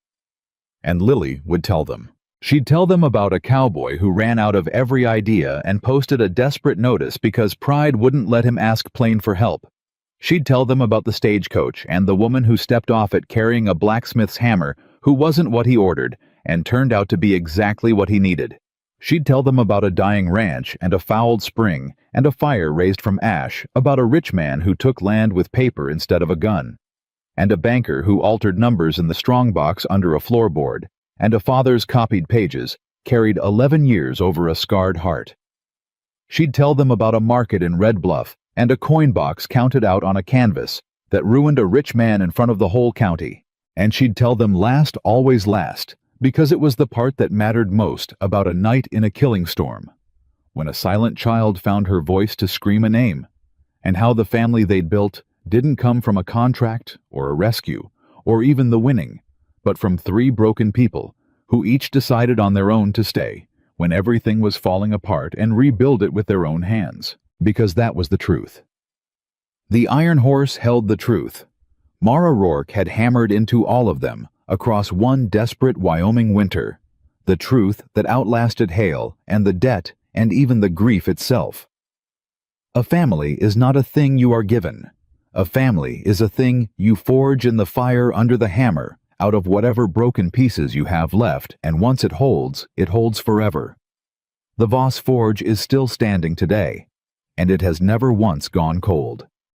And Lily would tell them. She'd tell them about a cowboy who ran out of every idea and posted a desperate notice because pride wouldn't let him ask plain for help. She'd tell them about the stagecoach and the woman who stepped off it carrying a blacksmith's hammer who wasn't what he ordered and turned out to be exactly what he needed. She'd tell them about a dying ranch and a fouled spring and a fire raised from ash, about a rich man who took land with paper instead of a gun, and a banker who altered numbers in the strongbox under a floorboard, and a father's copied pages carried 11 years over a scarred heart. She'd tell them about a market in Red Bluff and a coin box counted out on a canvas that ruined a rich man in front of the whole county. And she'd tell them last always last, because it was the part that mattered most about a night in a killing storm, when a silent child found her voice to scream a name, and how the family they'd built didn't come from a contract or a rescue or even the winning, but from 3 broken people who each decided on their own to stay when everything was falling apart and rebuild it with their own hands, because that was the truth. The Iron Horse held the truth. Mara Rourke had hammered into all of them across one desperate Wyoming winter, the truth that outlasted hail and the debt and even the grief itself. A family is not a thing you are given. A family is a thing you forge in the fire under the hammer out of whatever broken pieces you have left, and once it holds forever. The Voss Forge is still standing today, and it has never once gone cold.